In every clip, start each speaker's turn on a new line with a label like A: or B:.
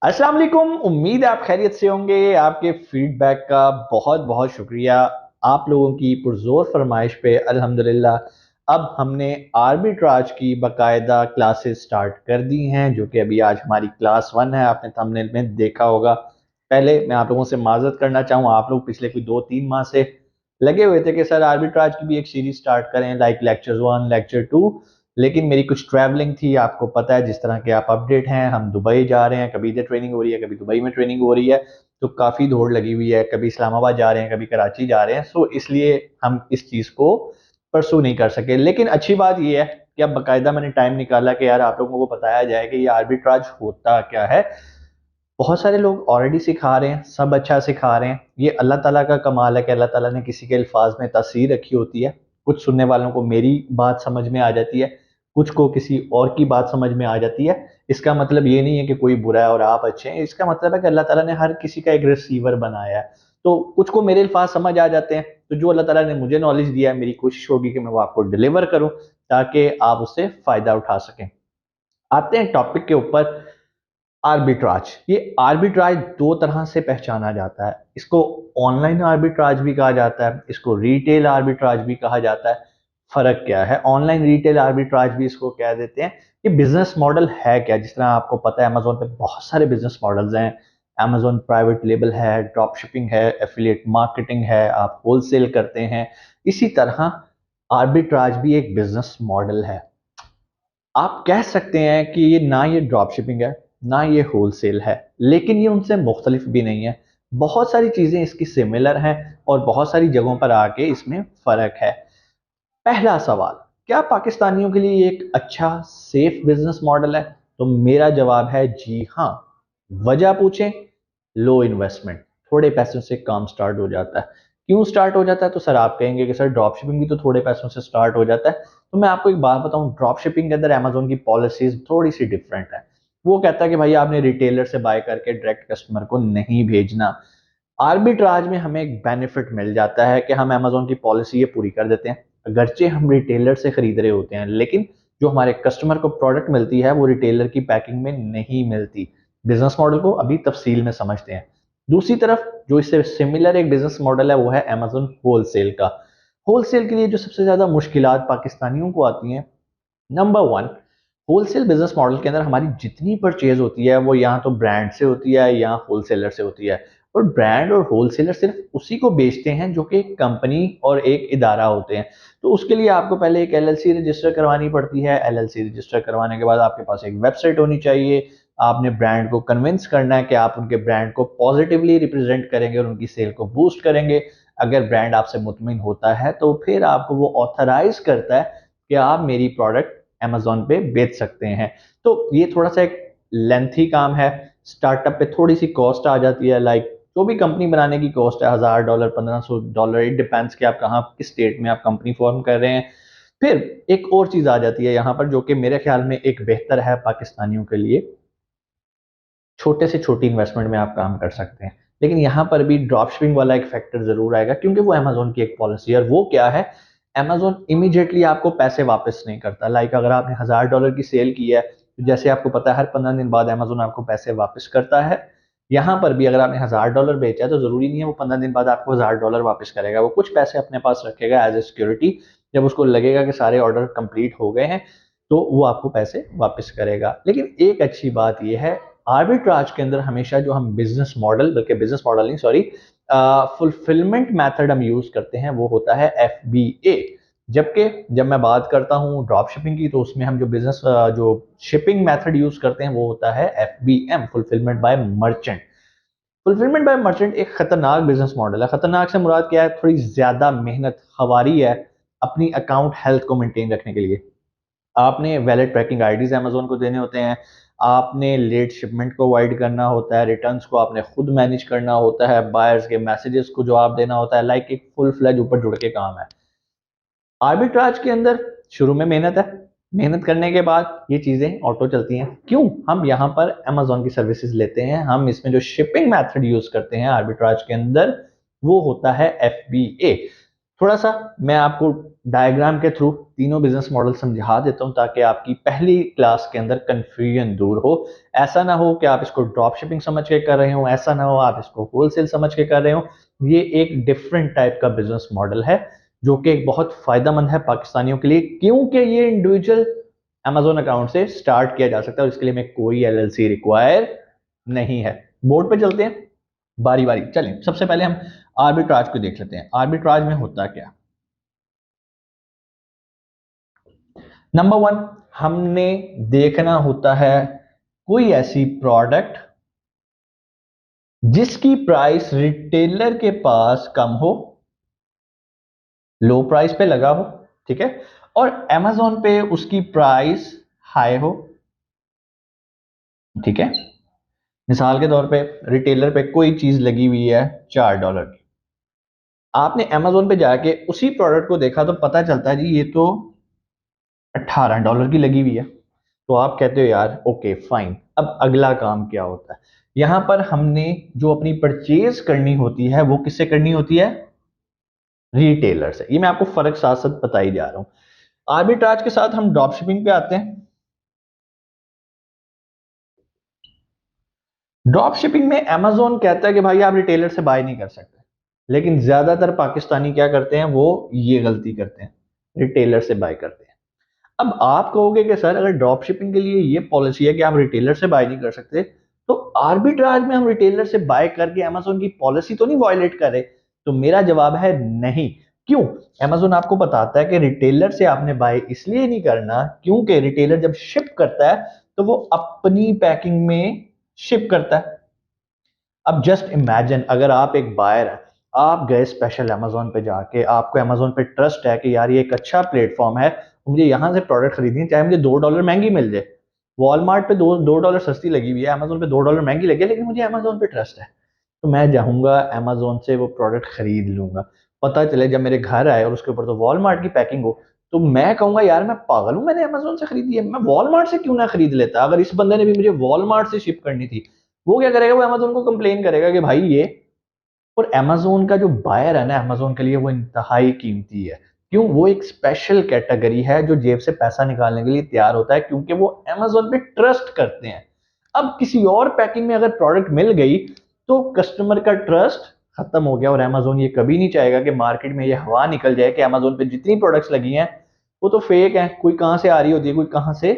A: अस्सलाम वालेकुम। उम्मीद है आप खैरियत से होंगे। आपके फीडबैक का बहुत बहुत शुक्रिया। आप लोगों की पुरजोर फरमाइश पे अल्हम्दुलिल्लाह अब हमने आर्बिट्राज की बाकायदा क्लासेस स्टार्ट कर दी हैं, जो कि अभी आज हमारी क्लास 1 है। आपने थंबनेल में देखा होगा। पहले मैं आप लोगों से माजरत करना चाहूँ, आप लोग पिछले कोई 2-3 माह से लगे हुए थे कि सर आर्बिट्राज की भी एक सीरीज स्टार्ट करें, लाइक लेक्चर 1 लेक्चर 2। लेकिन मेरी कुछ ट्रैवलिंग थी, आपको पता है जिस तरह के आप अपडेट हैं, हम दुबई जा रहे हैं, कभी इधर ट्रेनिंग हो रही है, कभी दुबई में ट्रेनिंग हो रही है, तो काफ़ी दौड़ लगी हुई है। कभी इस्लामाबाद जा रहे हैं, कभी कराची जा रहे हैं, सो इसलिए हम इस चीज़ को परसू नहीं कर सके। लेकिन अच्छी बात यह है कि अब बाकायदा मैंने टाइम निकाला कि यार आप लोगों को बताया जाए कि ये आर्बिट्राज होता क्या है। बहुत सारे लोग ऑलरेडी सिखा रहे हैं, सब अच्छा सिखा रहे हैं। ये अल्लाह ताला का कमाल है कि अल्लाह ताला ने किसी के अल्फाज में तासीर रखी होती है। कुछ सुनने वालों को मेरी बात समझ में आ जाती है, कुछ को किसी और की बात समझ में आ जाती है। इसका मतलब ये नहीं है कि कोई बुरा है और आप अच्छे हैं। इसका मतलब है कि अल्लाह ताला ने हर किसी का एक रिसीवर बनाया है। तो कुछ को मेरे अल्फाज समझ आ जाते हैं, तो जो अल्लाह ताला ने मुझे नॉलेज दिया है, मेरी कोशिश होगी कि मैं वो आपको डिलीवर करूँ ताकि आप उससे फ़ायदा उठा सकें। आते हैं टॉपिक के ऊपर। आर्बिट्राज, ये आर्बिट्राज दो तरह से पहचाना जाता है। इसको ऑनलाइन आर्बिट्राज भी कहा जाता है, इसको रिटेल आर्बिट्राज भी कहा जाता है। फर्क क्या है? ऑनलाइन रिटेल आर्बिट्राज भी इसको कह देते हैं। ये बिजनेस मॉडल है क्या? जिस तरह आपको पता है अमेजोन पे बहुत सारे बिजनेस मॉडल्स हैं। अमेजोन प्राइवेट लेबल है, ड्रॉप शिपिंग है, एफिलिएट मार्केटिंग है, आप होलसेल करते हैं। इसी तरह आर्बिट्राज भी एक बिजनेस मॉडल है। आप कह सकते हैं कि ये ना ये ड्रॉप शिपिंग है, ना ये होलसेल है, लेकिन ये उनसे मुख्तलिफ भी नहीं है। बहुत सारी चीज़ें इसकी सिमिलर हैं और बहुत सारी जगहों पर आके इसमें फ़र्क है। पहला सवाल, क्या पाकिस्तानियों के लिए ये एक अच्छा सेफ बिजनेस मॉडल है? तो मेरा जवाब है जी हाँ। वजह पूछें? लो इन्वेस्टमेंट, थोड़े पैसों से काम स्टार्ट हो जाता है। क्यों स्टार्ट हो जाता है? तो सर आप कहेंगे कि सर ड्रॉप शिपिंग भी तो थोड़े पैसों से स्टार्ट हो जाता है। तो मैं आपको एक बात बताऊं, ड्रॉप शिपिंग के अंदर अमेजोन की पॉलिसीज थोड़ी सी डिफरेंट है। वो कहता है कि भाई आपने रिटेलर से बाय करके डायरेक्ट कस्टमर को नहीं भेजना। आर्बिट्राज में हमें एक बेनिफिट मिल जाता है कि हम अमेजोन की पॉलिसी ये पूरी कर देते हैं। अगरचे हम रिटेलर से खरीद रहे होते हैं, लेकिन जो हमारे कस्टमर को प्रोडक्ट मिलती है वो रिटेलर की पैकिंग में नहीं मिलती। बिजनेस मॉडल को अभी तफसील में समझते हैं। दूसरी तरफ जो इससे सिमिलर एक बिजनेस मॉडल है वो है अमेजोन होलसेल का। होलसेल के लिए जो सबसे ज्यादा मुश्किलात पाकिस्तानियों को आती हैं, number one, wholesale business model के अंदर हमारी जितनी परचेज होती है वो यहाँ तो ब्रांड से होती है या होलसेलर से होती है। और ब्रांड और होलसेलर सिर्फ उसी को बेचते हैं जो कि एक कंपनी और एक इदारा होते हैं। तो उसके लिए आपको पहले एक एलएलसी रजिस्टर करवानी पड़ती है। एलएलसी रजिस्टर करवाने के बाद आपके पास एक वेबसाइट होनी चाहिए। आपने ब्रांड को कन्विंस करना है कि आप उनके ब्रांड को पॉजिटिवली रिप्रेजेंट करेंगे और उनकी सेल को बूस्ट करेंगे। अगर ब्रांड आपसे मुतमिन होता है तो फिर आपको वो ऑथराइज करता है कि आप मेरी प्रोडक्ट अमेजोन पे बेच सकते हैं। तो ये थोड़ा सा एक लेंथी काम है। स्टार्टअप पे थोड़ी सी कॉस्ट आ जाती है, लाइक जो भी कंपनी बनाने की कॉस्ट है, $1000 $1500, इट डिपेंड्स कि आप कहाँ किस स्टेट में आप कंपनी फॉर्म कर रहे हैं। फिर एक और चीज आ जाती है यहाँ पर जो कि मेरे ख्याल में एक बेहतर है पाकिस्तानियों के लिए। छोटे से छोटी इन्वेस्टमेंट में आप काम कर सकते हैं। लेकिन यहाँ पर भी ड्रॉप शिपिंग वाला एक फैक्टर जरूर आएगा, क्योंकि वो अमेजोन की एक पॉलिसी है। और वो क्या है, अमेजोन इमीडिएटली आपको पैसे वापस नहीं करता। लाइक अगर आपने $1000 की सेल की है, तो जैसे आपको पता है हर 15 दिन बाद अमेजोन आपको पैसे वापस करता है। यहाँ पर भी अगर आपने $1000 बेचा है तो जरूरी नहीं है वो 15 दिन बाद आपको $1000 वापस करेगा। वो कुछ पैसे अपने पास रखेगा एज ए सिक्योरिटी। जब उसको लगेगा कि सारे ऑर्डर कंप्लीट हो गए हैं तो वो आपको पैसे वापस करेगा। लेकिन एक अच्छी बात यह है, आर्बिट्राज के अंदर हमेशा जो हम बिजनेस मॉडल, बल्कि बिजनेस मॉडल नहीं सॉरी, फुलफिलमेंट मेथड हम यूज करते हैं वो होता है FBA। जबकि जब मैं बात करता हूं ड्रॉप शिपिंग की, तो उसमें हम जो बिजनेस जो शिपिंग मेथड यूज करते हैं वो होता है FBM, fulfilment bye merchant. Fulfilment bye merchant एक खतरनाक बिजनेस मॉडल है। खतरनाक से मुराद क्या है? थोड़ी ज्यादा मेहनत खवारी है अपनी अकाउंट हेल्थ को मेंटेन रखने के लिए। आपने वैलिड ट्रैकिंग आईडीज अमेजोन को देने होते हैं। आपने लेट शिपमेंट को अवॉइड करना होता है। रिटर्न्स को आपने खुद मैनेज करना होता है। बायर्स के मैसेजेस को जवाब देना होता है। लाइक एक फुल फ्लैज ऊपर जुड़ के काम है। आर्बिट्राज के अंदर शुरू में मेहनत है, मेहनत करने के बाद ये चीजें ऑटो चलती हैं। क्यों? हम यहाँ पर अमेजोन की सर्विसेज लेते हैं। हम इसमें जो शिपिंग मेथड यूज करते हैं आर्बिट्राज के अंदर वो होता है FBA। थोड़ा सा मैं आपको डायग्राम के थ्रू तीनों बिजनेस मॉडल समझा देता हूं ताकि आपकी पहली क्लास के अंदर कंफ्यूजन दूर हो। ऐसा ना हो कि आप इसको ड्रॉप शिपिंग समझ के कर रहे हो, ऐसा ना हो आप इसको होलसेल समझ के कर रहे हो। ये एक डिफरेंट टाइप का बिजनेस मॉडल है जो कि बहुत फायदेमंद है पाकिस्तानियों के लिए, क्योंकि ये इंडिविजुअल अमेजोन अकाउंट से स्टार्ट किया जा सकता है और इसके लिए में कोई एलएलसी रिक्वायर नहीं है। बोर्ड पे चलते हैं बारी बारी। चलें, सबसे पहले हम आर्बिट्राज को देख लेते हैं। आर्बिट्राज में होता क्या। नंबर वन, हमने देखना होता है कोई ऐसी प्रोडक्ट जिसकी प्राइस रिटेलर के पास कम हो, लो प्राइस पे लगा हो, ठीक है, और अमेजोन पे उसकी प्राइस हाई हो, ठीक है। मिसाल के तौर पे रिटेलर पे कोई चीज लगी हुई है $4 की, आपने अमेजोन पे जाके उसी प्रोडक्ट को देखा तो पता चलता है जी ये तो $18 की लगी हुई है। तो आप कहते हो यार ओके फाइन, अब अगला काम क्या होता है। यहां पर हमने जो अपनी परचेज करनी होती है वो किससे करनी होती है, रिटेलर से। ये मैं आपको फर्क साथ साथ बता ही जा रहा हूं। आर्बिट्राज के साथ हम ड्रॉप शिपिंग पे आते हैं। ड्रॉप शिपिंग में अमेजोन कहता है कि भाई आप रिटेलर से बाय नहीं कर सकते, लेकिन ज्यादातर पाकिस्तानी क्या करते हैं, वो ये गलती करते हैं, रिटेलर से बाय करते हैं। अब आप कहोगे कि सर अगर ड्रॉप शिपिंग के लिए ये पॉलिसी है कि आप रिटेलर से बाय नहीं कर सकते, तो आर्बिट्राज में हम रिटेलर से बाय करके अमेजोन की पॉलिसी तो नहीं वायलेट करे। तो मेरा जवाब है नहीं। क्यों। अमेजोन आपको बताता है कि रिटेलर से आपने बाय इसलिए नहीं करना क्योंकि रिटेलर जब शिप करता है तो वो अपनी पैकिंग में शिप करता है। अब जस्ट इमेजिन अगर आप एक बायर हैं, आप गए स्पेशल अमेजोन पे जाके, आपको अमेजोन पे ट्रस्ट है कि यार ये एक अच्छा प्लेटफॉर्म है, मुझे यहां से प्रोडक्ट खरीदनी है चाहे मुझे $2 महंगी मिल जाए। वॉलमार्ट पे दो डॉलर सस्ती लगी हुई है, अमेजोन पे $2 महंगी लगी है, लेकिन मुझे अमेजोन पे ट्रस्ट है, तो मैं जाऊंगा अमेजोन से वो प्रोडक्ट खरीद लूंगा। पता चले जब मेरे घर आए और उसके ऊपर तो वॉलमार्ट की पैकिंग हो, तो मैं कहूंगा यार मैं पागल हूं, मैंने अमेजोन से खरीदी है, मैं वॉलमार्ट से क्यों ना खरीद लेता। अगर इस बंदे ने भी मुझे वॉलमार्ट से शिप करनी थी, वो क्या करेगा, वो अमेजोन को कंप्लेन करेगा कि भाई ये। और अमेजोन का जो बायर है ना, अमेजोन के लिए वो इंतहाई कीमती है। क्यों, वो एक स्पेशल कैटेगरी है जो जेब से पैसा निकालने के लिए तैयार होता है, क्योंकि वो अमेजोन पे ट्रस्ट करते हैं। अब किसी और पैकिंग में अगर प्रोडक्ट मिल गई तो कस्टमर का ट्रस्ट खत्म हो गया, और अमेजोन ये कभी नहीं चाहेगा कि मार्केट में ये हवा निकल जाए कि अमेजोन पे जितनी प्रोडक्ट्स लगी हैं वो तो फेक है, कोई कहां से आ रही होती है, कोई कहां से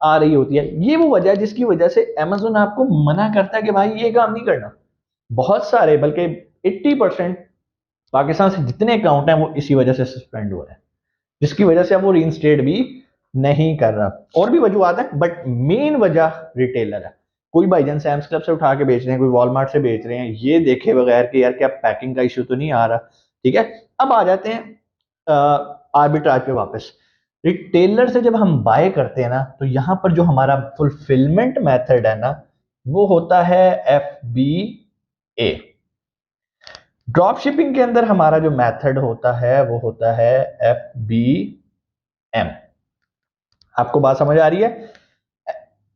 A: आ रही होती है। ये वो वजह है जिसकी वजह से अमेजोन आपको मना करता है कि भाई ये काम नहीं करना। बहुत सारे, बल्कि 80% पाकिस्तान से जितने अकाउंट हैं वो इसी वजह से सस्पेंड हो रहे हैं, जिसकी वजह से अब वो रीइंस्टेट भी नहीं कर रहा। और भी वजूहत है बट मेन वजह रिटेलर है। कोई भाईजान सैम्स क्लब से उठा के बेच रहे हैं, कोई वॉलमार्ट से बेच रहे हैं, ये देखे बगैर कि यार क्या पैकिंग का इशू तो नहीं आ रहा। ठीक है, अब आ जाते हैं आर्बिट्राज पे वापस। रिटेलर से जब हम बाय करते हैं ना, तो यहां पर जो हमारा फुलफिलमेंट मेथड है ना, वो होता है FBA। ड्रॉप शिपिंग के अंदर हमारा जो मेथड होता है वो होता है FBM। आपको बात समझ आ रही है।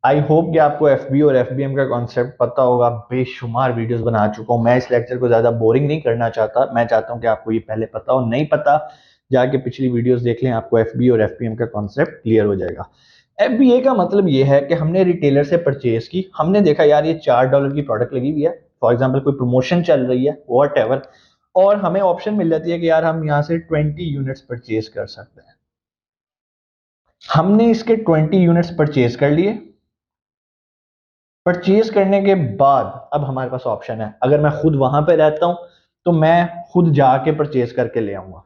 A: आई होप कि आपको FB और FBM का कॉन्सेप्ट पता होगा। बेशुमार वीडियोस बना चुका हूं, मैं इस लेक्चर को ज्यादा बोरिंग नहीं करना चाहता। मैं चाहता हूं कि आपको ये पहले पता हो, नहीं पता जाके पिछली वीडियोस देख लें, आपको FB और FBM का कॉन्सेप्ट क्लियर हो जाएगा। FBA का मतलब ये है कि हमने रिटेलर से परचेज की, हमने देखा यार ये $4 की प्रोडक्ट लगी हुई है, फॉर एग्जाम्पल कोई प्रमोशन चल रही है वॉट एवर, और हमें ऑप्शन मिल जाती है कि यार हम यहाँ से 20 यूनिट्स परचेज कर सकते हैं। हमने इसके 20 यूनिट्स परचेज कर लिए। परचेज करने के बाद अब हमारे पास ऑप्शन है, अगर मैं खुद वहां पे रहता हूं तो मैं खुद जाके परचेज करके ले आऊंगा।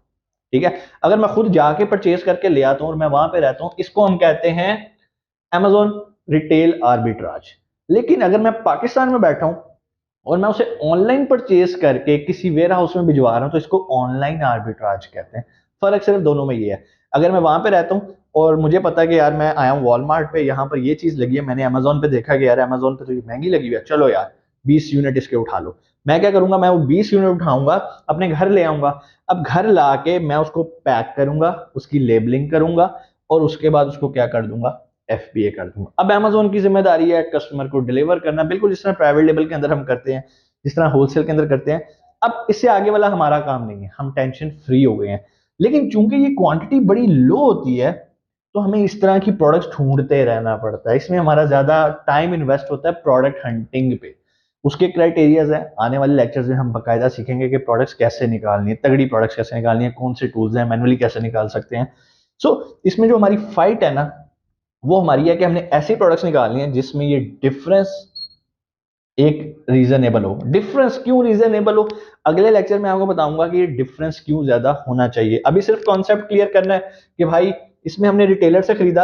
A: ठीक है, अगर मैं खुद जाके परचेज करके ले आता हूं और मैं वहां पे रहता हूं, इसको हम कहते हैं Amazon रिटेल आर्बिट्राज। लेकिन अगर मैं पाकिस्तान में बैठा हूं और मैं उसे ऑनलाइन परचेज करके किसी वेयर हाउस में भिजवा रहा हूं, तो इसको ऑनलाइन आर्बिट्राज कहते हैं। फर्क सिर्फ दोनों में ये है, अगर मैं वहां पे रहता हूं और मुझे पता है कि यार मैं आया हूँ वॉलमार्ट पे, यहाँ पर ये चीज लगी है, मैंने अमेजोन पे देखा कि यार अमेजोन पे तो ये महंगी लगी हुई है, चलो यार 20 यूनिट इसके उठा लो। मैं क्या करूंगा, मैं वो 20 यूनिट उठाऊंगा, अपने घर ले आऊंगा। अब घर ला के मैं उसको पैक करूंगा, उसकी लेबलिंग करूंगा, और उसके बाद उसको क्या कर दूंगा, FBA कर दूंगा। अब अमेजोन की जिम्मेदारी है कस्टमर को डिलीवर करना, बिल्कुल जिस तरह प्राइवेट लेबल के अंदर हम करते हैं, जिस तरह होलसेल के अंदर करते हैं। अब इससे आगे वाला हमारा काम नहीं है, हम टेंशन फ्री हो गए हैं। लेकिन चूंकि ये क्वांटिटी बड़ी लो होती है तो हमें इस तरह की प्रोडक्ट्स ढूंढते रहना पड़ता है, इसमें हमारा ज्यादा टाइम इन्वेस्ट होता है प्रोडक्ट हंटिंग पे। उसके क्राइटेरियाज हैं, आने वाले लेक्चर्स में हम बकायदा सीखेंगे कि प्रोडक्ट्स कैसे निकालनी है, तगड़ी प्रोडक्ट्स कैसे निकालनी है, कौन से टूल्स हैं, मैनुअली कैसे निकाल सकते हैं। सो इसमें जो हमारी फाइट है ना, वो हमारी है कि हमने ऐसी प्रोडक्ट्स निकालनी है जिसमें ये डिफरेंस एक रीजनेबल हो। डिफरेंस क्यों रीजनेबल हो, अगले लेक्चर में आपको बताऊंगा कि ये डिफरेंस क्यों ज्यादा होना चाहिए। अभी सिर्फ कॉन्सेप्ट क्लियर करना है कि भाई इसमें हमने रिटेलर से खरीदा,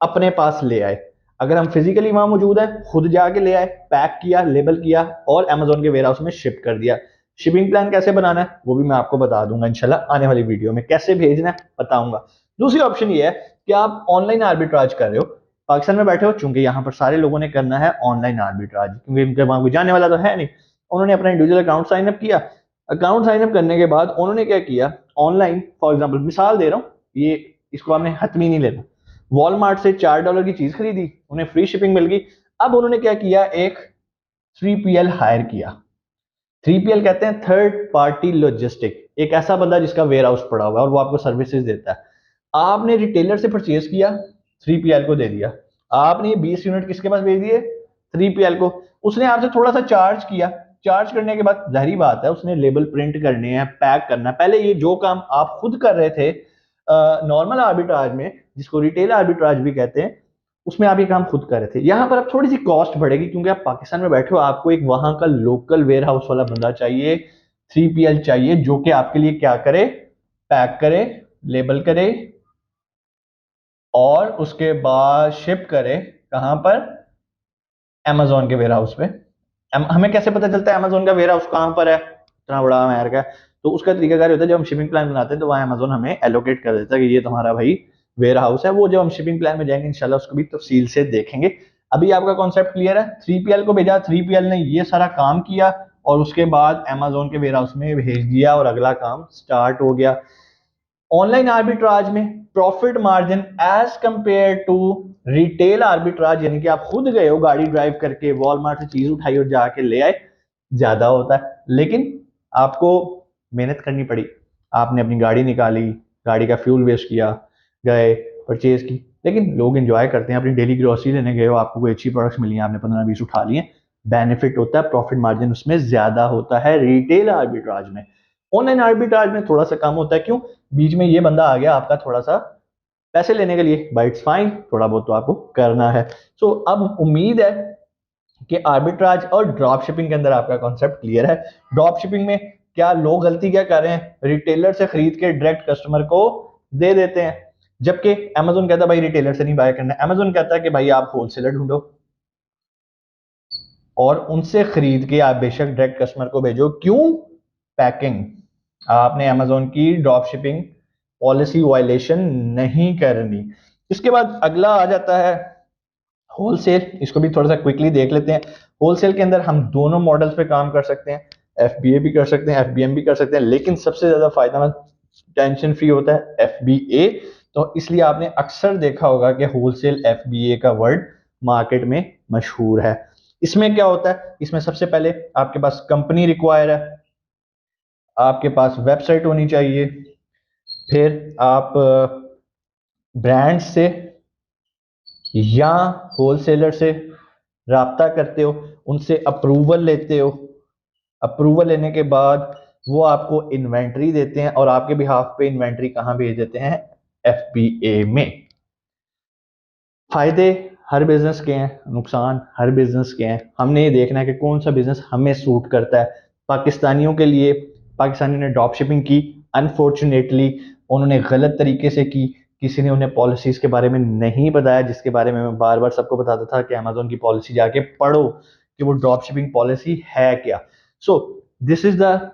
A: अपने पास ले आए, अगर हम फिजिकली वहां मौजूद है खुद जाके ले आए, पैक किया, लेबल किया और अमेजोन के वेयर हाउस में शिप कर दिया। शिपिंग प्लान कैसे बनाना है वो भी मैं आपको बता दूंगा इंशाल्लाह आने वाली वीडियो में, कैसे भेजना है बताऊंगा। दूसरी ऑप्शन ये है कि आप ऑनलाइन आर्बिट्राज कर रहे हो, पाकिस्तान में बैठे हो, चूंकि यहाँ पर सारे लोगों ने करना है ऑनलाइन आर्बिट्राज क्योंकि उनके वहां कोई जाने वाला तो है नहीं, उन्होंने अपना इंडिविजुअल अकाउंट साइन अप किया। अकाउंट साइन अप करने के बाद उन्होंने क्या किया, ऑनलाइन फॉर एग्जांपल मिसाल दे रहा हूँ, ये इसको आपने हतमी नहीं लेना, वॉलमार्ट से $4 की चीज खरीदी, उन्हें फ्री शिपिंग मिल गई। अब उन्होंने क्या किया, एक 3PL हायर किया। 3PL कहते हैं थर्ड पार्टी लॉजिस्टिक, एक ऐसा बंदा जिसका वेयर हाउस पड़ा हुआ है और वो आपको सर्विसेज देता है। आपने रिटेलर से परचेज किया, 3PL को दे दिया, आपने ये 20 यूनिट किसके पास भेज दिए, 3PL को। उसने आपसे थोड़ा सा चार्ज किया, चार्ज करने के बाद जाहिर बात है उसने लेबल प्रिंट करने हैं, पैक करना है। पहले ये जो काम आप खुद कर रहे थे नॉर्मल आर्बिट्राज में, जिसको रिटेल आर्बिट्राज भी कहते हैं, उसमें आप ये काम खुद कर रहे थे। यहां पर अब थोड़ी सी कॉस्ट बढ़ेगी क्योंकि आप पाकिस्तान में बैठे हो, आपको एक वहां का लोकल वेयर हाउस वाला बंदा चाहिए, 3PL चाहिए जो कि आपके लिए क्या करे, पैक करे, लेबल करे और उसके बाद शिप करे। कहां पर, अमेजोन के वेयर हाउस पे। हमें कैसे पता चलता है अमेजोन का वेयर हाउस कहां पर है, इतना बड़ा अमेरिका है, तो उसका तरीकाकार होता है जब हम शिपिंग प्लान बनाते हैं तो वहां अमेजोन हमें एलोकेट कर देता है कि ये तुम्हारा भाई वेयर हाउस है। वो जब हम शिपिंग प्लान में जाएंगे इंशाल्लाह उसको भी तफसील से देखेंगे। अभी आपका कॉन्सेप्ट क्लियर है, 3PL को भेजा, 3PL ने ये सारा काम किया और उसके बाद अमेजोन के वेयर हाउस में भेज दिया और अगला काम स्टार्ट हो गया। ऑनलाइन आर्बिट्राज में profit margin as compare to retail arbitrage, यानी कि आप खुद गए हो गाड़ी ड्राइव करके वॉलमार्ट से चीज उठाई और जाके ले आए, ज्यादा होता है। लेकिन आपको मेहनत करनी पड़ी, आपने अपनी गाड़ी निकाली, गाड़ी का फ्यूल वेस्ट किया, गए परचेज की। लेकिन लोग एंजॉय करते हैं, अपनी डेली ग्रोसरी लेने गए हो, आपको कोई अच्छी प्रोडक्ट्स मिली हैं, आपने 15-20 उठा लिए, बेनिफिट होता है, प्रॉफिट मार्जिन उसमें ज्यादा होता है रिटेल आर्बिट्राज में। ऑनलाइन आर्बिट्राज में थोड़ा सा कम होता है, क्यों, बीच में ये बंदा आ गया आपका थोड़ा सा पैसे लेने के लिए, बाइट्स फाइन, थोड़ा बहुत तो आपको करना है। सो अब उम्मीद है कि आर्बिट्राज और ड्रॉप शिपिंग के अंदर आपका कॉन्सेप्ट क्लियर है। ड्रॉप शिपिंग में क्या लोग गलती क्या कर रहे हैं, रिटेलर से खरीद के डायरेक्ट कस्टमर को दे देते हैं, जबकि अमेजोन कहता है भाई रिटेलर से नहीं बाय करना है, अमेजोन कहता है कि भाई आप होलसेलर ढूंढो और उनसे खरीद के आप बेशक डायरेक्ट कस्टमर को भेजो। क्यों, पैकिंग, आपने अमेजोन की ड्रॉप शिपिंग पॉलिसी वायलेशन नहीं करनी। इसके बाद अगला आ जाता है होलसेल, इसको भी थोड़ा सा क्विकली देख लेते हैं। होलसेल के अंदर हम दोनों मॉडल्स पे काम कर सकते हैं, एफबीए भी कर सकते हैं, एफबीएम भी कर सकते हैं, लेकिन सबसे ज्यादा फायदेमंद टेंशन फ्री होता है एफबीए। तो इसलिए आपने अक्सर देखा होगा कि होलसेल एफबीए का वर्ड मार्केट में मशहूर है। इसमें क्या होता है, इसमें सबसे पहले आपके पास कंपनी रिक्वायर है, आपके पास वेबसाइट होनी चाहिए, फिर आप ब्रांड से या होलसेलर से राब्ता करते हो, उनसे अप्रूवल लेते हो, अप्रूवल लेने के बाद वो आपको इन्वेंट्री देते हैं और आपके बिहाफ पे इन्वेंट्री कहां भेज देते हैं, एफबीए में। फायदे हर बिजनेस के हैं, नुकसान हर बिजनेस के हैं, हमने ये देखना है कि कौन सा बिजनेस हमें सूट करता है। पाकिस्तानियों के लिए, पाकिस्तानियों ने ड्रॉप शिपिंग की, अनफॉर्चुनेटली उन्होंने गलत तरीके से की, किसी ने उन्हें पॉलिसीज के बारे में नहीं बताया, जिसके बारे में मैं बार बार सबको बताता था कि अमेजोन की पॉलिसी जाके पढ़ो कि वो ड्रॉप शिपिंग पॉलिसी है क्या। So this is the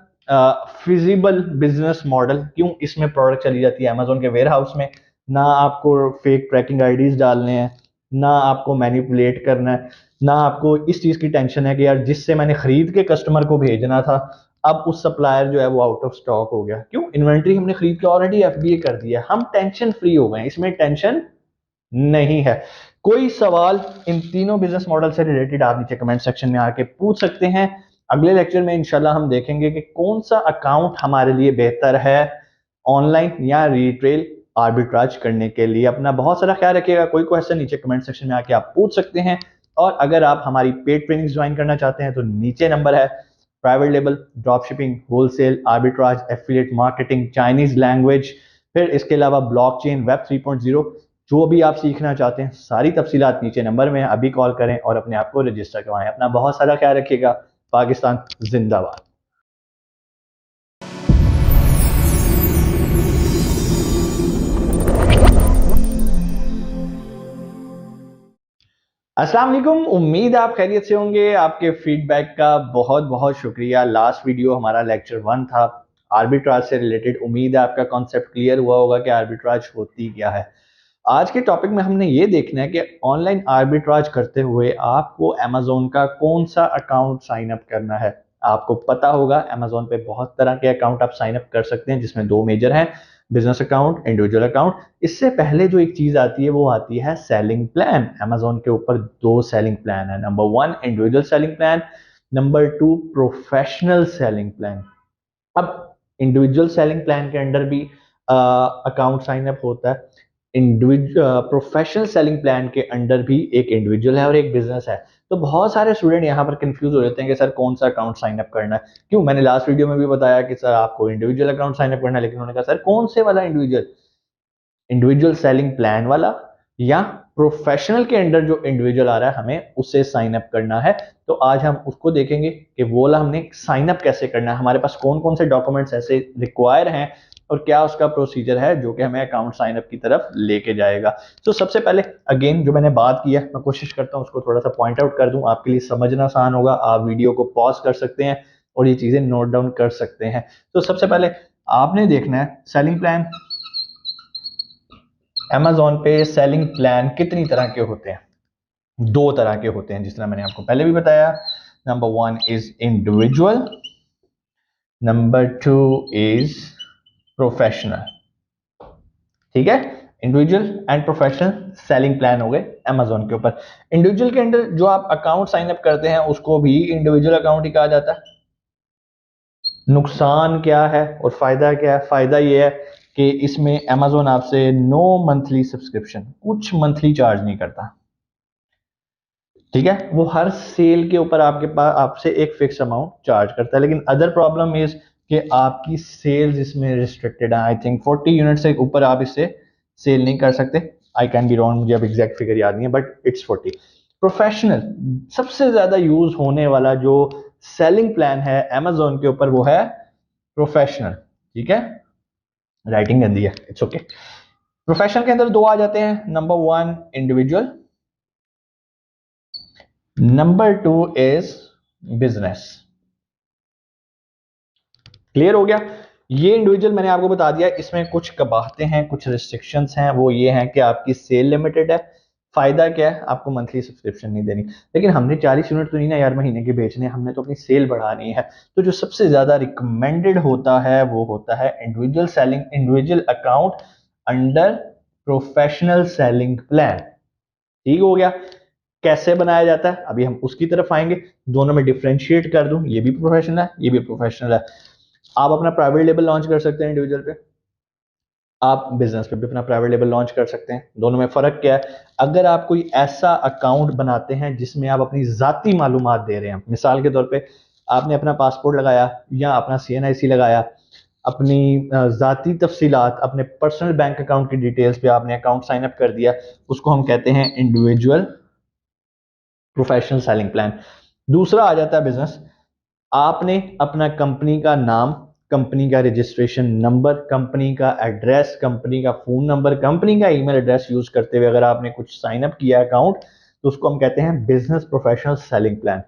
A: feasible business model. क्यों, इसमें प्रोडक्ट चली जाती है अमेजोन के वेयर हाउस में, ना आपको फेक ट्रैकिंग आईडीज डालने हैं, ना आपको मैनिपुलेट करना है, ना आपको इस चीज की टेंशन है कि यार जिससे मैंने खरीद के कस्टमर को भेजना था अब उस सप्लायर जो है वो आउट ऑफ स्टॉक हो गया। क्यों, इन्वेंट्री हमने खरीद के ऑलरेडी एफबीए कर दिया, हम टेंशन फ्री हो गए, इसमें टेंशन नहीं है। कोई सवाल इन तीनों बिजनेस मॉडल से रिलेटेड आप नीचे कमेंट सेक्शन में आके पूछ सकते हैं। अगले लेक्चर में इंशाल्लाह हम देखेंगे कि कौन सा अकाउंट हमारे लिए बेहतर है ऑनलाइन या रिटेल आर्बिट्राज करने के लिए। अपना बहुत सारा ख्याल रखिएगा। कोई क्वेश्चन नीचे कमेंट सेक्शन में आके आप पूछ सकते हैं, और अगर आप हमारी पेड ट्रेनिंग ज्वाइन करना चाहते हैं तो नीचे नंबर है। Private label, drop shipping, wholesale, arbitrage, affiliate marketing, Chinese language, फिर इसके अलावा ब्लॉकचेन, वेब 3.0, जो भी आप सीखना चाहते हैं सारी तफसीलात नीचे नंबर में है। अभी कॉल करें और अपने आप को रजिस्टर करवाएं। अपना बहुत सारा ख्याल रखिएगा। पाकिस्तान जिंदाबाद। अस्सलाम वालेकुम, उम्मीद आप खैरियत से होंगे। आपके फीडबैक का बहुत बहुत शुक्रिया। लास्ट वीडियो हमारा लेक्चर 1 था आर्बिट्राज से रिलेटेड। उम्मीद है आपका कॉन्सेप्ट क्लियर हुआ होगा कि आर्बिट्राज होती क्या है। आज के टॉपिक में हमने ये देखना है कि ऑनलाइन आर्बिट्राज करते हुए आपको अमेजोन का कौन सा अकाउंट साइन अप करना है। आपको पता होगा अमेजोन पे बहुत तरह के अकाउंट आप साइन अप कर सकते हैं, जिसमें दो मेजर हैं, बिजनेस अकाउंट, इंडिविजुअल अकाउंट। इससे पहले जो एक चीज आती है वो आती है सेलिंग प्लान। अमेजोन के ऊपर दो सेलिंग प्लान है। Number 1 individual selling plan, number 2 professional selling plan. अब इंडिविजुअल सेलिंग प्लान के अंडर भी अकाउंट साइन अप होता है। इंडिविजुअल प्रोफेशनल सेलिंग प्लान के अंडर भी एक इंडिविजुअल है और एक बिजनेस है। तो बहुत सारे स्टूडेंट यहाँ पर कंफ्यूज हो जाते हैं कि सर कौन सा अकाउंट साइन अप करना है। क्यों, मैंने लास्ट वीडियो में भी बताया कि सर आपको इंडिविजुअल अकाउंट साइन अप करना है, लेकिन उन्होंने कहा सर कौन से वाला इंडिविजुअल, इंडिविजुअल सेलिंग प्लान वाला या प्रोफेशनल के अंडर जो इंडिविजुअल आ रहा है हमें उसे साइन अप करना है। तो आज हम उसको देखेंगे कि वो वाला हमने साइन अप कैसे करना है, हमारे पास कौन कौन से डॉक्यूमेंट्स ऐसे रिक्वायर हैं और क्या उसका प्रोसीजर है जो कि हमें अकाउंट साइन अप की तरफ लेके जाएगा। तो सबसे पहले अगेन जो मैंने बात की है मैं कोशिश करता हूँ उसको थोड़ा सा पॉइंट आउट कर दूं, आपके लिए समझना आसान होगा। आप वीडियो को पॉज कर सकते हैं और ये चीजें नोट डाउन कर सकते हैं। तो सबसे पहले आपने देखना है सेलिंग प्लान। अमेजोन पे सेलिंग प्लान कितनी तरह के होते हैं? दो तरह के होते हैं, जिस तरह मैंने आपको पहले भी बताया। Number 1 is individual, number 2 is professional. ठीक है, individual and professional selling plan हो गए अमेजोन के ऊपर। इंडिविजुअल के अंदर जो आप अकाउंट साइन अप करते हैं उसको भी इंडिविजुअल अकाउंट ही कहा जाता है। नुकसान क्या है और फायदा क्या है? फायदा ये है कि इसमें अमेजोन आपसे नो मंथली सब्सक्रिप्शन, कुछ मंथली चार्ज नहीं करता। ठीक है, वो हर सेल के ऊपर आपके पास आपसे एक फिक्स अमाउंट चार्ज करता है। लेकिन अदर प्रॉब्लम इज कि आपकी सेल्स इसमें रिस्ट्रिक्टेड है। आई थिंक 40 यूनिट से ऊपर आप इससे सेल नहीं कर सकते। आई कैन बी रॉन्ग, मुझे अब एग्जैक्ट फिगर याद नहीं है, बट इट्स 40। प्रोफेशनल सबसे ज्यादा यूज होने वाला जो सेलिंग प्लान है अमेजोन के ऊपर वो है प्रोफेशनल। ठीक है, राइटिंग गंदी है, इट्स ओके। प्रोफेशनल के अंदर दो आ जाते हैं। Number 1 individual, number 2 is business. Clear हो गया? ये इंडिविजुअल मैंने आपको बता दिया, इसमें कुछ कबाहते हैं, कुछ रिस्ट्रिक्शंस हैं। वो ये हैं कि आपकी सेल लिमिटेड है। फायदा क्या है? आपको मंथली सब्सक्रिप्शन नहीं देनी। लेकिन हमने 40 यूनिट तो नहीं ना यार महीने के बेचने, हमने तो अपनी सेल बढ़ानी है। तो जो सबसे ज्यादा रिकमेंडेड होता है वो होता है individual selling, individual account under professional selling plan. ठीक हो गया? कैसे बनाया जाता है अभी हम उसकी तरफ आएंगे। दोनों में डिफरेंशिएट कर दूं, ये भी प्रोफेशनल है, ये भी प्रोफेशनल है। आप अपना प्राइवेट लेबल लॉन्च कर सकते हैं इंडिविजुअल पे, आप बिजनेस पे भी अपना प्राइवेट लेबल लॉन्च कर सकते हैं। दोनों में फर्क क्या है? अगर आप कोई ऐसा अकाउंट बनाते हैं जिसमें आप अपनी जाती मालूमात दे रहे हैं, मिसाल के तौर पे आपने अपना पासपोर्ट लगाया या अपना CNIC लगाया, अपनी जाती तफसीलात, अपने पर्सनल बैंक अकाउंट की डिटेल्स पे आपने अकाउंट साइन अप कर दिया, उसको हम कहते हैं इंडिविजुअल प्रोफेशनल सेलिंग प्लान। दूसरा आ जाता है बिजनेस। आपने अपना कंपनी का नाम, कंपनी का रजिस्ट्रेशन नंबर, कंपनी का एड्रेस, कंपनी का फोन नंबर, कंपनी का ईमेल एड्रेस यूज करते हुए अगर आपने कुछ साइन अप किया अकाउंट तो उसको हम कहते हैं बिजनेस प्रोफेशनल सेलिंग प्लान।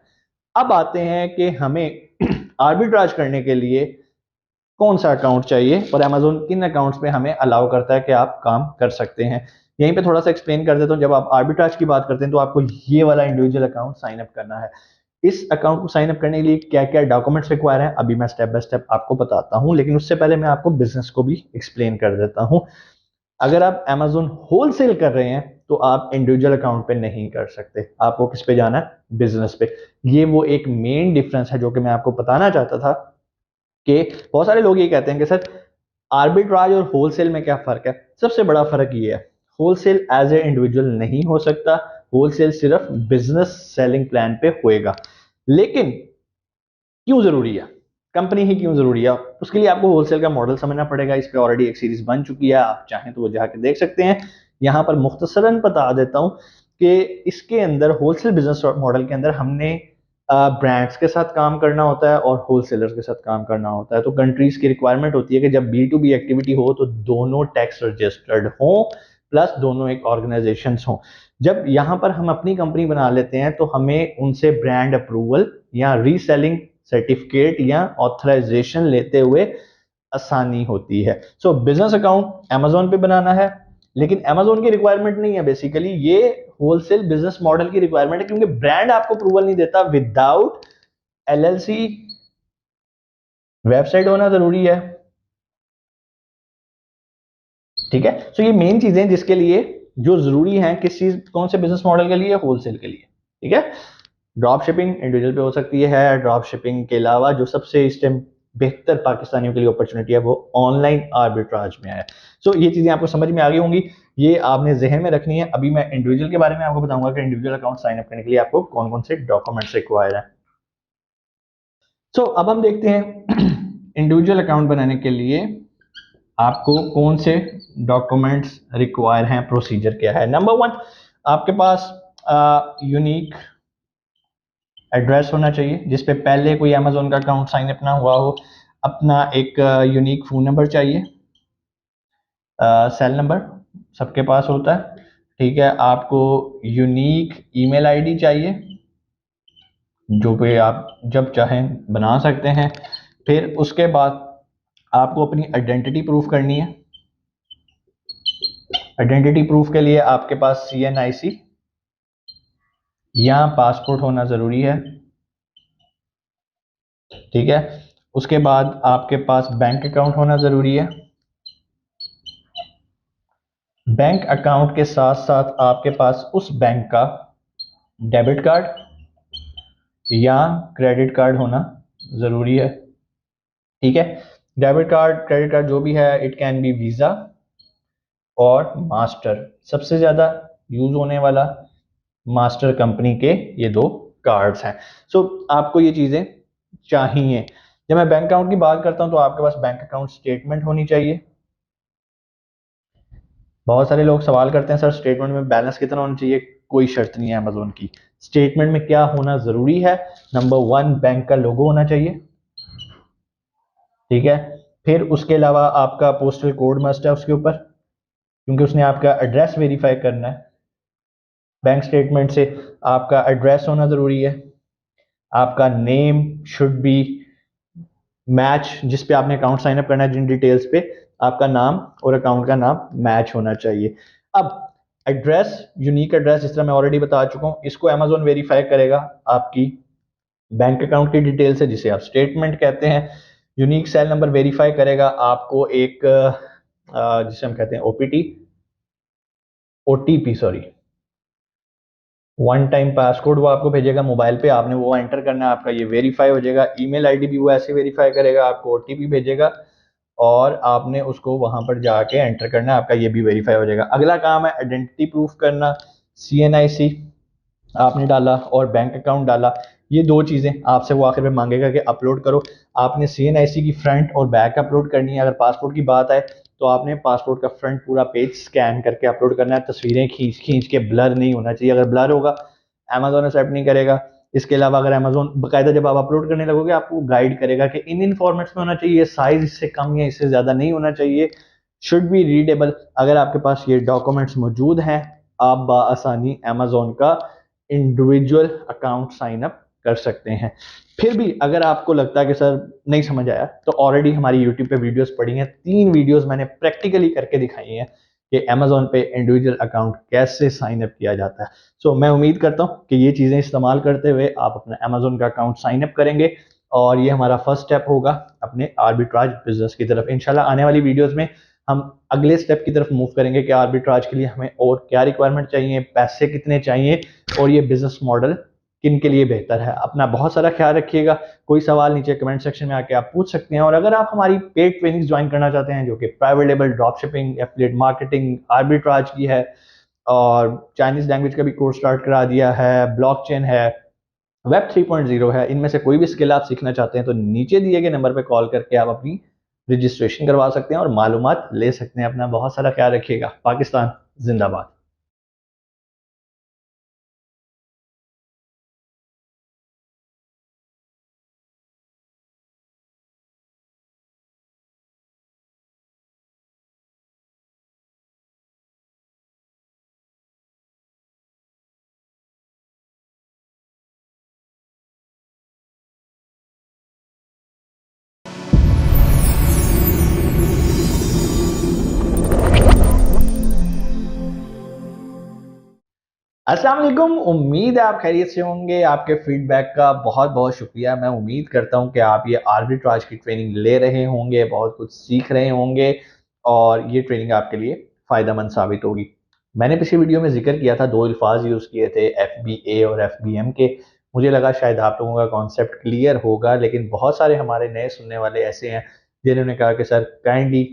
A: अब आते हैं कि हमें आर्बिट्राज करने के लिए कौन सा अकाउंट चाहिए और अमेजोन किन अकाउंट्स पे हमें अलाउ करता है कि आप काम कर सकते हैं। यहीं पे थोड़ा सा एक्सप्लेन कर देता हूँ। जब आप आर्बिट्राज की बात करते हैं तो आपको ये वाला इंडिविजुअल अकाउंट साइन अप करना है। इस अकाउंट को साइन अप करने के लिए क्या क्या डॉक्यूमेंट्स रिक्वायर हैं अभी मैं स्टेप बाय स्टेप आपको बताता हूं, लेकिन उससे पहले मैं आपको बिजनेस को भी एक्सप्लेन कर देता हूं। अगर आप अमेजोन होलसेल कर रहे हैं तो आप इंडिविजुअल अकाउंट पे नहीं कर सकते, आपको किस पे जाना है? बिजनेस पे। ये वो एक मेन डिफरेंस है जो कि मैं आपको बताना चाहता था कि बहुत सारे लोग ये कहते हैं कि सर आर्बिट्राज और होलसेल में क्या फ़र्क है? सबसे बड़ा फ़र्क ये है, होलसेल एज ए इंडिविजुअल नहीं हो सकता, होलसेल सिर्फ बिजनेस सेलिंग प्लान पे होएगा। लेकिन क्यों ज़रूरी है? कंपनी ही क्यों ज़रूरी है? उसके लिए आपको होलसेल का मॉडल समझना पड़ेगा। इस पे ऑलरेडी एक सीरीज़ बन चुकी है, आप चाहें तो वो जाके देख सकते हैं। यहाँ पर मुख्तसरन बता देता हूँ कि इसके अंदर होलसेल बिजनेस मॉडल के अंदर हमने ब्रांड्स के साथ काम करना होता है और होलसेलर्स के साथ काम करना होता है। तो कंट्रीज की रिक्वायरमेंट होती है कि जब B2B एक्टिविटी हो तो दोनों टैक्स रजिस्टर्ड हो, प्लस दोनों एक ऑर्गेनाइजेशन हो। जब यहाँ पर हम अपनी कंपनी बना लेते हैं तो हमें उनसे ब्रांड अप्रूवल या रीसेलिंग सर्टिफिकेट या ऑथराइजेशन लेते हुए आसानी होती है। सो बिजनेस अकाउंट अमेजोन पे बनाना है, लेकिन अमेजोन की रिक्वायरमेंट नहीं है, बेसिकली ये होलसेल बिजनेस मॉडल की रिक्वायरमेंट है, क्योंकि ब्रांड आपको अप्रूवल नहीं देता। विदाउट LLC वेबसाइट होना जरूरी है, ठीक है। सो ये मेन चीजें जिसके लिए जो जरूरी है, किस चीज कौन से बिजनेस मॉडल के लिए, होलसेल के लिए, ठीक है। ड्रॉप शिपिंग इंडिविजुअल पे हो सकती है। ड्रॉप शिपिंग के अलावा जो सबसे इस टाइम बेहतर पाकिस्तानियों के लिए अपॉर्चुनिटी है वो ऑनलाइन आर्बिट्राज में है। सो ये चीजें आपको समझ में आ गई होंगी, ये आपने जहन में रखनी है। अभी मैं इंडिविजुअल के बारे में आपको बताऊंगा कि इंडिविजुअल अकाउंट साइन अप करने के लिए आपको कौन कौन से डॉक्यूमेंट्स रिक्वायर है। सो अब हम देखते हैं इंडिविजुअल अकाउंट बनाने के लिए आपको कौन से डॉक्यूमेंट्स रिक्वायर हैं, प्रोसीजर क्या है। नंबर वन, आपके पास यूनिक एड्रेस होना चाहिए जिस पे पहले कोई अमेजोन का अकाउंट साइन अप ना हुआ हो। अपना एक यूनिक फ़ोन नंबर चाहिए, सेल नंबर सबके पास होता है, ठीक है। आपको यूनिक ईमेल आईडी चाहिए जो पे आप जब चाहें बना सकते हैं। फिर उसके बाद आपको अपनी आइडेंटिटी प्रूफ करनी है। आइडेंटिटी प्रूफ के लिए आपके पास CNIC या पासपोर्ट होना ज़रूरी है, ठीक है। उसके बाद आपके पास बैंक अकाउंट होना ज़रूरी है। बैंक अकाउंट के साथ साथ आपके पास उस बैंक का डेबिट कार्ड या क्रेडिट कार्ड होना ज़रूरी है, ठीक है। डेबिट कार्ड क्रेडिट कार्ड जो भी है, इट कैन बी वीज़ा और मास्टर। सबसे ज़्यादा यूज़ होने वाला मास्टर कंपनी के ये दो कार्ड्स हैं। सो आपको ये चीज़ें चाहिए। जब मैं बैंक अकाउंट की बात करता हूं तो आपके पास बैंक अकाउंट स्टेटमेंट होनी चाहिए। बहुत सारे लोग सवाल करते हैं, सर स्टेटमेंट में बैलेंस कितना होना चाहिए? कोई शर्त नहीं है अमेजोन की। स्टेटमेंट में क्या होना जरूरी है? नंबर वन, बैंक का लोगो होना चाहिए, ठीक है। फिर उसके अलावा आपका पोस्टल कोड मस्ट है उसके ऊपर, क्योंकि उसने आपका एड्रेस वेरीफाई करना है। बैंक स्टेटमेंट से आपका एड्रेस होना जरूरी है। आपका नेम शुड बी मैच, जिस पे आपने अकाउंट साइन अप करना है, जिन डिटेल्स पे आपका नाम और अकाउंट का नाम मैच होना चाहिए। अब एड्रेस, यूनिक एड्रेस, जिस तरह मैं ऑलरेडी बता चुका हूं, इसको अमेजोन वेरीफाई करेगा आपकी बैंक अकाउंट की डिटेल से, जिसे आप स्टेटमेंट कहते हैं। यूनिक सेल नंबर वेरीफाई करेगा आपको एक जिसे हम कहते हैं OTP, sorry, one time passcode, वो आपको भेजेगा मोबाइल पे, आपने वो एंटर करना है, आपका ये वेरीफाई हो जाएगा। ईमेल आईडी भी वो ऐसे वेरीफाई करेगा, आपको OTP भेजेगा और आपने उसको वहां पर जाके एंटर करना है, आपका ये भी वेरीफाई हो जाएगा। अगला काम है आइडेंटिटी प्रूफ करना। CNIC आपने डाला और बैंक अकाउंट डाला, ये दो चीजें आपसे वो आखिर में मांगेगा कि अपलोड करो। आपने CNIC की फ्रंट और बैक अपलोड करनी है। अगर पासपोर्ट की बात आए तो आपने पासपोर्ट का फ्रंट पूरा पेज स्कैन करके अपलोड करना है। तस्वीरें खींच खींच के, ब्लर नहीं होना चाहिए। अगर ब्लर होगा अमेजोन एक्सेप्ट नहीं करेगा। इसके अलावा अगर अमेजोन बाकायदा जब आप अपलोड करने लगोगे आपको गाइड करेगा कि इन फॉर्मेट्स में होना चाहिए, साइज इससे कम या इससे ज्यादा नहीं होना चाहिए, शुड बी रीडेबल। अगर आपके पास ये डॉक्यूमेंट्स मौजूद हैं, आप बआसानी अमेजोन का इंडिविजुअल अकाउंट साइन अप कर सकते हैं। फिर भी अगर आपको लगता है कि सर नहीं समझ आया, तो ऑलरेडी हमारी यूट्यूब पे वीडियोस पड़ी हैं, 3 वीडियोस मैंने प्रैक्टिकली करके दिखाई हैं कि अमेजोन पे इंडिविजुअल अकाउंट कैसे साइन अप किया जाता है। सो मैं उम्मीद करता हूं कि ये चीजें इस्तेमाल करते हुए आप अपना अमेजोन का अकाउंट साइन अप करेंगे और ये हमारा फर्स्ट स्टेप होगा अपने आर्बिट्राज बिजनेस की तरफ। इंशाल्लाह आने वाली वीडियोस में हम अगले स्टेप की तरफ मूव करेंगे कि आर्बिट्राज के लिए हमें और क्या रिक्वायरमेंट चाहिए, पैसे कितने चाहिए और ये बिजनेस मॉडल किन के लिए बेहतर है। अपना बहुत सारा ख्याल रखिएगा। कोई सवाल नीचे कमेंट सेक्शन में आके आप पूछ सकते हैं, और अगर आप हमारी पेड ट्रेनिंग ज्वाइन करना चाहते हैं जो कि private level drop shipping, affiliate marketing, arbitrage की है, और चाइनीज लैंग्वेज का भी कोर्स स्टार्ट करा दिया है, ब्लॉकचेन है, वेब 3.0 है, इनमें से कोई भी स्किल आप सीखना चाहते हैं तो नीचे दिए गए नंबर पर कॉल करके आप अपनी रजिस्ट्रेशन करवा सकते हैं और मालूमात ले सकते हैं। अपना बहुत सारा ख्याल रखिएगा। पाकिस्तान जिंदाबाद। अस्सलाम वालेकुम। उम्मीद है आप खैरियत से होंगे। आपके फीडबैक का बहुत बहुत शुक्रिया। मैं उम्मीद करता हूं कि आप ये आर्बिट्राज की ट्रेनिंग ले रहे होंगे, बहुत कुछ सीख रहे होंगे, और ये ट्रेनिंग आपके लिए फ़ायदेमंद साबित होगी। मैंने पिछली वीडियो में जिक्र किया था, दो अल्फाज यूज़ किए थे, FBA और FBM के। मुझे लगा शायद आप लोगों का कॉन्सेप्ट क्लियर होगा, लेकिन बहुत सारे हमारे नए सुनने वाले ऐसे हैं जिन्होंने कहा कि सर काइंडली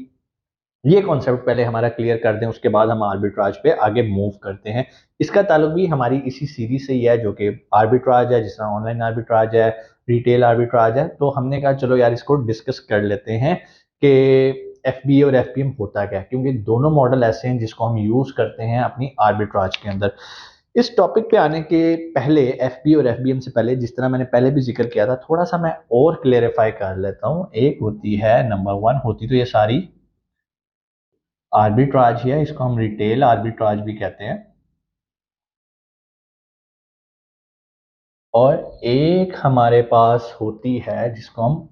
A: ये कॉन्सेप्ट पहले हमारा क्लियर कर दें, उसके बाद हम आर्बिट्राज पे आगे मूव करते हैं। इसका ताल्लुक भी हमारी इसी सीरीज से ही है जो कि आर्बिट्राज है, जिसमें ऑनलाइन आर्बिट्राज है, रिटेल आर्बिट्राज है। तो हमने कहा चलो यार इसको डिस्कस कर लेते हैं कि FBA और FBM होता क्या है, क्योंकि दोनों मॉडल ऐसे हैं जिसको हम यूज करते हैं अपनी आर्बिट्राज के अंदर। इस टॉपिक पे आने के पहले, FBA और FBM से पहले, जिस तरह मैंने पहले भी जिक्र किया था, थोड़ा सा मैं और क्लेरिफाई कर लेता हूँ। एक होती है, नंबर वन होती तो ये सारी आर्बिट्राज है, इसको हम रिटेल आर्बिट्राज भी कहते हैं। और एक हमारे पास होती है जिसको हम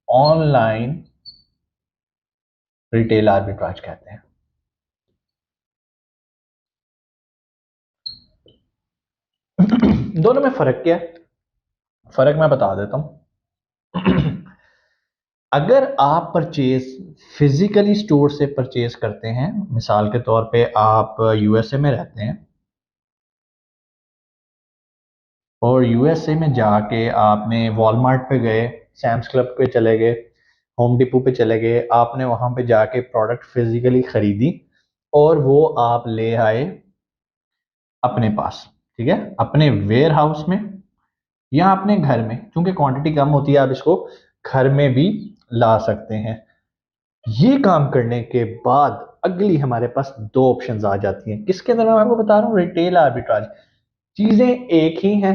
A: ऑनलाइन रिटेल आर्बिट्राज कहते हैं। दोनों में फर्क क्या है? फर्क मैं बता देता हूं। अगर आप परचेज फिजिकली स्टोर से परचेज करते हैं, मिसाल के तौर पे आप USA में रहते हैं और USA में जाके आपने वॉलमार्ट पे गए, सैम्स क्लब पे चले गए, होम डिपो पे चले गए, आपने वहां पे जाके प्रोडक्ट फिजिकली खरीदी और वो आप ले आए अपने पास, ठीक है, अपने वेयर हाउस में या अपने घर में। क्योंकि क्वांटिटी कम होती है, आप इसको घर में भी ला सकते हैं। ये काम करने के बाद अगली हमारे पास दो ऑप्शंस आ जाती हैं। किसके अंदर मैं आपको बता रहा हूँ, रिटेल आर्बिट्राज। चीजें एक ही हैं।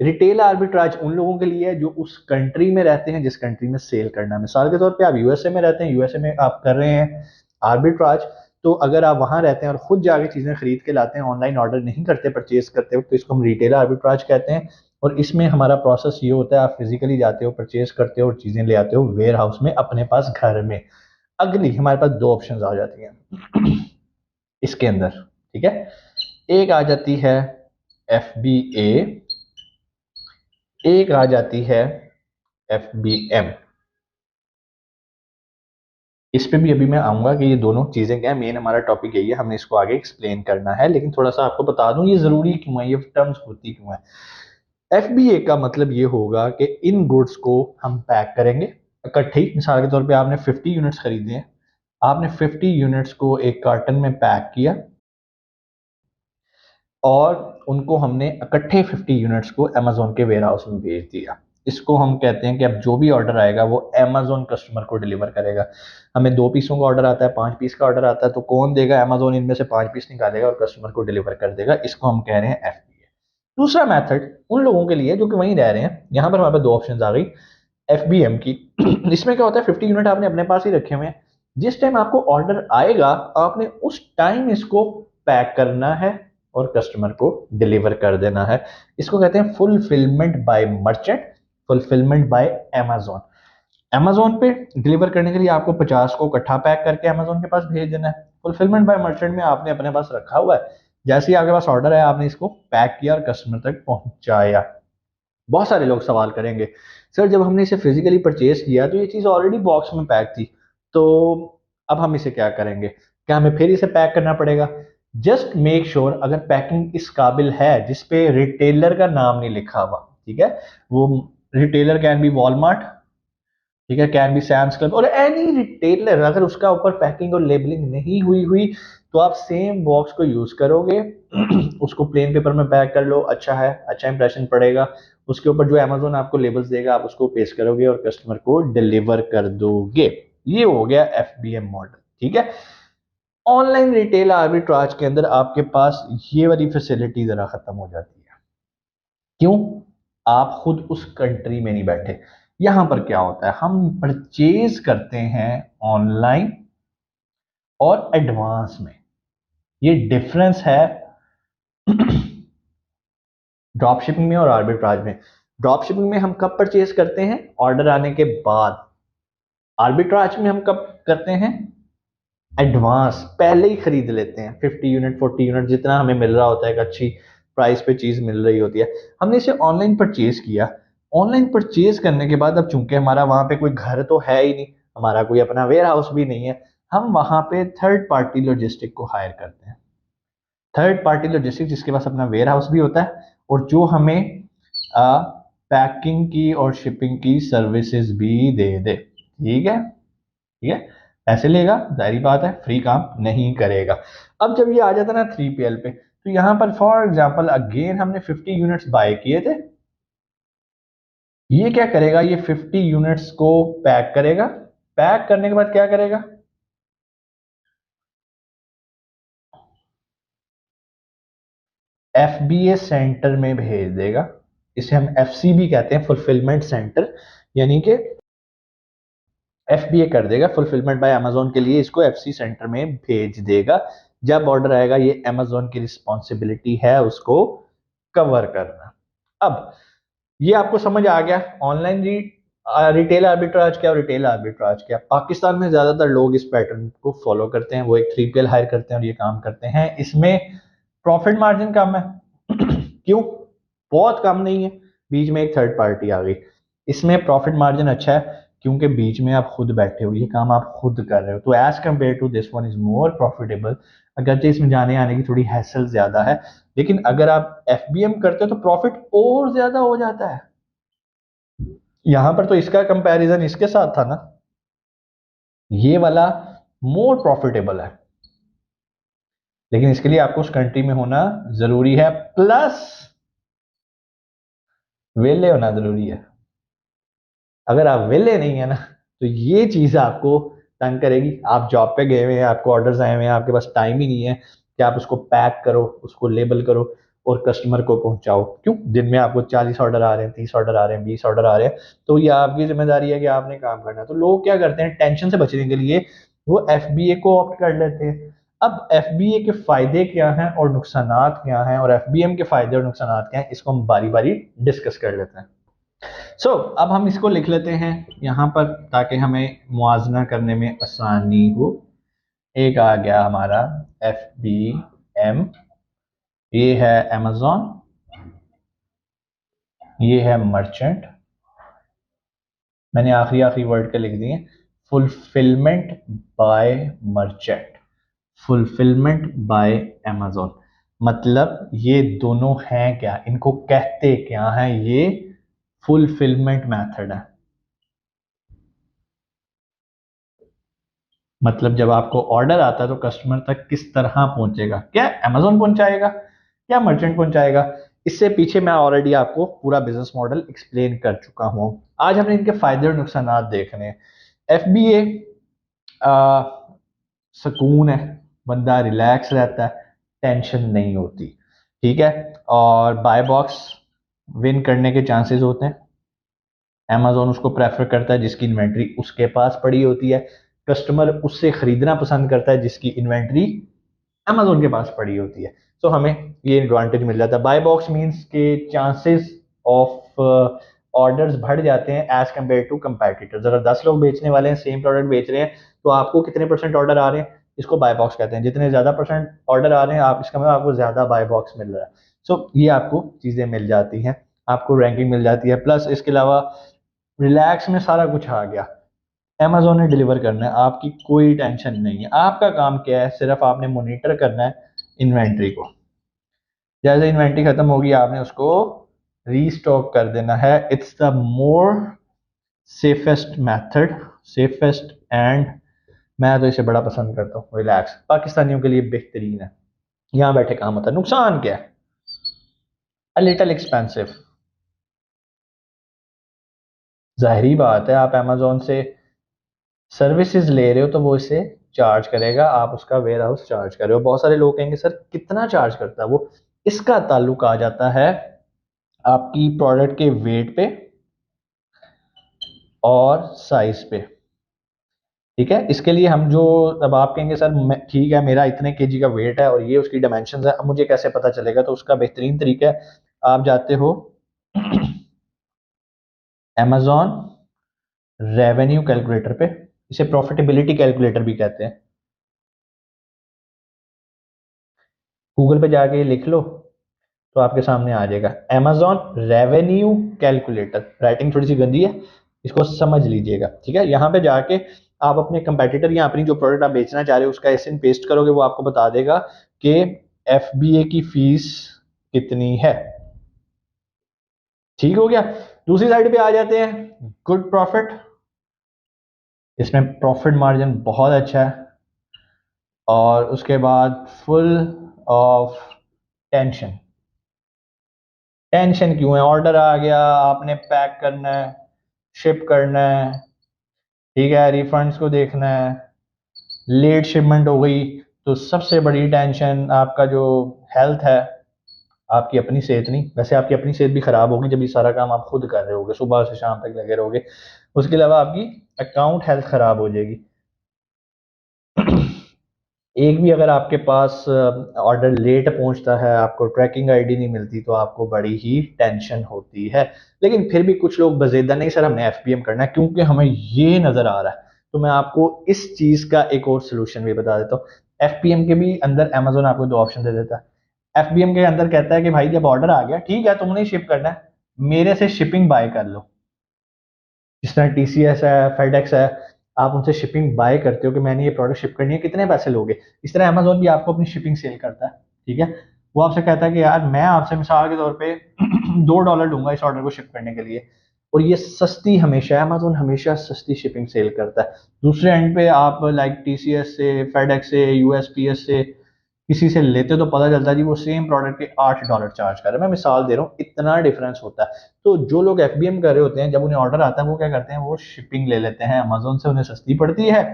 A: रिटेल आर्बिट्राज उन लोगों के लिए है जो उस कंट्री में रहते हैं जिस कंट्री में सेल करना है। मिसाल के तौर पे आप USA में रहते हैं, USA में आप कर रहे हैं आर्बिट्राज, तो अगर आप वहां रहते हैं और खुद जाके चीजें खरीद के लाते हैं, ऑनलाइन ऑर्डर नहीं करते परचेज करते हो, तो इसको हम रिटेल आर्बिट्राज कहते हैं। और इसमें हमारा प्रोसेस ये होता है, आप फिजिकली जाते हो, परचेज करते हो और चीजें ले आते हो वेयर हाउस में अपने पास घर में। अगली हमारे पास दो ऑप्शन आ जाती हैं इसके अंदर, ठीक है। एक आ जाती है FBA, एक आ जाती है FBM। इस पे भी अभी मैं आऊंगा कि ये दोनों चीजें क्या है। मेन हमारा टॉपिक यही है, हमने इसको आगे एक्सप्लेन करना है, लेकिन थोड़ा सा आपको बता दूं ये जरूरी क्यों है, ये टर्म्स होती क्यों है। FBA का मतलब ये होगा कि इन गुड्स को हम पैक करेंगे इकट्ठे ही। मिसाल के तौर पे आपने 50 यूनिट्स खरीदे हैं, आपने 50 यूनिट्स को एक कार्टन में पैक किया और उनको हमने इकट्ठे 50 यूनिट्स को अमेजोन के वेयर हाउस में भेज दिया। इसको हम कहते हैं कि अब जो भी ऑर्डर आएगा वो अमेजोन कस्टमर को डिलीवर करेगा। हमें 2 पीसों का ऑर्डर आता है, 5 पीस का ऑर्डर आता है, तो कौन देगा? अमेजोन इनमें से 5 पीस निकालेगा और कस्टमर को डिलीवर कर देगा। इसको हम कह रहे हैं FBA। दूसरा मेथड उन लोगों के लिए जो कि वहीं रह रहे हैं। यहाँ पर हमारे पास दो ऑप्शन आ गई FBM की। इसमें क्या होता है, 50 यूनिट आपने अपने पास ही रखे हुए हैं, जिस टाइम आपको ऑर्डर आएगा आपने उस टाइम इसको पैक करना है और कस्टमर को डिलीवर कर देना है। इसको कहते हैं fulfilment bye merchant, fulfilment bye Amazon. Amazon पे डिलीवर करने के लिए आपको 50 को इकट्ठा पैक करके अमेजोन के पास भेज देना है। फुलफिलमेंट बाय मर्चेंट में आपने अपने पास रखा हुआ है, जैसे ही आपके पास ऑर्डर है आपने इसको पैक किया और कस्टमर तक पहुंचाया। बहुत सारे लोग सवाल करेंगे, सर जब हमने इसे फिजिकली परचेज किया तो ये चीज़ ऑलरेडी बॉक्स में पैक थी, तो अब हम इसे क्या करेंगे? क्या हमें फिर इसे पैक करना पड़ेगा? जस्ट मेक श्योर अगर पैकिंग इस काबिल है जिसपे रिटेलर का नाम नहीं लिखा हुआ, ठीक है, वो रिटेलर कैन बी वॉलमार्ट, ठीक है, कैन बी सैम्स क्लब और एनी रिटेलर, अगर उसका ऊपर पैकिंग और लेबलिंग नहीं हुई हुई तो आप सेम बॉक्स को यूज करोगे उसको प्लेन पेपर में पैक कर लो, अच्छा है, अच्छा इंप्रेशन पड़ेगा, उसके ऊपर जो अमेजोन आपको लेबल्स देगा आप उसको पेस्ट करोगे और कस्टमर को डिलीवर कर दोगे। ये हो गया एफबीएम मॉडल, ठीक है। ऑनलाइन रिटेल आर्बिट्राज के अंदर आपके पास ये वाली फैसिलिटी जरा खत्म हो जाती है। क्यों? आप खुद उस कंट्री में नहीं बैठे। यहां पर क्या होता है, हम परचेज करते हैं ऑनलाइन और एडवांस में, ये डिफरेंस है ड्रॉप शिपिंग में और आर्बिट्राज में। ड्रॉप शिपिंग में हम कब परचेज करते हैं? ऑर्डर आने के बाद। आर्बिट्राज में हम कब करते हैं? एडवांस, पहले ही खरीद लेते हैं 50 यूनिट 40 यूनिट जितना हमें मिल रहा होता है, एक अच्छी प्राइस पे चीज मिल रही होती है, हमने इसे ऑनलाइन परचेज किया। ऑनलाइन परचेज करने के बाद अब चूंकि हमारा वहां पे कोई घर तो है ही नहीं, हमारा कोई अपना वेयर हाउस भी नहीं है, हम वहां पे थर्ड पार्टी लॉजिस्टिक को हायर करते हैं। थर्ड पार्टी लॉजिस्टिक जिसके पास अपना वेयर हाउस भी होता है और जो हमें पैकिंग की और शिपिंग की सर्विसेज भी दे दे, ठीक है, ठीक है। पैसे लेगा, जाहिर बात है, फ्री काम नहीं करेगा। अब जब ये आ जाता है ना 3PL पे, तो यहां पर फॉर एग्जांपल अगेन हमने 50 यूनिट्स बाय किए थे, ये क्या करेगा, ये 50 यूनिट्स को पैक करेगा, पैक करने के बाद क्या करेगा, एफबीए सेंटर में भेज देगा। इसे हम एफसी भी कहते हैं, फुलफिलमेंट सेंटर, यानी कि एफबीए कर देगा, फुलफिलमेंट बाय अमेजोन के लिए इसको एफसी सेंटर में भेज देगा। जब ऑर्डर आएगा ये अमेजोन की रिस्पॉन्सिबिलिटी है उसको कवर करना। अब ये आपको समझ आ गया ऑनलाइन रिटेल आर्बिट्राज क्या और रिटेल आर्बिट्राज क्या। पाकिस्तान में ज्यादातर लोग इस पैटर्न को फॉलो करते हैं, वो एक 3PL हायर करते हैं और ये काम करते हैं। इसमें प्रॉफिट मार्जिन कम है क्यों? बहुत कम नहीं है, बीच में एक थर्ड पार्टी आ गई। इसमें प्रॉफिट मार्जिन अच्छा है क्योंकि बीच में आप खुद बैठे हो, ये काम आप खुद कर रहे हो, तो as compare to this one is more profitable. अगरचे इसमें जाने आने की थोड़ी हैसल ज्यादा है, लेकिन अगर आप एफबीएम करते हो तो प्रॉफिट और ज्यादा हो जाता है। यहां पर तो इसका कंपैरिजन इसके साथ था ना, ये वाला मोर प्रॉफिटेबल है, लेकिन इसके लिए आपको उस कंट्री में होना जरूरी है, प्लस वेले होना जरूरी है। अगर आप वेले नहीं है ना तो ये चीज आपको तंग करेगी। आप जॉब पे गए हुए हैं, आपको ऑर्डर्स आए हुए हैं, आपके पास टाइम ही नहीं है कि आप उसको पैक करो, उसको लेबल करो और कस्टमर को पहुंचाओ। क्यों? दिन में आपको 40 ऑर्डर आ रहे हैं, 30 ऑर्डर आ रहे हैं, 20 ऑर्डर आ रहे हैं, तो ये आपकी जिम्मेदारी है कि आपने काम करना है। तो लोग क्या करते हैं, टेंशन से बचने के लिए वो एफबीए को ऑप्ट कर लेते हैं। अब एफबीए के फायदे क्या हैं और नुकसानात क्या हैं, और एफबीएम के फायदे और नुकसानात क्या हैं, इसको हम बारी बारी डिस्कस कर लेते हैं। अब हम इसको लिख लेते हैं यहां पर ताकि हमें मुआजना करने में आसानी हो। एक आ गया हमारा एफ बी एम, ये है अमेजोन, ये है मर्चेंट, मैंने आखिरी आखिरी वर्ड के लिख दिए, fulfilment bye merchant, fulfilment bye Amazon. मतलब ये दोनों हैं क्या, इनको कहते क्या हैं, ये फुलफिलमेंट मेथड है। मतलब जब आपको ऑर्डर आता है तो कस्टमर तक किस तरह पहुंचेगा, क्या अमेजोन पहुंचाएगा, क्या मर्चेंट पहुंचाएगा। इससे पीछे मैं ऑलरेडी आपको पूरा बिजनेस मॉडल एक्सप्लेन कर चुका हूं। आज हमने इनके फायदे और नुकसान देखने हैं। एफबीए सुकून है, बंदा रिलैक्स रहता है, टेंशन नहीं होती, ठीक है। और बाय बॉक्स विन करने के चांसेस होते हैं, अमेजोन उसको प्रेफर करता है जिसकी इन्वेंट्री उसके पास पड़ी होती है, कस्टमर उससे खरीदना पसंद करता है जिसकी इन्वेंट्री अमेजोन के पास पड़ी होती है। तो हमें ये एडवांटेज मिल जाता है। बाय बॉक्स मींस के चांसेस ऑफ ऑर्डर्स बढ़ जाते हैं एज कम्पेयर टू कंपेटिटर्स। अगर 10 लोग बेचने वाले हैं, सेम प्रोडक्ट बेच रहे हैं, तो आपको कितने परसेंट ऑर्डर आ रहे हैं, इसको बाय बॉक्स कहते हैं। जितने ज्यादा परसेंट ऑर्डर आ रहे हैं आप, इसका मतलब आपको ज्यादा बाय बॉक्स मिल रहा है। ये आपको चीजें मिल जाती हैं, आपको रैंकिंग मिल जाती है, प्लस इसके अलावा रिलैक्स में सारा कुछ आ गया। अमेजोन ने डिलीवर करना है, आपकी कोई टेंशन नहीं है। आपका काम क्या है, सिर्फ आपने मोनिटर करना है इन्वेंट्री को। जैसे इन्वेंट्री खत्म होगी आपने उसको रीस्टॉक कर देना है। It's the more safest method, safest and मैं तो इसे बड़ा पसंद करता हूँ। रिलैक्स पाकिस्तानियों के लिए बेहतरीन है, यहाँ बैठे काम होता है। नुकसान क्या है? A little expensive. जाहिर बात है, आप अमेजोन से सर्विसेज ले रहे हो तो वो इसे चार्ज करेगा, आप उसका वेयर हाउस चार्ज कर रहे हो। बहुत सारे लोग कहेंगे सर कितना चार्ज करता है वो। इसका ताल्लुक आ जाता है आपकी प्रोडक्ट के वेट पे और साइज पे। ठीक है, इसके लिए हम जो, अब आप कहेंगे सर ठीक है मेरा इतने केजी का वेट है और ये उसकी डायमेंशन है, अब मुझे कैसे पता चलेगा? तो उसका बेहतरीन तरीका है, आप जाते हो amazon रेवेन्यू कैलकुलेटर पे, इसे प्रॉफिटेबिलिटी कैलकुलेटर भी कहते हैं। गूगल पे जाके लिख लो तो आपके सामने आ जाएगा amazon रेवेन्यू कैलकुलेटर। राइटिंग थोड़ी सी गंदी है, इसको समझ लीजिएगा। ठीक है, यहाँ पे जाके आप अपने कंपेटिटर या अपनी जो प्रोडक्ट आप बेचना चाह रहे हो उसका एसएन पेस्ट करोगे, वो आपको बता देगा कि एफबीए की फीस कितनी है। ठीक हो गया। दूसरी साइड पे आ जाते हैं गुड प्रॉफिट। इसमें प्रॉफिट मार्जिन बहुत अच्छा है। और उसके बाद फुल ऑफ टेंशन। टेंशन क्यों है? ऑर्डर आ गया, आपने पैक करना है, शिप करना है, ठीक है, रिफंड्स को देखना है, लेट शिपमेंट हो गई तो सबसे बड़ी टेंशन आपका जो हेल्थ है, आपकी अपनी सेहत नहीं, वैसे आपकी अपनी सेहत भी खराब होगी जब ये सारा काम आप खुद कर रहे होगे, सुबह से शाम तक लगे रहोगे। उसके अलावा आपकी अकाउंट हेल्थ खराब हो जाएगी। एक भी अगर आपके पास ऑर्डर लेट पहुंचता है, आपको ट्रैकिंग आईडी नहीं मिलती, तो आपको बड़ी ही टेंशन होती है। लेकिन फिर भी कुछ लोग बजेदा नहीं सर हमने एफपीएम करना है क्योंकि हमें ये नजर आ रहा है। तो मैं आपको इस चीज का एक और सोल्यूशन भी बता देता हूँ। एफपीएम के भी अंदर अमेजोन आपको दो ऑप्शन दे देता है। एफबीएम के अंदर कहता है कि भाई जब ऑर्डर आ गया, ठीक है तुमने शिप करना है, मेरे से शिपिंग बाय कर लो। जिस तरह टीसीएस है, फेडेक्स है, आप उनसे शिपिंग बाय करते हो कि मैंने ये प्रोडक्ट शिप करनी है, कितने पैसे लोगे। इस तरह अमेजोन भी आपको अपनी शिपिंग सेल करता है। ठीक है, वो आपसे कहता है कि यार मैं आपसे मिसाल के तौर पे $2 लूंगा इस ऑर्डर को शिप करने के लिए, और ये सस्ती हमेशा, अमेजोन हमेशा सस्ती शिपिंग सेल करता है। दूसरे एंड पे आप लाइक टीसीएस से, फेडेक्स से, यूएसपीएस से किसी से लेते हो तो पता चलता है जी वो सेम प्रोडक्ट के $8 चार्ज कर रहा है। मैं मिसाल दे रहा हूँ, इतना डिफरेंस होता है। तो जो लोग एफबीएम कर रहे होते हैं, जब उन्हें ऑर्डर आता है वो क्या करते हैं, वो शिपिंग ले लेते हैं अमेजोन से, उन्हें सस्ती पड़ती है।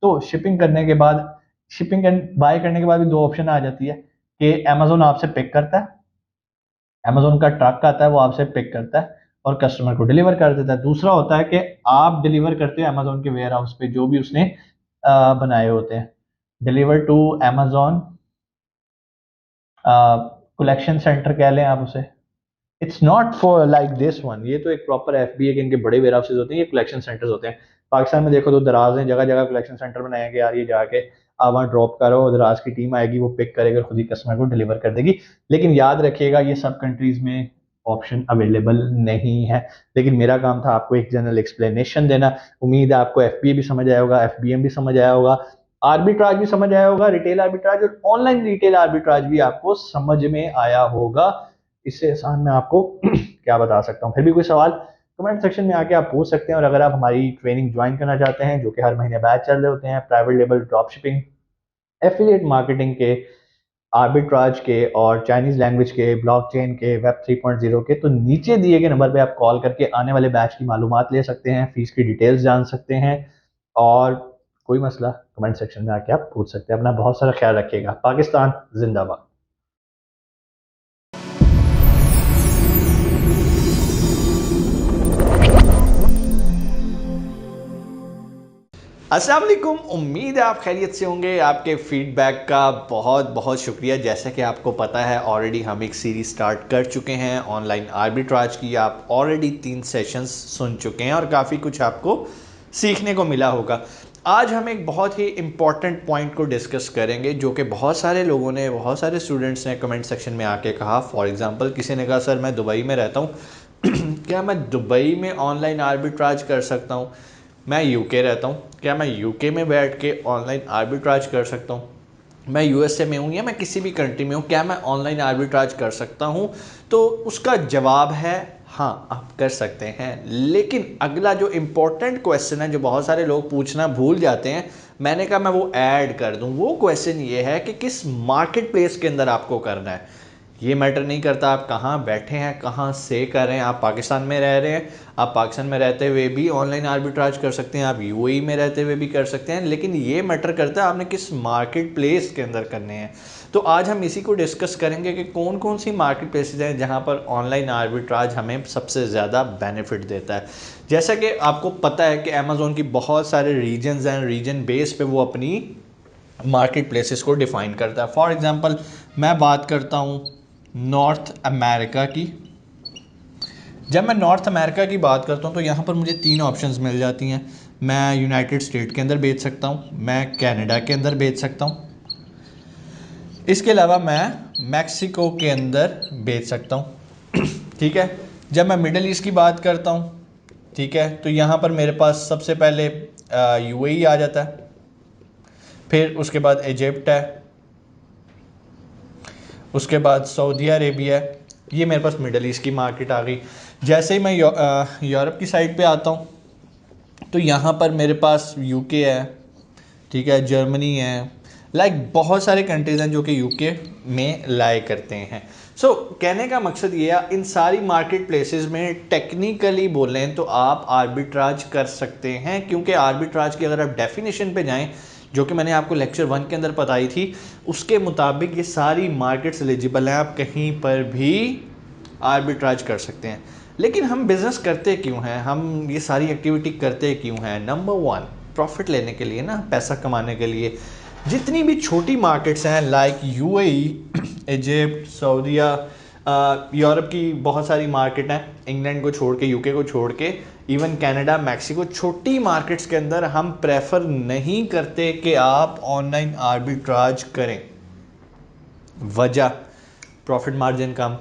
A: तो शिपिंग करने के बाद, शिपिंग बाय करने के बाद भी दो ऑप्शन आ जाती है कि अमेजोन आपसे पिक करता है, अमेजोन का ट्रक आता है वो आपसे पिक करता है और कस्टमर को डिलीवर कर देता है। दूसरा होता है कि आप डिलीवर करते हो अमेजोन के वेयर हाउस पे जो भी उसने बनाए होते हैं। Deliver to Amazon collection centre कह लें आप उसे। It's not for like this one, ये तो एक प्रॉपर एफबीए के इनके बड़े वेयर हाउसेज होते हैं, ये कलेक्शन सेंटर्स होते हैं। पाकिस्तान में देखो तो दराज हैं, जगह जगह कलेक्शन सेंटर बनाए हैं कि यार ये जाके आप वहाँ ड्रॉप करो, दराज की टीम आएगी, वो पिक करेगी और खुद ही कस्टमर को डिलीवर कर देगी। लेकिन याद रखिएगा ये सब कंट्रीज में ऑप्शन अवेलेबल नहीं है। लेकिन मेरा काम था आपको एक जनरल एक्सप्लेनेशन देना। उम्मीद है आपको एफबीए भी समझ आया होगा, एफबीएम भी समझ आया होगा, आर्बिट्राज भी समझ आया होगा, रिटेल आर्बिट्राज और ऑनलाइन रिटेल आर्बिट्राज भी आपको समझ में आया होगा। इससे आसान मैं आपको क्या बता सकता हूँ। फिर भी कोई सवाल कमेंट सेक्शन में आके आप पूछ सकते हैं। और अगर आप हमारी ट्रेनिंग ज्वाइन करना चाहते हैं, जो कि हर महीने बैच चल रहे होते हैं, private level drop shipping, affiliate marketing के, आर्बिट्राज के और चाइनीज लैंग्वेज के, ब्लॉकचेन के, वेब 3.0 के, तो नीचे दिए गए नंबर पे आप कॉल करके आने वाले बैच की मालूमात ले सकते हैं, फीस की डिटेल्स जान सकते हैं। और कोई मसला कमेंट सेक्शन में आके आप पूछ सकते हैं। अपना बहुत सारा ख्याल रखिएगा। पाकिस्तान जिंदाबाद। अस्सलाम वालेकुम, उम्मीद है आप खैरियत से होंगे। आपके फीडबैक का बहुत बहुत शुक्रिया। जैसा कि आपको पता है ऑलरेडी हम एक सीरीज स्टार्ट कर चुके हैं ऑनलाइन आर्बिट्राज की। आप ऑलरेडी 3 सेशंस सुन चुके हैं और काफ़ी कुछ आपको सीखने को मिला होगा। आज हम एक बहुत ही इम्पॉर्टेंट पॉइंट को डिस्कस करेंगे जो कि बहुत सारे लोगों ने, बहुत सारे स्टूडेंट्स ने कमेंट सेक्शन में आके कहा। फॉर एग्ज़ाम्पल किसी ने कहा सर मैं दुबई में रहता हूँ क्या मैं दुबई में ऑनलाइन आर्बिट्राज कर सकता हूँ? मैं यूके रहता हूँ, क्या मैं यूके में बैठ के ऑनलाइन आर्बिट्राज कर सकता हूँ? मैं यूएसए में हूँ या मैं किसी भी कंट्री में हूँ, क्या मैं ऑनलाइन आर्बिट्राज कर सकता हूँ? तो उसका जवाब है हाँ, आप कर सकते हैं। लेकिन अगला जो इम्पोर्टेंट क्वेश्चन है, जो बहुत सारे लोग पूछना भूल जाते हैं, मैंने कहा मैं वो ऐड कर दूँ। वो क्वेश्चन ये है कि किस मार्केट प्लेस के अंदर आपको करना है। ये मैटर नहीं करता आप कहाँ बैठे हैं, कहाँ से कर रहे हैं। आप पाकिस्तान में रह रहे हैं, आप पाकिस्तान में रहते हुए भी ऑनलाइन आर्बिट्राज कर सकते हैं, आप यूएई में रहते हुए भी कर सकते हैं, लेकिन ये मैटर करता है आपने किस मार्केट प्लेस के अंदर करने हैं। तो आज हम इसी को डिस्कस करेंगे कि कौन कौन सी मार्केट प्लेसेस हैं जहाँ पर ऑनलाइन आर्बिट्राज हमें सबसे ज़्यादा बेनिफिट देता है। जैसा कि आपको पता है कि अमेज़ॉन की बहुत सारे रीजन्स हैं, रीजन बेस पे वो अपनी मार्केट प्लेसेस को डिफ़ाइन करता है। फॉर एग्ज़ाम्पल मैं बात करता हूँ नॉर्थ अमेरिका की। जब मैं नॉर्थ अमेरिका की बात करता हूँ तो यहाँ पर मुझे 3 ऑप्शंस मिल जाती हैं। मैं यूनाइटेड स्टेट के अंदर बेच सकता हूँ, मैं कनाडा के अंदर बेच सकता हूँ, इसके अलावा मैं मैक्सिको के अंदर बेच सकता हूँ। ठीक है। जब मैं मिडल ईस्ट की बात करता हूँ, ठीक है, तो यहाँ पर मेरे पास सबसे पहले यूएई आ जाता है, फिर उसके बाद इजिप्ट है, उसके बाद सऊदी अरेबिया है। ये मेरे पास मिडल ईस्ट की मार्केट आ गई। जैसे ही मैं यूरोप की साइड पे आता हूँ तो यहाँ पर मेरे पास यूके है, ठीक है, जर्मनी है, बहुत सारे कंट्रीज़ हैं जो कि यूके में लाए करते हैं। सो कहने का मकसद ये है, इन सारी मार्केट प्लेसेस में टेक्निकली बोलें तो आप आर्बिट्राज कर सकते हैं, क्योंकि आर्बिट्राज की अगर आप डेफिनेशन पे जाएं, जो कि मैंने आपको लेक्चर 1 के अंदर बताई थी, उसके मुताबिक ये सारी मार्केट्स एलिजिबल हैं, आप कहीं पर भी आर्बिट्राज कर सकते हैं। लेकिन हम बिज़नेस करते क्यों हैं, हम ये सारी एक्टिविटी करते क्यों हैं? नंबर 1, प्रॉफिट लेने के लिए ना, पैसा कमाने के लिए। जितनी भी छोटी मार्केट्स हैं लाइक यूएई, इजिप्ट, सऊदीया, यूरोप की बहुत सारी मार्केट हैं, इंग्लैंड को छोड़ के, यूके को छोड़ के, इवन कनाडा, मैक्सिको, छोटी मार्केट्स के अंदर हम प्रेफर नहीं करते कि आप ऑनलाइन आर्बिट्राज करें। वजह, प्रॉफिट मार्जिन कम,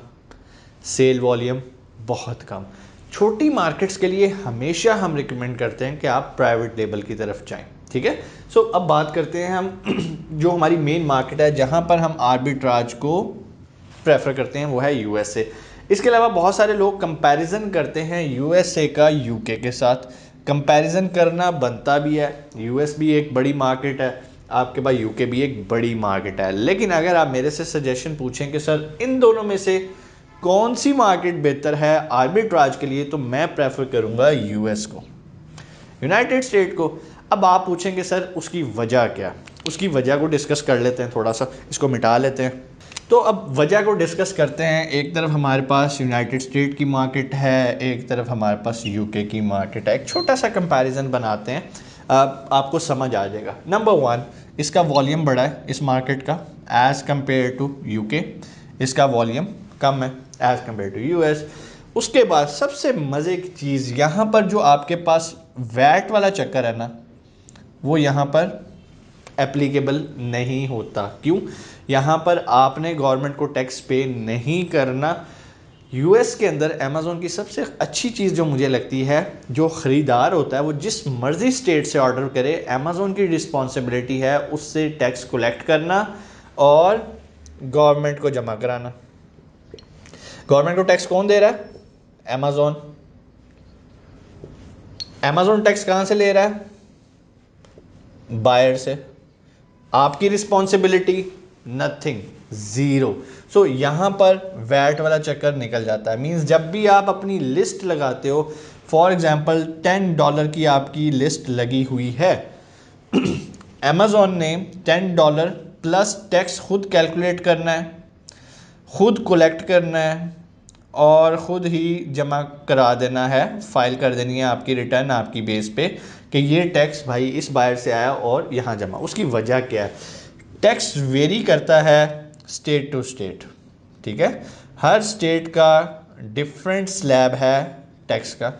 A: सेल वॉल्यूम बहुत कम। छोटी मार्केट्स के लिए हमेशा हम रिकमेंड करते हैं कि आप प्राइवेट लेबल की तरफ जाएं। ठीक है। सो अब बात करते हैं हम जो हमारी मेन मार्केट है जहां पर हम आर्बिट्राज को प्रेफर करते हैं, वो है यूएसए। इसके अलावा बहुत सारे लोग कंपैरिजन करते हैं यूएसए का यूके के साथ। कंपैरिजन करना बनता भी है, यूएस भी एक बड़ी मार्केट है, आपके पास यूके भी एक बड़ी मार्केट है। लेकिन अगर आप मेरे से सजेशन पूछें कि सर इन दोनों में से कौन सी मार्केट बेहतर है आर्बिट्राज के लिए, तो मैं प्रेफर करूंगा यूएस को, यूनाइटेड स्टेट को। अब आप पूछेंगे सर उसकी वजह क्या? उसकी वजह को डिस्कस कर लेते हैं, थोड़ा सा इसको मिटा लेते हैं। तो अब वजह को डिस्कस करते हैं। एक तरफ हमारे पास यूनाइटेड स्टेट की मार्केट है, एक तरफ हमारे पास यूके की मार्केट है। एक छोटा सा कंपैरिजन बनाते हैं, आपको समझ आ जाएगा। नंबर 1, इसका वॉल्यूम बड़ा है इस मार्केट का एज़ कम्पेयर टू यूके, इसका वॉल्यूम कम है एज़ कम्पेयर टू यूएस। उसके बाद सबसे मज़े की चीज़, यहाँ पर जो आपके पास वैट वाला चक्कर है ना, वो यहाँ पर एप्लीकेबल नहीं होता। क्यों? यहाँ पर आपने गवर्नमेंट को टैक्स पे नहीं करना। यूएस के अंदर अमेज़ॉन की सबसे अच्छी चीज़ जो मुझे लगती है, जो ख़रीदार होता है वो जिस मर्ज़ी स्टेट से ऑर्डर करे, अमेज़ॉन की रिस्पॉन्सिबिलिटी है उससे टैक्स कलेक्ट करना और गवर्नमेंट को जमा कराना। गवर्नमेंट को टैक्स कौन दे रहा है? अमेज़ॉन। अमेज़ॉन टैक्स कहाँ से ले रहा है? बायर से। आपकी रिस्पॉन्सिबिलिटी नथिंग, ज़ीरो। सो यहाँ पर वैट वाला चक्कर निकल जाता है। मींस जब भी आप अपनी लिस्ट लगाते हो, फॉर एग्जांपल $10 की आपकी लिस्ट लगी हुई है, अमेज़ॉन ने $10 प्लस टैक्स खुद कैलकुलेट करना है, खुद कलेक्ट करना है और ख़ुद ही जमा करा देना है, फाइल कर देनी है आपकी रिटर्न आपकी बेस पे कि ये टैक्स भाई इस बायर से आया और यहाँ जमा। उसकी वजह क्या है? टैक्स वेरी करता है स्टेट टू स्टेट, ठीक है। हर स्टेट का डिफरेंट स्लैब है टैक्स का,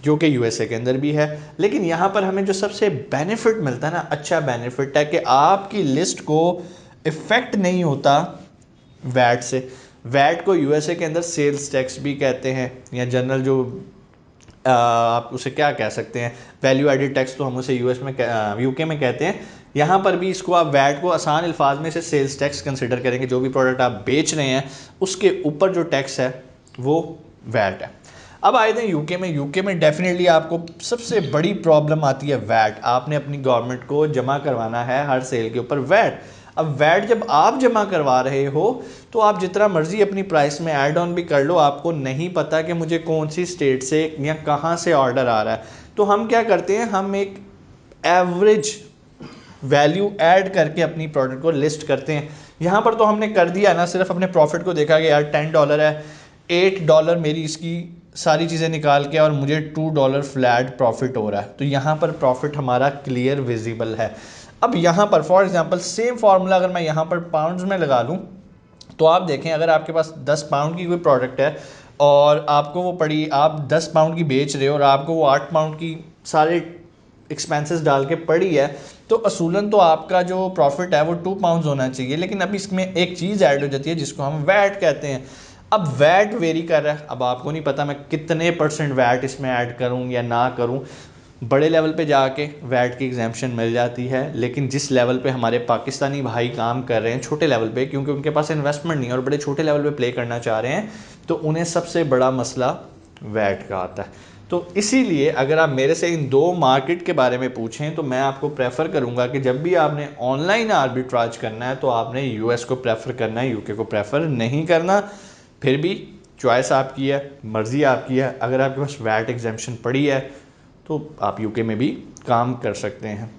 A: जो कि यूएसए के अंदर भी है। लेकिन यहाँ पर हमें जो सबसे बेनिफिट मिलता है ना, अच्छा बेनिफिट है कि आपकी लिस्ट को इफ़ेक्ट नहीं होता वैट से। वैट को यूएसए के अंदर सेल्स टैक्स भी कहते हैं, या जनरल जो आप उसे क्या कह सकते हैं, वैल्यू एडेड टैक्स तो हम उसे यूएस में यूके में कहते हैं यहाँ पर भी इसको आप वैट को आसान अल्फाज में से सेल्स टैक्स कंसिडर करेंगे। जो भी प्रोडक्ट आप बेच रहे हैं उसके ऊपर जो टैक्स है वो वैट है। अब आए थे यूके में। यूके में डेफिनेटली आपको सबसे बड़ी प्रॉब्लम आती है वैट। आपने अपनी गवर्नमेंट को जमा करवाना है हर सेल के ऊपर वैट। अब वैट जब आप जमा करवा रहे हो तो आप जितना मर्जी अपनी प्राइस में ऐड ऑन भी कर लो, आपको नहीं पता कि मुझे कौन सी स्टेट से या कहाँ से ऑर्डर आ रहा है। तो हम क्या करते हैं, हम एक एवरेज वैल्यू ऐड करके अपनी प्रोडक्ट को लिस्ट करते हैं। यहाँ पर तो हमने कर दिया ना, सिर्फ अपने प्रॉफिट को देखा कि यार $10 है, $8 मेरी इसकी सारी चीज़ें निकाल के और मुझे $2 फ्लैट प्रॉफिट हो रहा है। तो यहाँ पर प्रॉफिट हमारा क्लियर विजिबल है। अब यहाँ पर फॉर एग्जांपल सेम फार्मूला अगर मैं यहाँ पर पाउंड्स में लगा लूँ तो आप देखें, अगर आपके पास 10 पाउंड की कोई प्रोडक्ट है और आपको वो पड़ी, आप 10 पाउंड की बेच रहे हो और आपको वो 8 पाउंड की सारे एक्सपेंसेस डाल के पड़ी है, तो असूलन तो आपका जो प्रॉफिट है वो 2 पाउंड होना चाहिए। लेकिन अब इसमें एक चीज़ ऐड हो जाती है जिसको हम वैट कहते हैं। अब वैट वेरी कर रहा है, अब आपको नहीं पता मैं कितने % वैट इसमें ऐड करूं या ना करूं। बड़े लेवल पे जाके वैट की एग्जेम्पशन मिल जाती है, लेकिन जिस लेवल पे हमारे पाकिस्तानी भाई काम कर रहे हैं छोटे लेवल पे, क्योंकि उनके पास इन्वेस्टमेंट नहीं है और बड़े छोटे लेवल पे प्ले करना चाह रहे हैं, तो उन्हें सबसे बड़ा मसला वैट का आता है। तो इसीलिए अगर आप मेरे से इन दो मार्केट के बारे में पूछें तो मैं आपको प्रेफर करूंगा कि जब भी आपने ऑनलाइन आर्बिट्राज करना है तो आपने यूएस को प्रेफर करना है, यूके को प्रेफर नहीं करना। फिर भी चॉइस आपकी है, मर्ज़ी आपकी है। अगर आपके पास वैट एग्जेम्पशन पड़ी है तो आप यूके में भी काम कर सकते हैं।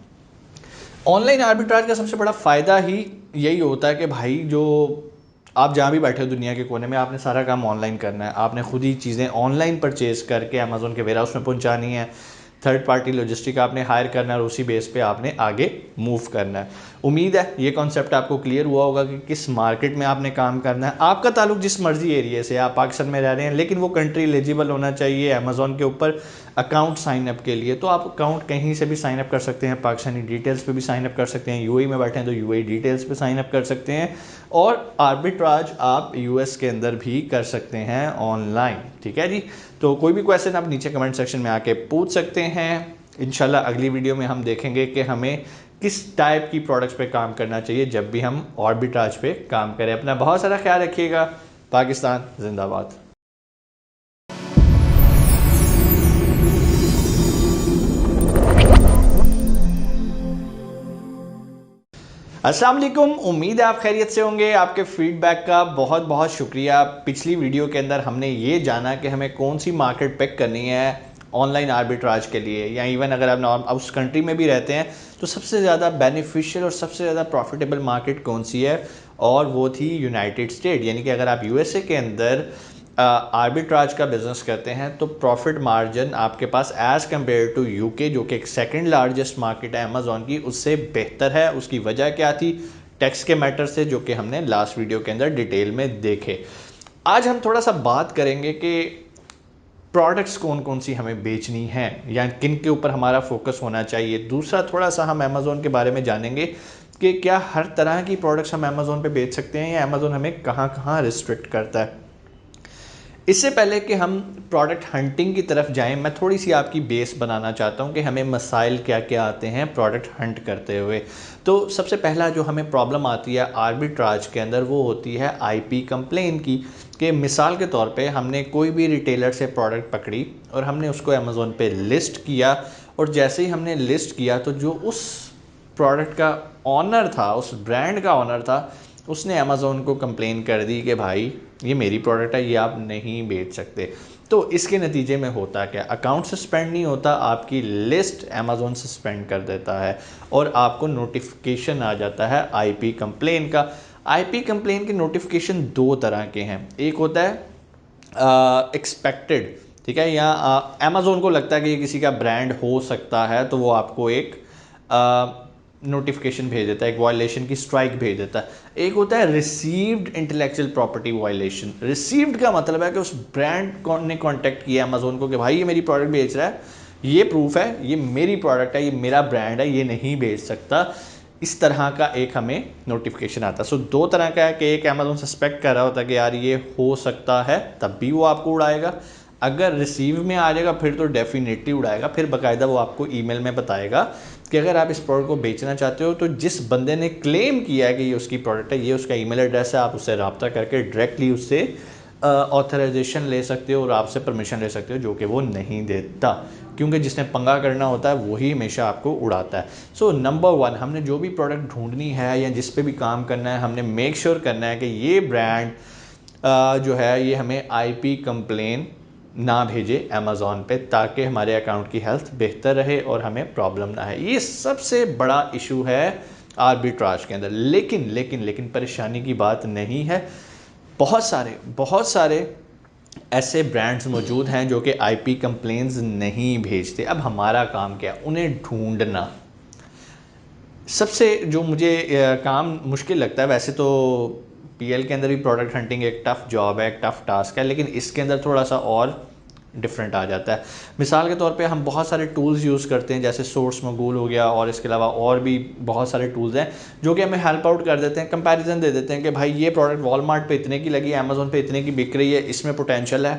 A: ऑनलाइन आर्बिट्राज का सबसे बड़ा फ़ायदा ही यही होता है कि भाई जो आप जहाँ भी बैठे हो दुनिया के कोने में, आपने सारा काम ऑनलाइन करना है। आपने खुद ही चीज़ें ऑनलाइन परचेज करके अमेज़ोन के वेयरहाउस में पहुँचानी है। थर्ड पार्टी लॉजिस्टिक आपने हायर करना है और उसी बेस पे आपने आगे मूव करना है। उम्मीद है ये कॉन्सेप्ट आपको क्लियर हुआ होगा कि किस मार्केट में आपने काम करना है। आपका ताल्लुक जिस मर्जी एरिया से, आप पाकिस्तान में रह रहे हैं लेकिन वो कंट्री एलिजिबल होना चाहिए अमेज़ोन के ऊपर अकाउंट साइन अप के लिए, तो आप अकाउंट कहीं से भी साइन अप कर सकते हैं। पाकिस्तानी डिटेल्स पे भी साइन अप कर सकते हैं। यूएई में बैठे हैं तो यूएई डिटेल्स पे साइन अप कर सकते हैं। और आर्बिट्राज आप यूएस के अंदर भी कर सकते हैं ऑनलाइन। ठीक है जी। तो कोई भी क्वेश्चन आप नीचे कमेंट सेक्शन में आके पूछ सकते हैं। इंशाल्लाह अगली वीडियो में हम देखेंगे कि हमें किस टाइप की प्रोडक्ट्स पे काम करना चाहिए जब भी हम आर्बिट्राज पे काम करें। अपना बहुत सारा ख्याल रखिएगा। पाकिस्तान जिंदाबाद। अस्सलाम वालेकुम, उम्मीद है आप खैरियत से होंगे। आपके फीडबैक का बहुत बहुत शुक्रिया। पिछली वीडियो के अंदर हमने ये जाना कि हमें कौन सी मार्केट पिक करनी है ऑनलाइन आर्बिट्राज के लिए, या इवन अगर आप उस कंट्री में भी रहते हैं तो सबसे ज़्यादा बेनिफिशियल और सबसे ज़्यादा प्रॉफिटेबल मार्केट कौन सी है, और वो थी यूनाइटेड स्टेट। यानी कि अगर आप यूएसए के अंदर आर्बिट्राज का बिजनेस करते हैं तो प्रॉफिट मार्जिन आपके पास एज़ कम्पेयर टू यूके, जो कि एक सेकंड लार्जेस्ट मार्केट है अमेज़ॉन की, उससे बेहतर है। उसकी वजह क्या थी? टैक्स के मैटर से, जो कि हमने लास्ट वीडियो के अंदर डिटेल में देखे। आज हम थोड़ा सा बात करेंगे कि प्रोडक्ट्स कौन कौन सी हमें बेचनी है या किन के ऊपर हमारा फोकस होना चाहिए। दूसरा, थोड़ा सा हम अमेज़ॉन के बारे में जानेंगे कि क्या हर तरह की प्रोडक्ट्स हम अमेज़ॉन पे बेच सकते हैं या अमेज़ॉन हमें कहाँ कहाँ रिस्ट्रिक्ट करता है। इससे पहले कि हम प्रोडक्ट हंटिंग की तरफ जाएं, मैं थोड़ी सी आपकी बेस बनाना चाहता हूं कि हमें मसाइल क्या क्या आते हैं प्रोडक्ट हंट करते हुए। तो सबसे पहला जो हमें प्रॉब्लम आती है आर्बिट्राज के अंदर वो होती है आईपी कंप्लेन की। कि मिसाल के तौर पे हमने कोई भी रिटेलर से प्रोडक्ट पकड़ी और हमने उसको अमेज़ॉन पे लिस्ट किया, और जैसे ही हमने लिस्ट किया तो जो उस प्रोडक्ट का ऑनर था, उस ब्रांड का ऑनर था, उसने अमेज़ॉन को कंप्लेन कर दी कि भाई ये मेरी प्रोडक्ट है, ये आप नहीं बेच सकते। तो इसके नतीजे में होता क्या? अकाउंट सस्पेंड नहीं होता, आपकी लिस्ट अमेज़ॉन सस्पेंड कर देता है और आपको नोटिफिकेशन आ जाता है आईपी कंप्लेन का। आईपी कंप्लेन के नोटिफिकेशन दो तरह के हैं। एक होता है एक्सपेक्टेड, ठीक है, या अमेज़ॉन को लगता है कि ये किसी का ब्रांड हो सकता है तो वो आपको एक नोटिफिकेशन भेज देता है, एक वायलेशन की स्ट्राइक भेज देता है। एक होता है received intellectual property violation. Received का मतलब है कि उस ब्रांड ने कांटेक्ट किया अमेज़ॉन को कि भाई ये मेरी प्रोडक्ट बेच रहा है, ये प्रूफ है, ये मेरी प्रोडक्ट है, ये मेरा ब्रांड है, ये नहीं बेच सकता। इस तरह का एक हमें नोटिफिकेशन आता है। सो दो तरह का है कि एक अमेज़ॉन सस्पेक्ट कर रहा होता है कि यार ये हो सकता है, तब भी वो आपको उड़ाएगा। अगर रिसीव में आ जाएगा फिर तो डेफिनेटली उड़ाएगा, फिर बाकायदा वो आपको ईमेल में बताएगा कि अगर आप इस प्रोडक्ट को बेचना चाहते हो तो जिस बंदे ने क्लेम किया है कि ये उसकी प्रोडक्ट है, ये उसका ईमेल एड्रेस है, आप उससे रब्ता करके डायरेक्टली उससे ऑथराइजेशन ले सकते हो और आपसे परमिशन ले सकते हो, जो कि वो नहीं देता, क्योंकि जिसने पंगा करना होता है वही हमेशा आपको उड़ाता है। सो नंबर 1, हमने जो भी प्रोडक्ट ढूंढनी है या जिस पे भी काम करना है, हमने मेक श्योर करना है कि ये ब्रांड जो है ये हमें आईपी कंप्लेन ना भेजे अमेज़ॉन पे, ताकि हमारे अकाउंट की हेल्थ बेहतर रहे और हमें प्रॉब्लम ना है। ये सबसे बड़ा इशू है आर्बिट्राज के अंदर। लेकिन लेकिन लेकिन परेशानी की बात नहीं है, बहुत सारे ऐसे ब्रांड्स मौजूद हैं जो कि आईपी कंप्लेंट्स नहीं भेजते। अब हमारा काम क्या है? उन्हें ढूंढना। सबसे जो मुझे काम मुश्किल लगता है, वैसे तो पीएल के अंदर भी प्रोडक्ट हंटिंग एक टफ़ जॉब है, एक टफ़ टास्क है, लेकिन इसके अंदर थोड़ा सा और डिफरेंट आ जाता है। मिसाल के तौर पे हम बहुत सारे टूल्स यूज़ करते हैं, जैसे सोर्स मगूल हो गया, और इसके अलावा और भी बहुत सारे टूल्स हैं जो कि हमें हेल्प आउट कर देते हैं, कंपैरिजन दे देते हैं कि भाई ये प्रोडक्ट वॉलमार्ट पे इतने की लगी, अमेज़ॉन पे इतने की बिक रही है, इसमें पोटेंशियल है,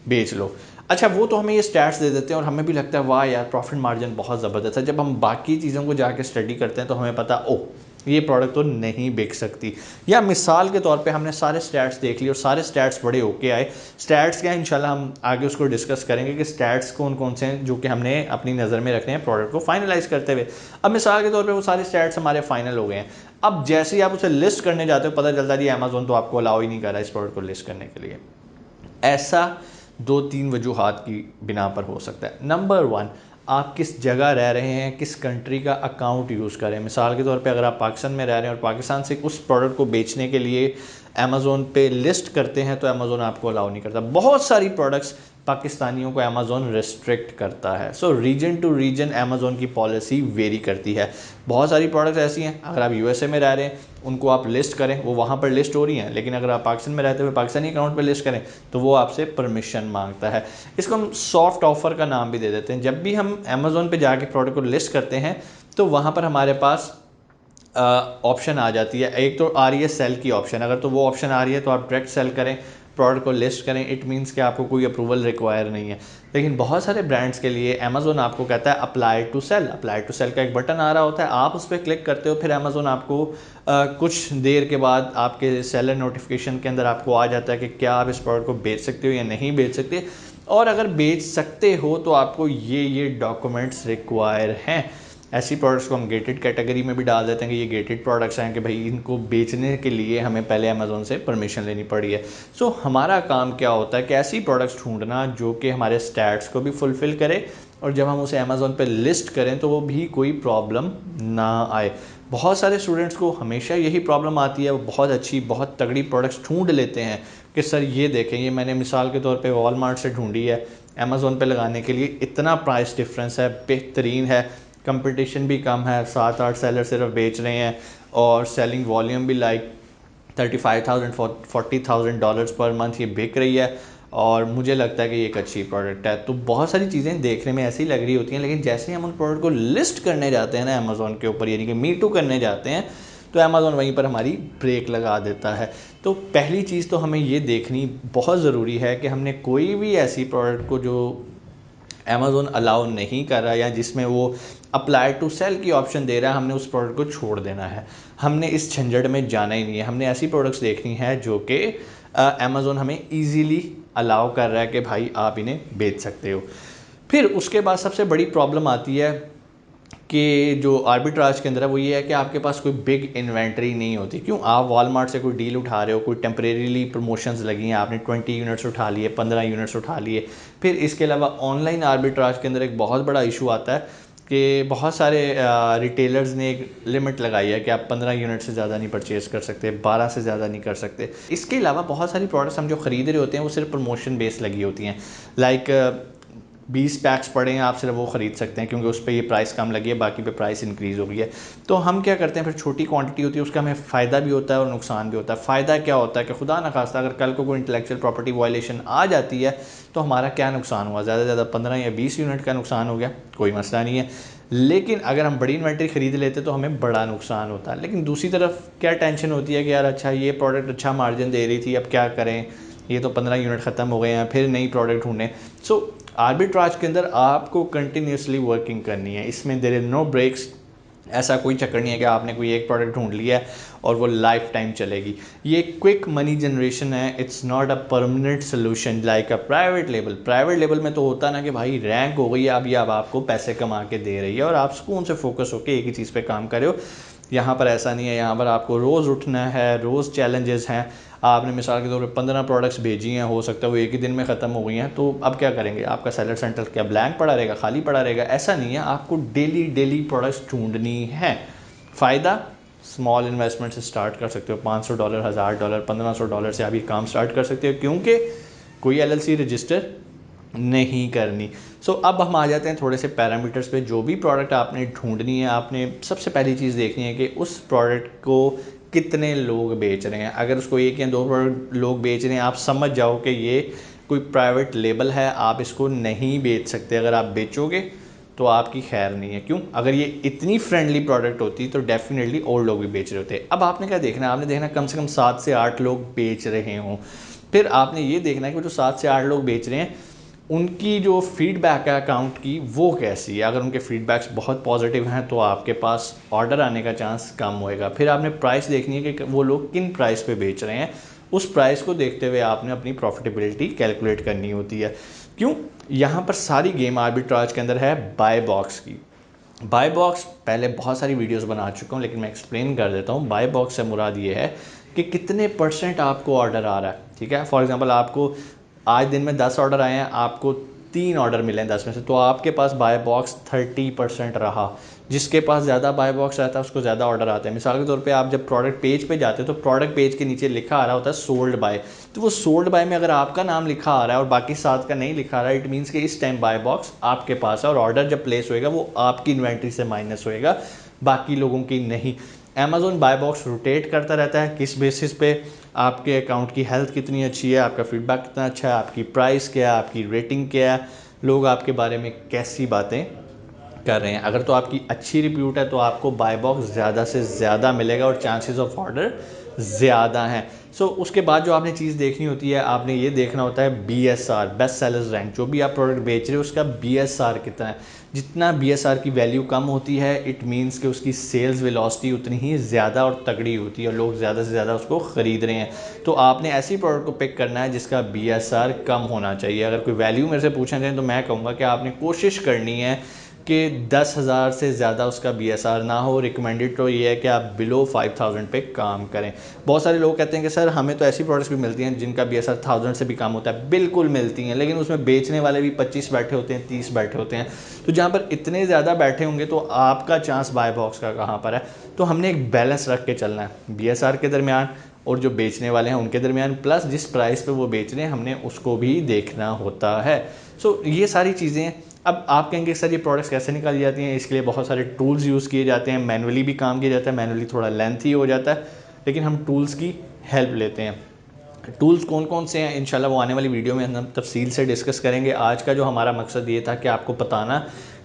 A: बेच लो। अच्छा, वो तो हमें ये स्टैट्स दे देते हैं और हमें भी लगता है वाह यार प्रॉफिट मार्जिन बहुत ज़बरदस्त है। जब हम बाकी चीज़ों को जाके स्टडी करते हैं तो हमें पता ओ ये प्रोडक्ट तो नहीं बिक सकती। या मिसाल के तौर पे हमने सारे स्टैट्स देख लिए और सारे स्टैट्स बड़े ओके आए। स्टैट्स क्या, इंशाल्लाह हम आगे उसको डिस्कस करेंगे कि स्टैट्स कौन कौन से हैं जो कि हमने अपनी नज़र में रखने हैं प्रोडक्ट को फाइनलाइज करते हुए। अब मिसाल के तौर पे वो सारे स्टैट्स हमारे फाइनल हो गए हैं। अब जैसे ही आप उसे लिस्ट करने जाते हो, पता चलता है जी अमेज़ॉन तो आपको अलाउ ही नहीं कर रहा इस प्रोडक्ट को लिस्ट करने के लिए। ऐसा 2-3 वजूहात की बिना पर हो सकता है। नंबर 1, आप किस जगह रह रहे हैं, किस कंट्री का अकाउंट यूज़ करें। मिसाल के तौर पे अगर आप पाकिस्तान में रह रहे हैं और पाकिस्तान से उस प्रोडक्ट को बेचने के लिए अमेज़ॉन पे लिस्ट करते हैं तो अमेज़ॉन आपको अलाउ नहीं करता। बहुत सारी प्रोडक्ट्स पाकिस्तानियों को अमेज़ॉन रिस्ट्रिक्ट करता है। सो रीजन टू रीजन अमेज़ॉन की पॉलिसी वेरी करती है। बहुत सारी प्रोडक्ट्स ऐसी हैं, अगर आप यूएसए में रह रहे हैं उनको आप लिस्ट करें, वो वहाँ पर लिस्ट हो रही हैं, लेकिन अगर आप पाकिस्तान में रहते हुए पाकिस्तानी अकाउंट पर लिस्ट करें तो वो आपसे परमिशन मांगता है। इसको हम सॉफ्ट ऑफ़र का नाम भी दे देते हैं। जब भी हम अमेज़ॉन पे जाके प्रोडक्ट को लिस्ट करते हैं तो वहाँ पर हमारे पास ऑप्शन आ जाती है। एक तो आ रही है सेल की ऑप्शन, अगर तो वो ऑप्शन आ रही है तो आप डायरेक्ट सेल करें, प्रोडक्ट को लिस्ट करें। इट मीन्स कि आपको कोई अप्रूवल रिक्वायर नहीं है। लेकिन बहुत सारे ब्रांड्स के लिए अमेज़ॉन आपको कहता है apply to sell. Apply to sell का एक बटन आ रहा होता है, आप उस पर क्लिक करते हो, फिर अमेज़ॉन आपको कुछ देर के बाद आपके सेलर नोटिफिकेशन के अंदर आपको आ जाता है कि क्या आप इस प्रोडक्ट को बेच सकते हो या नहीं बेच सकते, और अगर बेच सकते हो तो आपको ये डॉक्यूमेंट्स रिक्वायर हैं। ऐसी प्रोडक्ट्स को हम गेटेड कैटेगरी में भी डाल देते हैं कि ये गेटेड प्रोडक्ट्स हैं कि भाई इनको बेचने के लिए हमें पहले अमेज़ॉन से परमिशन लेनी पड़ी है। सो हमारा काम क्या होता है कि ऐसी प्रोडक्ट्स ढूंढना जो कि हमारे स्टैट्स को भी फुलफ़िल करे, और जब हम उसे अमेज़ॉन पे लिस्ट करें तो वो भी कोई प्रॉब्लम ना आए। बहुत सारे स्टूडेंट्स को हमेशा यही प्रॉब्लम आती है, वो बहुत अच्छी बहुत तगड़ी प्रोडक्ट्स ढूंढ लेते हैं कि सर ये देखें, ये मैंने मिसाल के तौर पे वॉलमार्ट से ढूंढी है, अमेज़ॉन पे लगाने के लिए इतना प्राइस डिफरेंस है, बेहतरीन है, कंपटीशन भी कम है, 7-8 सेलर सिर्फ बेच रहे हैं, और सेलिंग वॉल्यूम भी लाइक $35,000 $40,000 पर मंथ ये बिक रही है, और मुझे लगता है कि ये एक अच्छी प्रोडक्ट है। तो बहुत सारी चीज़ें देखने में ऐसी लग रही होती हैं, लेकिन जैसे ही हम उन प्रोडक्ट को लिस्ट करने जाते हैं ना अमेज़ॉन के ऊपर, यानी कि मी टू करने जाते हैं, तो अमेज़ॉन वहीं पर हमारी ब्रेक लगा देता है। तो पहली चीज़ तो हमें ये देखनी बहुत ज़रूरी है कि हमने कोई भी ऐसी प्रोडक्ट को जो अमेज़ॉन अलाउ नहीं कर रहा या जिसमें वो अप्लाई टू सेल की ऑप्शन दे रहा है, हमने उस प्रोडक्ट को छोड़ देना है। हमने इस झंझट में जाना ही नहीं है। हमने ऐसी प्रोडक्ट्स देखनी है जो कि अमेज़ॉन हमें ईज़िली अलाउ कर रहा है कि भाई आप इन्हें बेच सकते हो। फिर उसके बाद सबसे बड़ी प्रॉब्लम आती है कि जो आर्बिट्राज के अंदर है वो ये है कि आपके पास कोई बिग इन्वेंटरी नहीं होती। क्यों? आप वॉलमार्ट से कोई डील उठा रहे हो, कोई टेम्परेरीली प्रमोशंस लगी हैं, आपने 20 यूनिट्स उठा लिए, 15 यूनिट्स उठा लिए। फिर इसके अलावा ऑनलाइन आर्बिट्राज के अंदर एक बहुत बड़ा इशू आता है कि बहुत सारे रिटेलर्स ने एक लिमिट लगाई है कि आप 15 यूनिट से ज़्यादा नहीं परचेज़ कर सकते, 12 से ज़्यादा नहीं कर सकते। इसके अलावा बहुत सारी प्रोडक्ट्स हम जो ख़रीद रहे होते हैं वो सिर्फ प्रमोशन बेस लगी होती हैं। लाइक 20 पैक्स पड़े हैं, आप सिर्फ वो ख़रीद सकते हैं क्योंकि उस पर ये प्राइस कम लगी है, बाकी पे प्राइस इंक्रीज़ हो गई है। तो हम क्या करते हैं, फिर छोटी क्वांटिटी होती है, उसका हमें फ़ायदा भी होता है और नुकसान भी होता है। फ़ायदा क्या होता है कि खुदा न खास्ता अगर कल को कोई इंटेलेक्चुअल प्रॉपर्टी वायलेशन आ जाती है तो हमारा क्या नुकसान हुआ? ज़्यादा से ज़्यादा 15 या 20 यूनिट का नुकसान हो गया, कोई मसला नहीं है। लेकिन अगर हम बड़ी इन्वेंट्री ख़रीद लेते तो हमें बड़ा नुकसान होता है। लेकिन दूसरी तरफ क्या टेंशन होती है कि यार अच्छा ये प्रोडक्ट अच्छा मार्जिन दे रही थी, अब क्या करें, ये तो 15 यूनिट ख़त्म हो गए हैं, फिर नई प्रोडक्ट ढूंढें। सो आर्बिट्राज के अंदर आपको कंटिन्यूसली वर्किंग करनी है, इसमें देयर इज़ नो ब्रेक्स। ऐसा कोई चक्कर नहीं है कि आपने कोई एक प्रोडक्ट ढूंढ लिया है और वो लाइफ टाइम चलेगी। ये क्विक मनी जनरेशन है, it's not a permanent solution like a private label. Private label में तो होता ना कि भाई रैंक हो गई है, अब ये अब आपको पैसे कमा के दे रही है और आप सुकून से फोकस होकर एक ही चीज़ पे काम कर रहे हो। यहाँ पर ऐसा नहीं है, यहाँ पर आपको रोज़ उठना है, रोज़ चैलेंजेस हैं। आपने मिसाल के तौर पे 15 प्रोडक्ट्स भेजी हैं, हो सकता है वो एक ही दिन में ख़त्म हो गई हैं, तो अब क्या करेंगे? आपका सेलर सेंटर क्या ब्लैंक पड़ा रहेगा, खाली पड़ा रहेगा? ऐसा नहीं है, आपको डेली डेली प्रोडक्ट्स ढूंढनी है। फ़ायदा, स्मॉल इन्वेस्टमेंट से स्टार्ट कर सकते हो, $500, $1000, $1500 से आप ये काम स्टार्ट कर सकते हो, क्योंकि कोई LLC रजिस्टर नहीं करनी। अब हम आ जाते हैं थोड़े से पैरामीटर्स पे। जो भी प्रोडक्ट आपने ढूंढनी है, आपने सबसे पहली चीज़ देखनी है कि उस प्रोडक्ट को कितने लोग बेच रहे हैं। अगर उसको एक या दो प्रोडक्ट लोग बेच रहे हैं, आप समझ जाओ कि ये कोई प्राइवेट लेबल है, आप इसको नहीं बेच सकते। अगर आप बेचोगे तो आपकी खैर नहीं है। क्यों? अगर ये इतनी फ्रेंडली प्रोडक्ट होती तो डेफिनेटली और लोग भी बेच रहे होते। अब आपने क्या देखना है? आपने देखना कम से कम 7 से 8 लोग बेच रहे हों। फिर आपने ये देखना है कि जो 7 से 8 लोग बेच रहे हैं, उनकी जो फीडबैक है अकाउंट की, वो कैसी है। अगर उनके फीडबैक्स बहुत पॉजिटिव हैं तो आपके पास ऑर्डर आने का चांस कम होएगा। फिर आपने प्राइस देखनी है कि वो लोग किन प्राइस पे बेच रहे हैं। उस प्राइस को देखते हुए आपने अपनी प्रॉफिटेबिलिटी कैलकुलेट करनी होती है। क्यों? यहाँ पर सारी गेम आर्बिट्राज के अंदर है बाय बॉक्स की। बाय बॉक्स पहले बहुत सारी वीडियोस बना चुका हूँ, लेकिन मैं एक्सप्लेन कर देता हूँ। बाय बॉक्स से मुराद ये है कि कितने % आपको ऑर्डर आ रहा है। ठीक है, फॉर एग्जांपल आपको आज दिन में 10 ऑर्डर आए हैं, आपको 3 ऑर्डर मिले हैं 10 में से, तो आपके पास बाय बॉक्स 30% रहा। जिसके पास ज़्यादा बाय बॉक्स रहता है उसको ज़्यादा ऑर्डर आते हैं। मिसाल के तौर पे आप जब प्रोडक्ट पेज पे जाते हो तो प्रोडक्ट पेज के नीचे लिखा आ रहा होता है सोल्ड बाय। तो वो सोल्ड बाय में अगर आपका नाम लिखा आ रहा है और बाकी 7 का नहीं लिखा आ रहा है, इट मीन्स कि इस टाइम बाय बॉक्स आपके पास है और ऑर्डर जब प्लेस होएगा वो आपकी इन्वेंट्री से माइनस होएगा, बाकी लोगों की नहीं। अमेजोन बाय बॉक्स रोटेट करता रहता है। किस बेसिस पे? आपके अकाउंट की हेल्थ कितनी अच्छी है, आपका फीडबैक कितना अच्छा है, आपकी प्राइस क्या है, आपकी रेटिंग क्या है, लोग आपके बारे में कैसी बातें कर रहे हैं। अगर तो आपकी अच्छी रिप्यूट है तो आपको बाय बॉक्स ज़्यादा से ज़्यादा मिलेगा और चांसेस ऑफ ऑर्डर ज़्यादा हैं। उसके बाद जो आपने चीज़ देखनी होती है, आपने ये देखना होता है BSR, बेस्ट सेलर्स रैंक। जो भी आप प्रोडक्ट बेच रहे हो उसका BSR कितना है। जितना BSR की वैल्यू कम होती है, इट मीन्स कि उसकी सेल्स वेलोसिटी उतनी ही ज़्यादा और तगड़ी होती है और लोग ज़्यादा से ज़्यादा उसको ख़रीद रहे हैं। तो आपने ऐसी प्रोडक्ट को पिक करना है जिसका BSR कम होना चाहिए। अगर कोई वैल्यू मेरे से पूछना चाहें तो मैं कहूँगा कि आपने कोशिश करनी है कि 10,000 से ज़्यादा उसका BSR ना हो। रिकमेंडेड तो ये है कि आप बिलो 5,000 पे काम करें। बहुत सारे लोग कहते हैं कि सर हमें तो ऐसी प्रोडक्ट्स भी मिलती हैं जिनका BSR 1000 से भी कम होता है। बिल्कुल मिलती हैं, लेकिन उसमें बेचने वाले भी 25 बैठे होते हैं, 30 बैठे होते हैं। तो जहाँ पर इतने ज़्यादा बैठे होंगे तो आपका चांस बाय बॉक्स का कहाँ पर है? तो हमने एक बैलेंस रख के चलना है BSR के दरमियान और जो बेचने वाले हैं उनके दरमियान, प्लस जिस प्राइस पे वो बेच रहे हैं हमने उसको भी देखना होता है। ये सारी चीज़ें। अब आप कहेंगे सर ये प्रोडक्ट्स कैसे निकाली जाती हैं? इसके लिए बहुत सारे टूल्स यूज़ किए जाते हैं, मैनुअली भी काम किया जाता है। मैनुअली थोड़ा लेंथी हो जाता है, लेकिन हम टूल्स की हेल्प लेते हैं। टूल्स कौन कौन से हैं इंशाल्लाह वो आने वाली वीडियो में हम तफसील से डिस्कस करेंगे। आज का जो हमारा मकसद ये था कि आपको बताना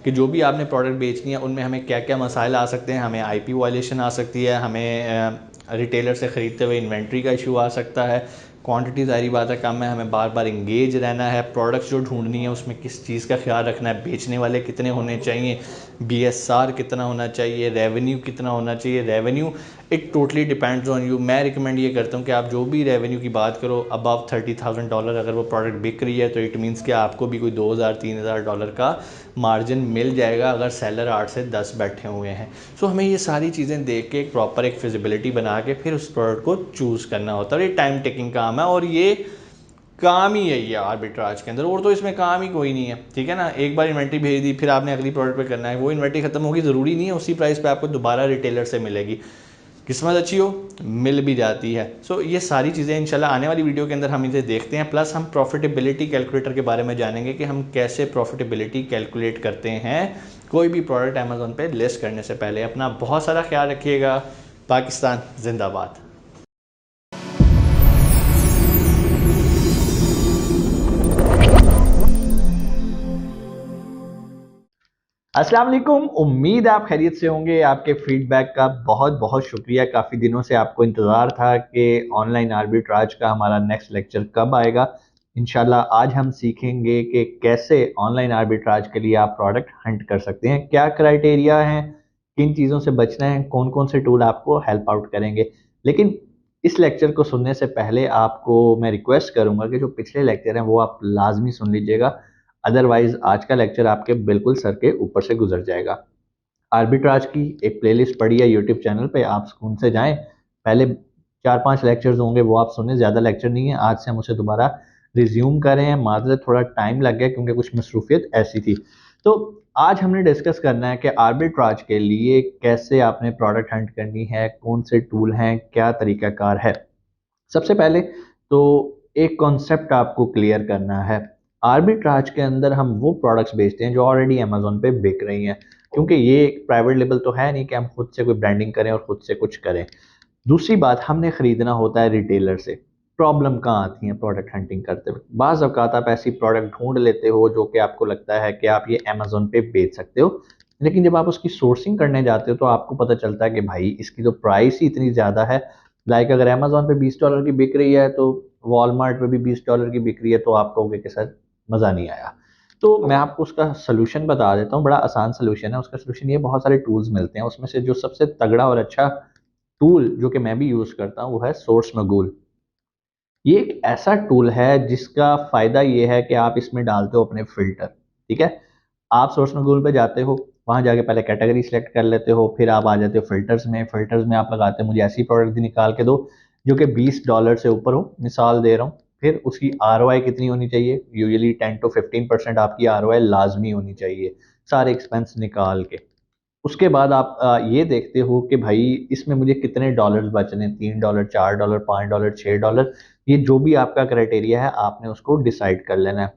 A: कि जो भी आपने प्रोडक्ट बेचनी है उनमें हमें क्या क्या मसाइल आ सकते हैं। हमें IP वायलेशन आ सकती है, हमें रिटेलर से ख़रीदते हुए इन्वेंट्री का इशू आ सकता है, क्वांटिटी ज़ाहिर बात है कम है, हमें बार बार इंगेज रहना है, प्रोडक्ट्स जो ढूंढनी है उसमें किस चीज़ का ख्याल रखना है, बेचने वाले कितने होने चाहिए, BSR कितना होना चाहिए, रेवेन्यू कितना होना चाहिए। Revenue it totally depends on you. मैं रिकमेंड ये करता हूँ कि आप जो भी रेवेन्यू की बात करो अबव $30,000 अगर वो प्रोडक्ट बिक रही है तो इट मीन्स कि आपको भी कोई $2,000-3,000 का मार्जिन मिल जाएगा अगर सेलर 8 से 10 बैठे हुए हैं। हमें ये सारी चीज़ें देख के एक प्रॉपर एक फिजिबिलिटी बना के फिर उस प्रोडक्ट को चूज़ करना होता है। और ये टाइम टेकिंग काम है और ये काम ही यही है आर्बिट्राज के अंदर, और तो इसमें काम ही कोई नहीं है। ठीक है ना, एक बार इन्वेंट्री भेज दी फिर आपने अगली प्रोडक्ट पे करना है, वो इन्वेंट्री खत्म होगी ज़रूरी नहीं है उसी प्राइस पे आपको दोबारा रिटेलर से मिलेगी। किस्मत अच्छी हो मिल भी जाती है। ये सारी चीज़ें इंशाल्लाह आने वाली वीडियो के अंदर हम इसे देखते हैं। प्लस हम प्रॉफिटेबिलिटी कैलकुलेटर के बारे में जानेंगे कि हम कैसे प्रॉफिटेबिलिटी कैलकुलेट करते हैं कोई भी प्रोडक्ट अमेजोन पे लिस्ट करने से पहले। अपना बहुत सारा ख्याल रखिएगा। पाकिस्तान जिंदाबाद। अस्सलाम वालेकुम, उम्मीद आप खैरियत से होंगे। आपके फीडबैक का बहुत बहुत शुक्रिया। काफ़ी दिनों से आपको इंतज़ार था कि ऑनलाइन आर्बिट्राज का हमारा नेक्स्ट लेक्चर कब आएगा। इंशाल्लाह आज हम सीखेंगे कि कैसे ऑनलाइन आर्बिट्राज के लिए आप प्रोडक्ट हंट कर सकते हैं, क्या क्राइटेरिया हैं, किन चीज़ों से बचना है, कौन कौन से टूल आपको हेल्प आउट करेंगे। लेकिन इस लेक्चर को सुनने से पहले आपको मैं रिक्वेस्ट करूंगा कि जो पिछले लेक्चर हैं वो आप लाजमी सुन लीजिएगा, अदरवाइज आज का लेक्चर आपके बिल्कुल सर के ऊपर से गुजर जाएगा। आर्बिट्राज की एक प्लेलिस्ट पड़ी है यूट्यूब चैनल पे, आप उनसे से जाएं। पहले 4-5 लेक्चर्स होंगे वो आप सुने, ज़्यादा लेक्चर नहीं है। आज से हम उसे दोबारा रिज्यूम कर रहे हैं, माजरत थोड़ा टाइम लग गया क्योंकि कुछ मसरूफियत ऐसी थी। तो आज हमने डिस्कस करना है कि आर्बिट्राज के लिए कैसे आपने प्रोडक्ट हंट करनी है, कौन से टूल हैं, क्या तरीकाकार है। सबसे पहले तो एक कॉन्सेप्ट आपको क्लियर करना है। आर्बिट्राज के अंदर हम वो प्रोडक्ट्स बेचते हैं जो ऑलरेडी अमेजोन पे बिक रही हैं, क्योंकि ये एक प्राइवेट लेबल तो है नहीं कि हम खुद से कोई ब्रांडिंग करें और खुद से कुछ करें। दूसरी बात, हमने खरीदना होता है रिटेलर से। प्रॉब्लम कहाँ आती है प्रोडक्ट हंटिंग करते हुए, बाज़ अवकात आप ऐसी प्रोडक्ट ढूंढ लेते हो जो कि आपको लगता है कि आप ये अमेजोन पे बेच सकते हो, लेकिन जब आप उसकी सोर्सिंग करने जाते हो तो आपको पता चलता है कि भाई इसकी तो प्राइस ही इतनी ज़्यादा है। लाइक अगर अमेजोन पे $20 की बिक रही है तो वॉलमार्ट पे भी $20 की बिक रही है, तो आप कहोगे कि सर मज़ा नहीं आया। तो मैं आपको उसका सोल्यूशन बता देता हूँ, बड़ा आसान सोल्यूशन है। उसका सोल्यूशन ये, बहुत सारे टूल्स मिलते हैं, उसमें से जो सबसे तगड़ा और अच्छा टूल जो कि मैं भी यूज़ करता हूँ वो है सोर्स मगूल। ये एक ऐसा टूल है जिसका फ़ायदा ये है कि आप इसमें डालते हो अपने फ़िल्टर, ठीक है? आप सोर्स मगूल पे जाते हो, वहाँ जाके पहले कैटेगरी सेलेक्ट कर लेते हो, फिर आप आ जाते हो फ़िल्टर्स में आप लगाते हो मुझे ऐसी प्रोडक्ट निकाल के दो जो कि $20 से ऊपर हो, मिसाल दे रहा हूँ। फिर उसकी आरओआई कितनी होनी चाहिए, यूजुअली 10 टू 15% आपकी आरओआई लाज़मी होनी चाहिए, सारे एक्सपेंस निकाल के। उसके बाद आप ये देखते हो कि भाई इसमें मुझे कितने डॉलर्स बच रहे हैं, $3, $4, $5, $6। ये जो भी आपका क्राइटेरिया है आपने उसको डिसाइड कर लेना है।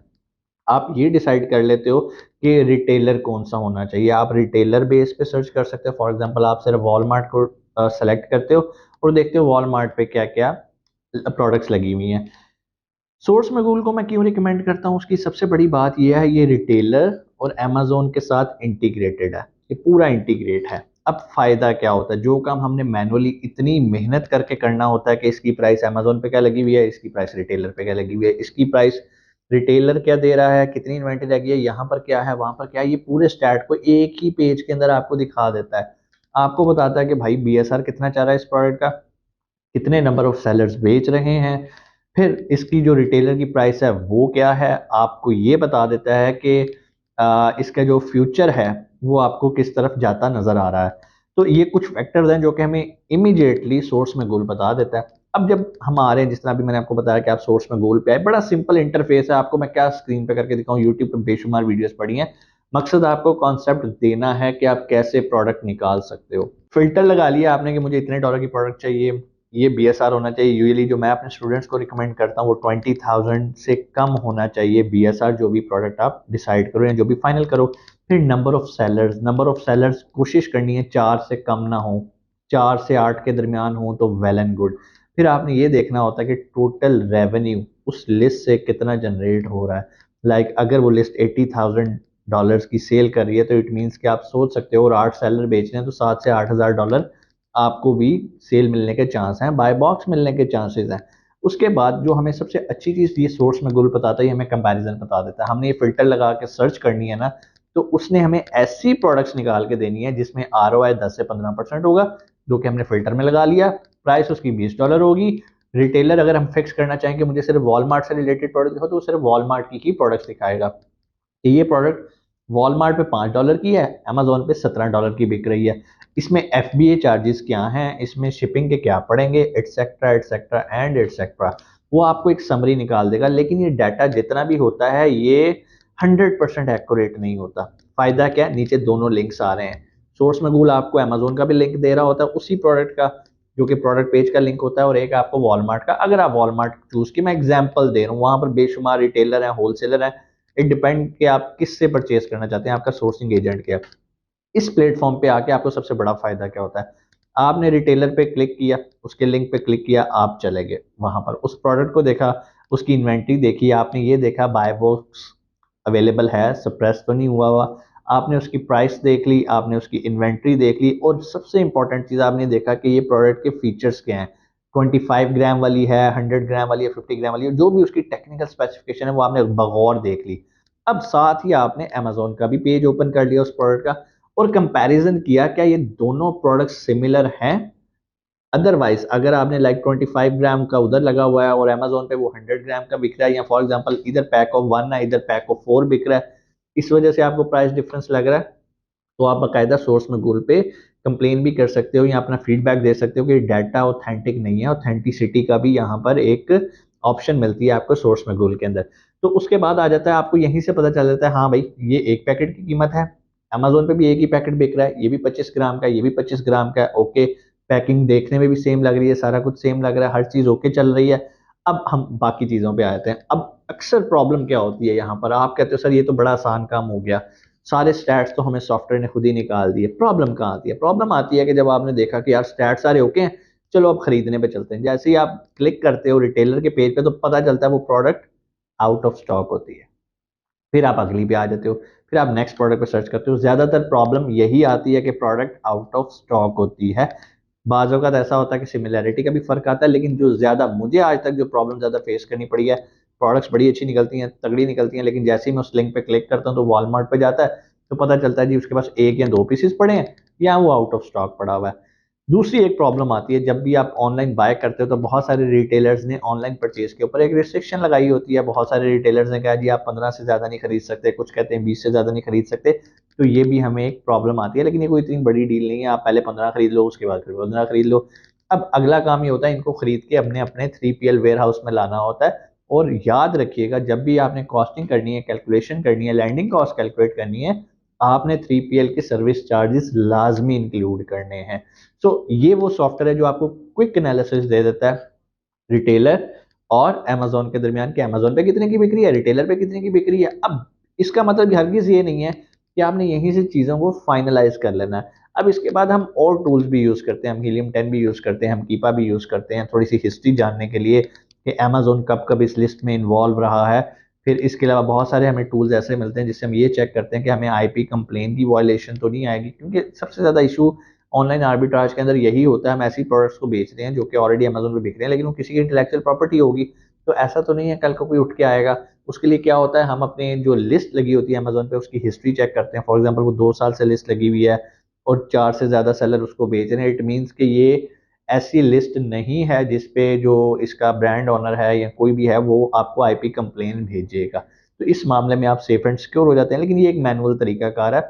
A: आप ये डिसाइड कर लेते हो कि रिटेलर कौन सा होना चाहिए। आप रिटेलर बेस पे सर्च कर सकते हो। फॉर एग्जांपल आप सिर्फ वॉलमार्ट को सेलेक्ट करते हो और देखते हो वॉलमार्ट पे क्या क्या प्रोडक्ट्स लगी हुई हैं। सोर्स मगूल को मैं क्यों रिकमेंड करता हूँ, उसकी सबसे बड़ी बात यह है ये रिटेलर और अमेजोन के साथ इंटीग्रेटेड है, ये पूरा इंटीग्रेट है। अब फायदा क्या होता है, जो काम हमने मैनुअली इतनी मेहनत करके करना होता है कि इसकी प्राइस अमेजोन पे क्या लगी हुई है, इसकी प्राइस रिटेलर पे क्या लगी हुई है, इसकी प्राइस रिटेलर क्या दे रहा है, कितनी इन्वेंट्री लगी है, यहाँ पर क्या है, वहां पर क्या है, ये पूरे स्टैट को एक ही पेज के अंदर आपको दिखा देता है। आपको बताता है कि भाई बीएसआर कितना चाह रहा है इस प्रोडक्ट का, कितने नंबर ऑफ सेलर्स बेच रहे हैं, फिर इसकी जो रिटेलर की प्राइस है वो क्या है, आपको ये बता देता है कि इसका जो फ्यूचर है वो आपको किस तरफ जाता नजर आ रहा है। तो ये कुछ फैक्टर्स हैं जो कि हमें इमीडिएटली सोर्स में गोल बता देता है। अब जब हम आ रहे हैं, जिस तरह अभी मैंने आपको बताया कि आप सोर्स में गोल पे आए, बड़ा सिंपल इंटरफेस है। आपको मैं क्या स्क्रीन पे करके दिखाऊं, यूट्यूब पे बेशुमार वीडियोस पड़ी हैं। मकसद आपको कॉन्सेप्ट देना है कि आप कैसे प्रोडक्ट निकाल सकते हो। फिल्टर लगा लिया आपने कि मुझे इतने डॉलर की प्रोडक्ट चाहिए, ये बीएसआर होना चाहिए। यूजुअली जो मैं अपने स्टूडेंट्स को रिकमेंड करता हूँ वो 20,000 से कम होना चाहिए बीएसआर, जो भी प्रोडक्ट आप डिसाइड करो या जो भी फाइनल करो। फिर नंबर ऑफ सेलर्स कोशिश करनी है 4 से कम ना हो, 4 से 8 के दरमियान हो तो वेल एंड गुड। फिर आपने ये देखना होता है कि टोटल रेवेन्यू उस लिस्ट से कितना जनरेट हो रहा है। लाइक अगर वो लिस्ट $80,000 की सेल कर रही है तो इट मीन्स कि आप सोच सकते हो, और 8 सेलर बेच रहे हैं तो $7,000 से $8,000 आपको भी सेल मिलने के चांस हैं, बाय बॉक्स मिलने के चांसेस हैं। उसके बाद जो हमें सबसे अच्छी चीज़ ये सोर्स में गोल बताता है, ये हमें कंपैरिजन बता देता है। हमने ये फिल्टर लगा के सर्च करनी है ना, तो उसने हमें ऐसी प्रोडक्ट्स निकाल के देनी है जिसमें आरओआई 10 से 15% होगा, जो कि हमने फिल्टर में लगा लिया। प्राइस उसकी $20 होगी। रिटेलर अगर हम फिक्स करना चाहें कि मुझे सिर्फ वॉलमार्ट से रिलेटेड प्रोडक्ट दिखाओ, तो वो सिर्फ वॉलमार्ट की ही प्रोडक्ट्स दिखाएगा कि ये प्रोडक्ट वॉलमार्ट पे $5 की है, अमेजोन पे $17 की बिक रही है। इसमें एफबीए चार्जेस क्या हैं, इसमें शिपिंग के क्या पड़ेंगे, एटसेट्रा एटसेट्रा एंड एटसेट्रा, वो आपको एक समरी निकाल देगा। लेकिन ये डाटा जितना भी होता है ये 100% एक्यूरेट नहीं होता। फायदा क्या है, नीचे दोनों लिंक्स आ रहे हैं। सोर्स में गूगल आपको अमेजोन का भी लिंक दे रहा होता है उसी प्रोडक्ट का, जो कि प्रोडक्ट पेज का लिंक होता है, और एक आपको वॉलमार्ट का। अगर आप वॉलमार्ट चूज की, मैं एग्जांपल दे रहा हूँ, वहां पर बेशुमार रिटेलर है, होलसेलर है। इट डिपेंड कि आप किससे परचेज करना चाहते हैं, आपका सोर्सिंग एजेंट क्या है। इस प्लेटफॉर्म पे आके आपको सबसे बड़ा फायदा क्या होता है, आपने रिटेलर पे क्लिक किया, उसके लिंक पे क्लिक किया, आप चले गए वहां पर, उस प्रोडक्ट को देखा, उसकी इन्वेंट्री देखी, आपने ये देखा बाय बॉक्स अवेलेबल है, सप्रेस तो नहीं हुआ हुआ। आपने उसकी प्राइस देख ली, आपने उसकी इन्वेंट्री देख ली, और सबसे इंपॉर्टेंट चीज आपने देखा कि ये प्रोडक्ट के फीचर्स क्या हैं। 25 ग्राम वाली है, 100 ग्राम वाली है, 50 ग्राम वाली है, जो भी उसकी टेक्निकल स्पेसिफिकेशन है वो आपने बगौर देख ली। अब साथ ही आपने अमेजोन का भी पेज ओपन कर लिया उस प्रोडक्ट का, और कंपैरिजन किया क्या ये दोनों प्रोडक्ट्स सिमिलर हैं। अदरवाइज अगर आपने लाइक 25 ग्राम का उधर लगा हुआ है और अमेजोन पे वो 100 ग्राम का बिक रहा है, या फॉर एग्जांपल इधर पैक ऑफ 1 है इधर पैक ऑफ 4 बिक रहा है, इस वजह से आपको प्राइस डिफरेंस लग रहा है, तो आप बाकायदा सोर्स मगूल पे कंप्लेन भी कर सकते हो या अपना फीडबैक दे सकते हो कि डाटा ऑथेंटिक नहीं है। ऑथेंटिसिटी का भी यहाँ पर एक ऑप्शन मिलती है आपको सोर्स मगूल के अंदर। तो उसके बाद आ जाता है आपको यहीं से पता चल जाता है हाँ भाई ये एक पैकेट की कीमत है, अमेजोन पे भी एक ही पैकेट बिक रहा है, ये भी 25 ग्राम का है ये भी 25 ग्राम का है, ओके पैकिंग देखने में भी सेम लग रही है, सारा कुछ सेम लग रहा है, हर चीज ओके चल रही है। अब हम बाकी चीजों पे आते हैं। अब अक्सर प्रॉब्लम क्या होती है यहाँ पर, आप कहते हो सर ये तो बड़ा आसान काम हो गया, सारे स्टैट्स तो हमें सॉफ्टवेयर ने खुद ही निकाल दिए। प्रॉब्लम कहाँ आती है? प्रॉब्लम आती है कि जब आपने देखा कि यार स्टैट्स सारे ओके हैं, चलो अब खरीदने पे चलते हैं, जैसे ही आप क्लिक करते हो रिटेलर के पेज पे तो पता चलता है वो प्रोडक्ट आउट ऑफ स्टॉक होती है। फिर आप अगली पे आ जाते हो, फिर आप नेक्स्ट प्रोडक्ट पे सर्च करते हो। ज्यादातर प्रॉब्लम यही आती है कि प्रोडक्ट आउट ऑफ स्टॉक होती है। बाज़ औक़ात ऐसा होता है कि सिमिलैरिटी का भी फ़र्क आता है, लेकिन जो ज़्यादा मुझे आज तक जो प्रॉब्लम ज़्यादा फेस करनी पड़ी है, प्रोडक्ट्स बड़ी अच्छी निकलती हैं, तगड़ी निकलती हैं, लेकिन जैसे ही मैं उस लिंक पे क्लिक करता हूँ तो वॉलमार्ट पे जाता है, तो पता चलता है जी उसके पास 1 या 2 पीसेस पड़े हैं या वो आउट ऑफ स्टॉक पड़ा हुआ है। दूसरी एक प्रॉब्लम आती है जब भी आप ऑनलाइन बाय करते हो तो बहुत सारे रिटेलर्स ने ऑनलाइन परचेज़ के ऊपर एक रिस्ट्रिक्शन लगाई होती है। बहुत सारे रिटेलर्स ने कहा जी आप 15 से ज़्यादा नहीं खरीद सकते, कुछ कहते हैं 20 से ज़्यादा नहीं खरीद सकते। तो ये भी हमें एक प्रॉब्लम आती है, लेकिन ये कोई इतनी बड़ी डील नहीं है, आप पहले 15 खरीद लो उसके बाद फिर 15 खरीद लो। अब अगला काम ये होता है इनको खरीद के अपने अपने 3PL वेयर हाउस में लाना होता है। और याद रखिएगा जब भी आपने कॉस्टिंग करनी है, कैलकुलेशन करनी है, लैंडिंग कॉस्ट कैलकुलेट करनी है, आपने 3PL के सर्विस चार्जेस लाजमी इंक्लूड करने हैं। सो ये वो सॉफ्टवेयर है जो आपको क्विक एनालिसिस दे देता है रिटेलर और अमेजोन के दरमियान कि अमेजोन पे कितने की बिक्री है, रिटेलर पे कितने की बिक्री है। अब इसका मतलब हरगिज ये नहीं है कि आपने यहीं से चीज़ों को फाइनलाइज कर लेना है। अब इसके बाद हम और टूल्स भी यूज़ करते हैं, हम हीलियम 10 भी यूज़ करते हैं, हम कीपा भी यूज़ करते हैं थोड़ी सी हिस्ट्री जानने के लिए कि अमेजोन कब कब इस लिस्ट में इन्वॉल्व रहा है। फिर इसके अलावा बहुत सारे हमें टूल्स ऐसे मिलते हैं जिससे हम ये चेक करते हैं कि हमें आईपी कंप्लेन की वायलेशन तो नहीं आएगी, क्योंकि सबसे ज़्यादा इशू ऑनलाइन आर्बिट्राज के अंदर यही होता है, हम ऐसी प्रोडक्ट्स को बेच रहे हैं जो कि ऑलरेडी अमेजोन पे बिक रहे हैं, लेकिन वो किसी की इंटेलेक्चुअल प्रॉपर्टी होगी, तो ऐसा तो नहीं है कल को कोई उठ के आएगा। उसके लिए क्या होता है हम अपने जो लिस्ट लगी होती है अमेजोन पे उसकी हिस्ट्री चेक करते हैं। फॉर एग्जांपल वो 2 साल से लिस्ट लगी हुई है और 4 से ज़्यादा सेलर उसको बेच रहे हैं, इट मीन्स कि ये ऐसी लिस्ट नहीं है जिसपे जो इसका ब्रांड ओनर है या कोई भी है वो आपको आईपी कंप्लेन भेजेगा। तो इस मामले में आप सेफ एंड सिक्योर हो जाते हैं, लेकिन ये एक मैनुअल तरीकाकार है।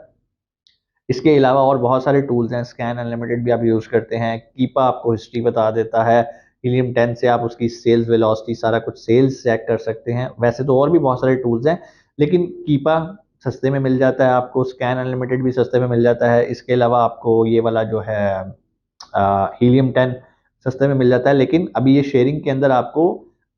A: इसके अलावा और बहुत सारे टूल्स हैं, स्कैन अनलिमिटेड भी आप यूज़ करते हैं, कीपा आपको हिस्ट्री बता देता है, हीलियम 10 से आप उसकी सेल्स वेलोसिटी सारा कुछ सेल्स चेक कर सकते हैं। वैसे तो और भी बहुत सारे टूल्स हैं, लेकिन कीपा सस्ते में मिल जाता है आपको, स्कैन अनलिमिटेड भी सस्ते में मिल जाता है। इसके अलावा आपको ये वाला जो है हीलियम 10 सस्ते में मिल जाता है, लेकिन अभी ये शेयरिंग के अंदर आपको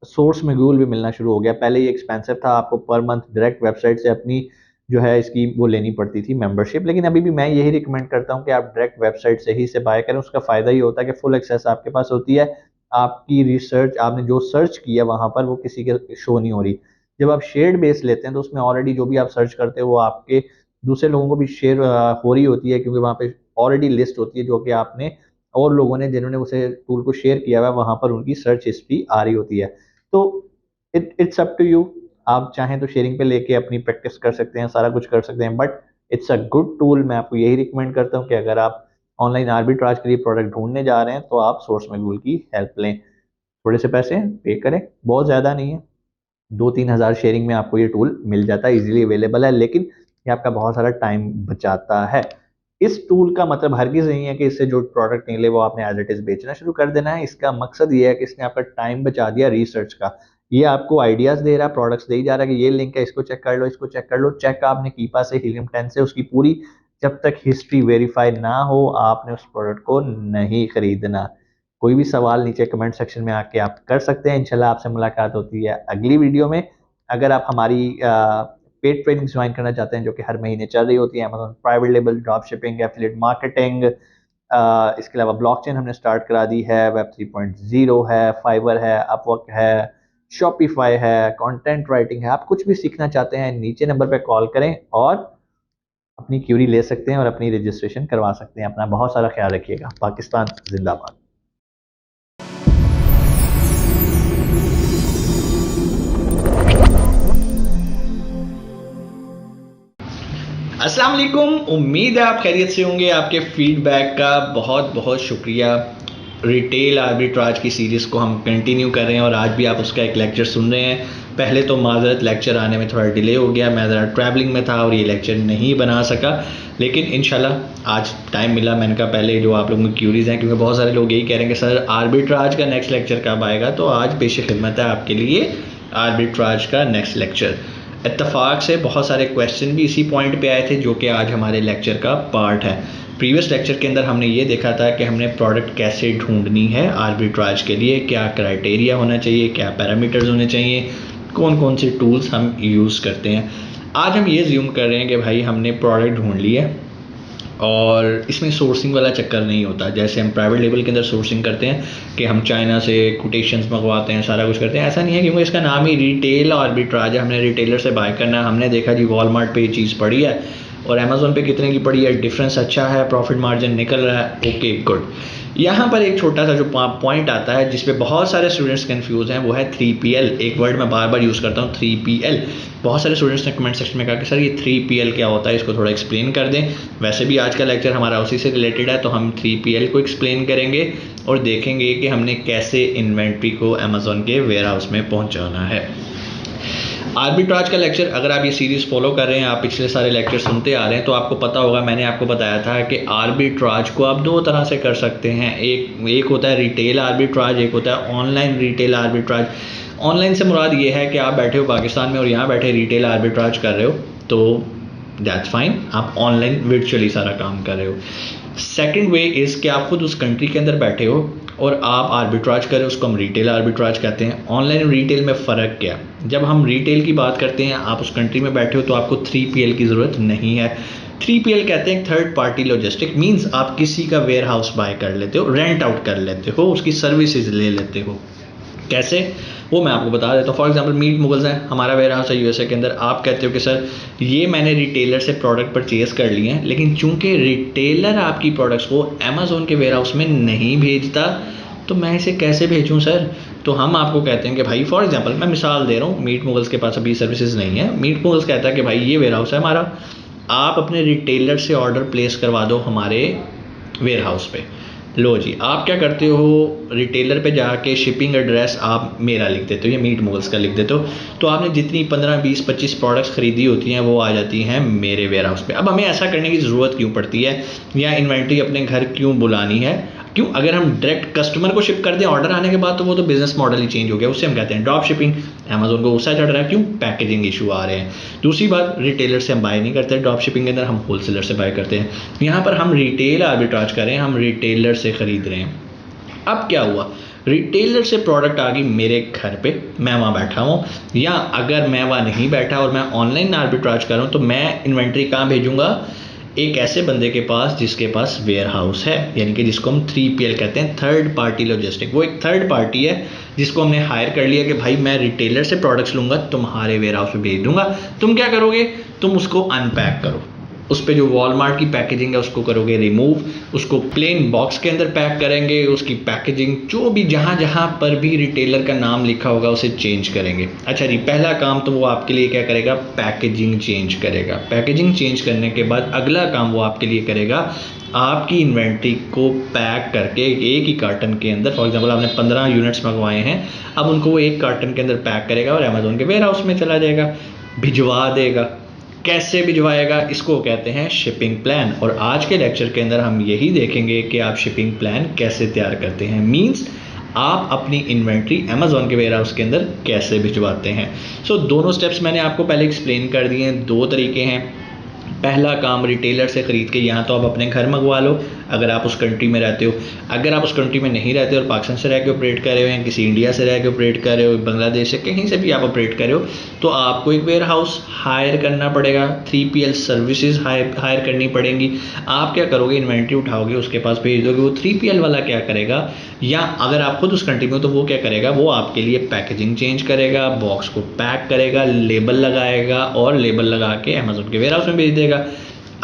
A: सोर्स मॉड्यूल भी मिलना शुरू हो गया। पहले ये एक्सपेंसिव था, आपको पर मंथ डायरेक्ट वेबसाइट से अपनी जो है इसकी वो लेनी पड़ती थी मेंबरशिप, लेकिन अभी भी मैं यही रिकमेंड करता हूँ कि आप डायरेक्ट वेबसाइट से ही से बाय करें। उसका फ़ायदा ये होता है कि फुल एक्सेस आपके पास होती है, आपकी रिसर्च आपने जो सर्च किया वहाँ पर वो किसी के शो नहीं हो रही। जब आप शेयर्ड बेस लेते हैं तो उसमें ऑलरेडी जो भी आप सर्च करते हो वो आपके दूसरे लोगों को भी शेयर हो रही होती है, क्योंकि वहाँ पे ऑलरेडी लिस्ट होती है जो कि आपने और लोगों ने जिन्होंने उसे टूल को शेयर किया हुआ है वहाँ पर उनकी सर्च हिस्ट्री आ रही होती है। तो इट्स अप टू यू, आप चाहें तो शेयरिंग पे लेके अपनी प्रैक्टिस कर सकते हैं, सारा कुछ कर सकते हैं, but it's a good tool. मैं आपको यही रिकमेंड करता हूँ कि अगर आप ऑनलाइन आर्बिट्राज के लिए प्रोडक्ट ढूंढने जा रहे हैं तो आप सोर्स मगूल की हेल्प लें। थोड़े से पैसे पे करें, बहुत ज़्यादा नहीं है, 2-3 हज़ार शेयरिंग में आपको ये टूल मिल जाता है, इजीली अवेलेबल है, लेकिन ये आपका बहुत सारा टाइम बचाता है। इस टूल का मतलब हरगिज़ नहीं है कि इससे जो प्रोडक्ट निकले वो आपने एज इट इज़ बेचना शुरू कर देना है। इसका मकसद ये है कि इसने आपका टाइम बचा दिया रिसर्च का। ये आपको आइडियाज़ दे रहा है, प्रोडक्ट्स दे ही जा रहा है कि ये लिंक है, इसको चेक कर लो, इसको चेक कर लो। चेक आपने कीपा से, हीलियम 10 से उसकी पूरी, जब तक हिस्ट्री वेरीफाई ना हो आपने उस प्रोडक्ट को नहीं खरीदना। कोई भी सवाल नीचे कमेंट सेक्शन में आके आप कर सकते हैं। इंशाल्लाह आपसे मुलाकात होती है अगली वीडियो में। अगर आप हमारी पेड ट्रेनिंग ज्वाइन करना चाहते हैं जो कि हर महीने चल रही होती है, Amazon private label, drop shipping, affiliate marketing, इसके अलावा ब्लॉकचेन हमने स्टार्ट करा दी है, वेब 3.0 है, फाइवर है, अपवर्क है, शॉपिफाई है, कंटेंट राइटिंग है। आप कुछ भी सीखना चाहते हैं नीचे नंबर पे कॉल करें और अपनी क्यूरी ले सकते हैं और अपनी रजिस्ट्रेशन करवा सकते हैं। अपना बहुत सारा ख्याल रखिएगा। पाकिस्तान जिंदाबाद। अस्सलाम वालेकुम, उम्मीद है आप खैरियत से होंगे। आपके फीडबैक का बहुत बहुत शुक्रिया। रिटेल आर्बिट्राज की सीरीज़ को हम कंटिन्यू कर रहे हैं और आज भी आप उसका एक लेक्चर सुन रहे हैं। पहले तो माजरत, लेक्चर आने में थोड़ा डिले हो गया, मैं ज़रा ट्रैवलिंग में था और ये लेक्चर नहीं बना सका, लेकिन इंशाल्लाह आज टाइम मिला। मैंने कहा पहले जो आप लोगों की क्यूरीज़ हैं, क्योंकि बहुत सारे लोग यही कह रहे हैं कि सर आर्बिट्राज का नेक्स्ट लेक्चर कब आएगा, तो आज पेश खिदमत है आपके लिए आर्बिट्राज का नेक्स्ट लेक्चर। इत्तफाक से बहुत सारे क्वेश्चन भी इसी पॉइंट पे आए थे जो कि आज हमारे लेक्चर का पार्ट है। प्रीवियस लेक्चर के अंदर हमने ये देखा था कि हमने प्रोडक्ट कैसे ढूंढनी है आर्बिट्राज के लिए, क्या क्राइटेरिया होना चाहिए, क्या पैरामीटर्स होने चाहिए, कौन कौन से टूल्स हम यूज़ करते हैं। आज हम ये ज्यूम कर रहे हैं कि भाई हमने प्रोडक्ट ढूंढ लिया और इसमें सोर्सिंग वाला चक्कर नहीं होता। जैसे हम प्राइवेट लेवल के अंदर सोर्सिंग करते हैं कि हम चाइना से कोटेशंस मंगवाते हैं, सारा कुछ करते हैं, ऐसा नहीं है, क्योंकि इसका नाम ही रिटेल आर्बिट्राज है। हमने रिटेलर से बाय करना है। हमने देखा जी वॉलमार्ट पे ये चीज़ पड़ी है और अमेज़ोन पे कितने की पड़ी है, डिफरेंस अच्छा है, प्रॉफिट मार्जिन निकल रहा है, ओके गुड। यहाँ पर एक छोटा सा जो पॉइंट आता है जिस पे बहुत सारे स्टूडेंट्स कंफ्यूज हैं, वो है 3PL। एक वर्ड मैं बार बार यूज़ करता हूँ, 3PL। बहुत सारे स्टूडेंट्स ने कमेंट सेक्शन में कहा कि सर ये 3PL क्या होता है, इसको थोड़ा एक्सप्लेन कर दें। वैसे भी आज का लेक्चर हमारा उसी से रिलेटेड है, तो हम 3PL को एक्सप्लेन करेंगे और देखेंगे कि हमने कैसे इन्वेंट्री को अमेज़ोन के वेयर हाउस में पहुँचाना है। आर्बिट्राज का लेक्चर, अगर आप ये सीरीज़ फॉलो कर रहे हैं, आप पिछले सारे लेक्चर सुनते आ रहे हैं, तो आपको पता होगा मैंने आपको बताया था कि आर्बिट्राज को आप दो तरह से कर सकते हैं। एक होता है रिटेल आर्बिट्राज, एक होता है ऑनलाइन रिटेल आर्बिट्राज। ऑनलाइन से मुराद ये है कि आप बैठे हो पाकिस्तान में और यहाँ बैठे रिटेल आर्बिट्राज कर रहे हो, तो दैट्स फाइन, आप ऑनलाइन वर्चुअली सारा काम कर रहे हो। सेकंड वे इज़ कि आप खुद उस कंट्री के अंदर बैठे हो और आप आर्बिट्राज करें, उसको हम रिटेल आर्बिट्राज कहते हैं। ऑनलाइन और रिटेल में फ़र्क क्या? जब हम रिटेल की बात करते हैं, आप उस कंट्री में बैठे हो तो आपको 3PL की ज़रूरत नहीं है। 3PL कहते हैं थर्ड पार्टी लॉजिस्टिक, मींस आप किसी का वेयर हाउस बाय कर लेते हो, रेंट आउट कर लेते हो, उसकी सर्विसेज ले लेते हो। कैसे, वो मैं आपको बता देता हूँ। फॉर एग्जांपल मीट मुगल्स है, हमारा वेयर हाउस है यूएसए के अंदर। आप कहते हो कि सर ये मैंने रिटेलर से प्रोडक्ट परचेज़ कर लिए हैं, लेकिन चूंकि रिटेलर आपकी प्रोडक्ट्स को अमेज़ोन के वेयर हाउस में नहीं भेजता, तो मैं इसे कैसे भेजूं सर? तो हम आपको कहते हैं कि भाई, फॉर एग्जांपल मैं मिसाल दे रहा हूँ, मीट मुगल्स के पास अभी सर्विसेज नहीं है। मीट मुगल्स कहता है कि भाई ये वेयर हाउस है हमारा, आप अपने रिटेलर से ऑर्डर प्लेस करवा दो हमारे वेयर हाउस पे। लो जी, आप क्या करते हो, रिटेलर पे जाके शिपिंग एड्रेस आप मेरा लिख देते हो या मीट मुगल्स का लिख देते हो, तो आपने जितनी 15, 20, 25 प्रोडक्ट्स खरीदी होती हैं वो आ जाती हैं मेरे वेयर हाउस पे। अब हमें ऐसा करने की ज़रूरत क्यों पड़ती है, या इन्वेंट्री अपने घर क्यों बुलानी है? क्यों? अगर हम डायरेक्ट कस्टमर को शिप कर दें ऑर्डर आने के बाद, तो वो तो बिजनेस मॉडल ही चेंज हो गया, उससे हम कहते हैं ड्रॉप शिपिंग। अमेज़ोन को गुस्सा चढ़ रहा है, क्यों? पैकेजिंग इशू आ रहे हैं। दूसरी बात, रिटेलर से हम बाय नहीं करते ड्रॉप शिपिंग के अंदर, हम होलसेलर से बाय करते हैं। यहाँ पर हम रिटेल आर्बिट्राज कर रहे हैं, हम रिटेलर से ख़रीद रहे हैं। अब क्या हुआ, रिटेलर से प्रोडक्ट आ गई मेरे घर पे, मैं वहाँ बैठा हूँ, या अगर मैं वहाँ नहीं बैठा और मैं ऑनलाइन आर्बिट्राज कर रहा हूँ, तो मैं इन्वेंट्री कहाँ भेजूँगा? एक ऐसे बंदे के पास जिसके पास वेयर हाउस है, यानी कि जिसको हम 3PL कहते हैं, थर्ड पार्टी लॉजिस्टिक। वो एक थर्ड पार्टी है जिसको हमने हायर कर लिया कि भाई मैं रिटेलर से प्रोडक्ट्स लूँगा, तुम्हारे वेयर हाउस में भेज दूँगा। तुम क्या करोगे? तुम उसको अनपैक करो, उस पर जो वॉलमार्ट की पैकेजिंग है उसको करोगे रिमूव, उसको प्लेन बॉक्स के अंदर पैक करेंगे, उसकी पैकेजिंग जो भी जहाँ जहाँ पर भी रिटेलर का नाम लिखा होगा उसे चेंज करेंगे। अच्छा जी, पहला काम तो वो आपके लिए क्या करेगा? पैकेजिंग चेंज करेगा। पैकेजिंग चेंज करने के बाद अगला काम वो आपके लिए करेगा, आपकी इन्वेंट्री को पैक करके एक ही कार्टन के अंदर, फॉर एग्जांपल आपने 15 यूनिट्स मंगवाए हैं, अब उनको वो एक कार्टन के अंदर पैक करेगा और अमेज़ोन के वेयर हाउस में चला जाएगा, भिजवा देगा। कैसे भिजवाएगा? इसको कहते हैं शिपिंग प्लान। और आज के लेक्चर के अंदर हम यही देखेंगे कि आप शिपिंग प्लान कैसे तैयार करते हैं, मींस आप अपनी इन्वेंट्री अमेज़ोन के वेयर हाउस के अंदर कैसे भिजवाते हैं। सो दोनों स्टेप्स मैंने आपको पहले एक्सप्लेन कर दिए हैं। दो तरीके हैं। पहला काम, रिटेलर से ख़रीद के यहाँ तो आप अपने घर मंगवा लो अगर आप उस कंट्री में रहते हो। अगर आप उस कंट्री में नहीं रहते और पाकिस्तान से रह के ऑपरेट कर रहे हो या किसी इंडिया से रह के ऑपरेट कर रहे हो, बांग्लादेश से, कहीं से भी आप ऑपरेट कर रहे हो, तो आपको एक वेयर हाउस हायर करना पड़ेगा, 3PL सर्विसेज हायर करनी पड़ेंगी। आप क्या करोगे? इन्वेंट्री उठाओगे, उसके पास भेज दोगे। वो 3PL वाला क्या करेगा, या अगर आप खुद उस कंट्री में हो तो वो क्या करेगा? वो आपके लिए पैकेजिंग चेंज करेगा, बॉक्स को पैक करेगा, लेबल लगाएगा और लेबल लगा के अमेज़ोन के वेयर हाउस में भेज देगा।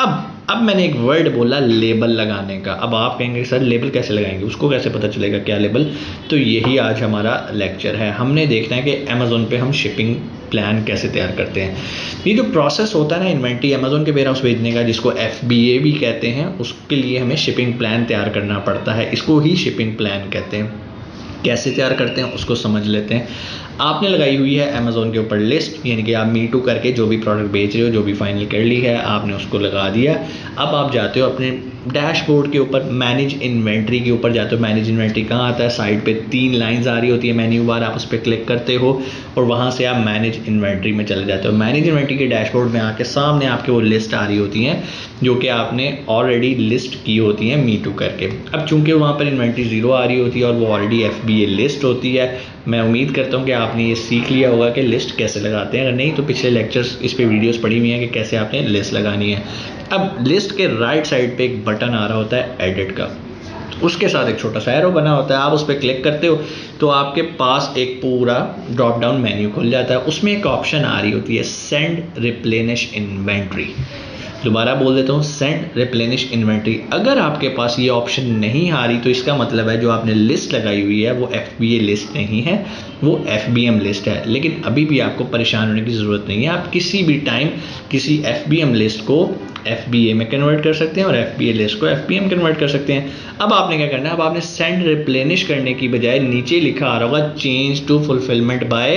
A: अब अब मैंने एक वर्ड बोला लेबल लगाने का। अब आप कहेंगे सर लेबल कैसे लगाएंगे, उसको कैसे पता चलेगा क्या लेबल? तो यही आज हमारा लेक्चर है। हमने देखना है कि अमेज़ोन पे हम शिपिंग प्लान कैसे तैयार करते हैं। ये जो प्रोसेस होता है ना इन्वेंट्री अमेज़ोन के वेयर हाउस भेजने का, जिसको FBA भी कहते हैं, उसके लिए हमें शिपिंग प्लान तैयार करना पड़ता है। इसको ही शिपिंग प्लान कहते हैं। कैसे तैयार करते हैं उसको समझ लेते हैं। आपने लगाई हुई है अमेज़ोन के ऊपर लिस्ट, यानी कि आप मी टू करके जो भी प्रोडक्ट बेच रहे हो, जो भी फाइनल कर ली है आपने, उसको लगा दिया। अब आप जाते हो अपने डैशबोर्ड के ऊपर, मैनेज इन्वेंट्री के ऊपर जाते हो। मैनेज इन्वेंट्री कहाँ आता है? साइड पे 3 लाइंस आ रही होती है मेन्यू बार, आप उस पर क्लिक करते हो और वहाँ से आप मैनेज इन्वेंट्री में चले जाते हो। मैनेज इन्वेंट्री के डैशबोर्ड में आके सामने आपके वो लिस्ट आ रही होती हैं जो कि आपने ऑलरेडी लिस्ट की होती हैं मी टू करके। अब चूंकि वहाँ पर इन्वेंट्री 0 आ रही होती है और वो ऑलरेडी FBA लिस्ट होती है, मैं उम्मीद करता हूँ कि आपने ये सीख लिया होगा कि लिस्ट कैसे लगाते हैं। अगर नहीं तो पिछले लेक्चर्स इस पे वीडियोस पड़ी हुई हैं कि कैसे आपने लिस्ट लगानी है। अब लिस्ट के राइट साइड पे एक बटन आ रहा होता है एडिट का, उसके साथ एक छोटा सा एरो बना होता है। आप उस पर क्लिक करते हो तो आपके पास एक पूरा ड्रॉप डाउन मेन्यू खुल जाता है। उसमें एक ऑप्शन आ रही होती है सेंड रिप्लेनिश इन्वेंट्री। दोबारा बोल देता हूँ, सेंड रिप्लेनिश इन्वेंट्री। अगर आपके पास ये ऑप्शन नहीं आ रही तो इसका मतलब है जो आपने लिस्ट लगाई हुई है वो FBA लिस्ट नहीं है, वो FBM लिस्ट है। लेकिन अभी भी आपको परेशान होने की ज़रूरत नहीं है। आप किसी भी टाइम किसी FBM लिस्ट को FBA में कन्वर्ट कर सकते हैं और FBA लिस्ट को FBM कन्वर्ट कर सकते हैं। अब आपने क्या करना है, अब आपने सेंड रिप्लेनिश करने की बजाय नीचे लिखा आ रहा होगा change to fulfilment by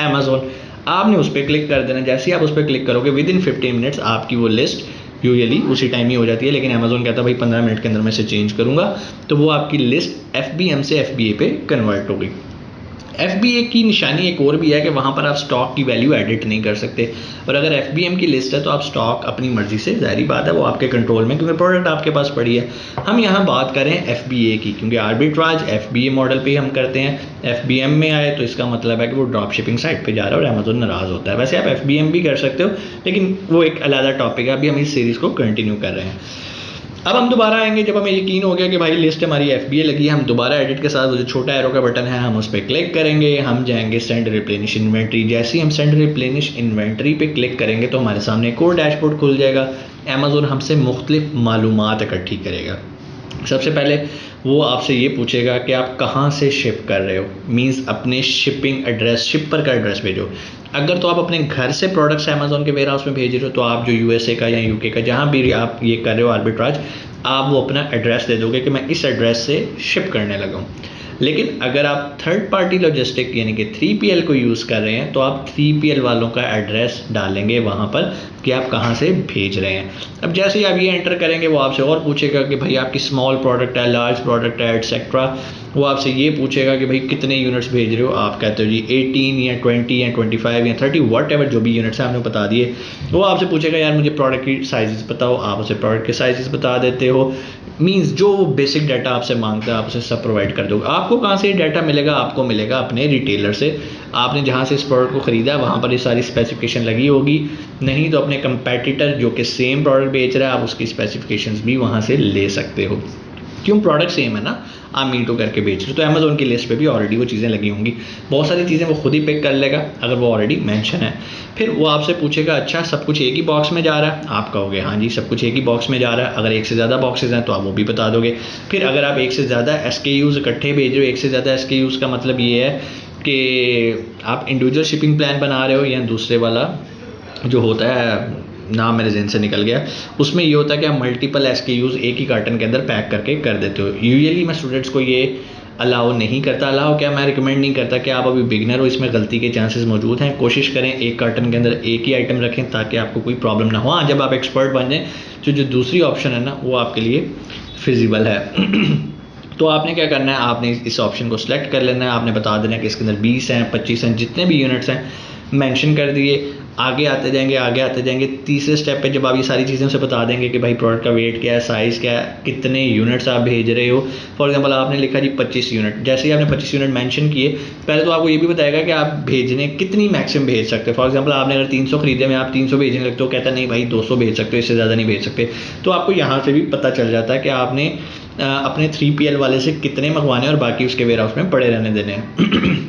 A: Amazon, आपने उस पर क्लिक कर देना। जैसे ही आप उस पर क्लिक करोगे विदिन 15 मिनट्स आपकी वो लिस्ट यूजुअली उसी टाइम ही हो जाती है, लेकिन अमेज़ोन कहता है भाई 15 मिनट के अंदर मैं इसे चेंज करूँगा, तो वो आपकी लिस्ट FBM से FBA पे कन्वर्ट हो गई। FBA की निशानी एक और भी है कि वहाँ पर आप स्टॉक की वैल्यू एडिट नहीं कर सकते, और अगर FBM की लिस्ट है तो आप स्टॉक अपनी मर्जी से, ज़ाहिरी बात है वो आपके कंट्रोल में, क्योंकि प्रोडक्ट आपके पास पड़ी है। हम यहाँ बात करें FBA की, क्योंकि आर्बिट्राज FBA मॉडल पे ही हम करते हैं। FBM में आए तो इसका मतलब है कि वो ड्रॉप शिपिंग साइट पे जा रहा है और अमेज़ोन नाराज़ होता है। वैसे आप FBM भी कर सकते हो, लेकिन वो एक अलग टॉपिक है। अभी हम इस सीरीज़ को कंटिन्यू कर रहे हैं। अब हम दोबारा आएंगे जब हमें यकीन हो गया कि भाई लिस्ट हमारी FBA लगी है। हम दोबारा एडिट के साथ वो जो छोटा एरो का बटन है हम उस पर क्लिक करेंगे, हम जाएंगे सेंड रिप्लेनिश इन्वेंट्री। जैसे ही हम सेंड रिप्लेनिश इन्वेंट्री पे क्लिक करेंगे तो हमारे सामने एक और डैशबोर्ड खुल जाएगा। अमेज़ोन हमसे मुख्तलिफ मालूमात इकट्ठी करेगा। सबसे पहले वो आपसे ये पूछेगा कि आप कहाँ से शिप कर रहे हो, मींस अपने शिपिंग एड्रेस, शिपर का एड्रेस भेजो। अगर तो आप अपने घर से प्रोडक्ट्स अमेज़ोन के वेयर हाउस में भेज रहे हो तो आप जो USA का या UK का जहाँ भी आप ये कर रहे हो आर्बिट्राज, आप वो अपना एड्रेस दे दोगे कि मैं इस एड्रेस से शिप करने लगा हूँ। लेकिन अगर आप थर्ड पार्टी लॉजिस्टिक यानी कि 3PL को यूज़ कर रहे हैं तो आप 3PL वालों का एड्रेस डालेंगे वहाँ पर कि आप कहाँ से भेज रहे हैं। अब जैसे ही आप ये एंटर करेंगे वो आपसे और पूछेगा कि भाई आपकी स्मॉल प्रोडक्ट है, लार्ज प्रोडक्ट है, एटसेट्रा। वो आपसे ये पूछेगा कि भाई कितने यूनिट्स भेज रहे हो। आप कहते हो जी 18 या 20 या 25 या 30 वट एवर जो भी यूनिट्स हैं आपने बता दिए। वो आपसे पूछेगा यार मुझे प्रोडक्ट की साइजेस बताओ, आप उसे प्रोडक्ट के साइजेस बता देते हो। मींस जो बेसिक डाटा आपसे मांगता है आप उसे सब प्रोवाइड कर दोगे। आपको कहाँ से डाटा मिलेगा? आपको मिलेगा अपने रिटेलर से। आपने जहाँ से इस प्रोडक्ट को ख़रीदा है वहाँ पर ये सारी स्पेसिफिकेशन लगी होगी, नहीं तो अपने कंपेटिटर जो कि सेम प्रोडक्ट बेच रहा है आप उसकी स्पेसिफिकेशंस भी वहाँ से ले सकते हो। क्यों? प्रोडक्ट सेम है ना, आप मी टू करके बेच रहे हो तो अमेज़ोन की लिस्ट पे भी ऑलरेडी वो चीज़ें लगी होंगी। बहुत सारी चीज़ें वो खुद ही पिक कर लेगा अगर वो ऑलरेडी मेंशन है। फिर वो आपसे पूछेगा अच्छा सब कुछ एक ही बॉक्स में जा रहा है? आप कहोगे हाँ जी सब कुछ एक ही बॉक्स में जा रहा है। अगर एक से ज़्यादा बॉक्सेज हैं तो आप वो भी बता दोगे। फिर अगर आप एक से ज़्यादा SKUs इकट्ठे भेज रहे हो, एक से ज़्यादा SKUs का मतलब ये है कि आप इंडिविजुअल शिपिंग प्लान बना रहे हो या दूसरे वाला जो होता है, नाम मेरे जहन से निकल गया, उसमें ये होता है कि आप मल्टीपल SKUs एक ही कार्टन के अंदर पैक करके कर देते हो। यूजुअली मैं स्टूडेंट्स को ये अलाउ नहीं करता। अलाउ क्या, मैं रिकमेंड नहीं करता कि आप अभी बिगनर हो, इसमें गलती के चांसेस मौजूद हैं। कोशिश करें एक कार्टन के अंदर एक ही आइटम रखें ताकि आपको कोई प्रॉब्लम ना हो। हाँ, जब आप एक्सपर्ट बन जाएँ तो जो दूसरी ऑप्शन है ना वो आपके लिए फिजिबल है। तो आपने क्या करना है, आपने इस ऑप्शन को सिलेक्ट कर लेना है। आपने बता देना है कि इसके अंदर 20 हैं, 25 हैं, जितने भी यूनिट्स हैं मेंशन कर दिए। आगे आते जाएंगे। तीसरे स्टेप पे जब आप ये सारी चीज़ें उसे बता देंगे कि भाई प्रोडक्ट का वेट क्या है, साइज़ क्या है, कितने यूनिट्स आप भेज रहे हो। फॉर एग्जांपल आपने लिखा जी 25 यूनिट। जैसे ही आपने 25 यूनिट मेंशन किए, पहले तो आपको ये भी बताएगा कि आप भेजने कितनी मैक्सिमम भेज सकते हो। फॉर एग्जांपल आपने अगर 300 खरीदे में आप 300 भेजने लगते हो, कहता नहीं भाई 200 भेज सकते हो, इससे ज़्यादा नहीं भेज सकते। तो आपको यहाँ से भी पता चल जाता है कि आपने अपने 3PL वाले से कितने मंगवाने और बाकी उसके वेयर हाउस में पड़े रहने देने हैं।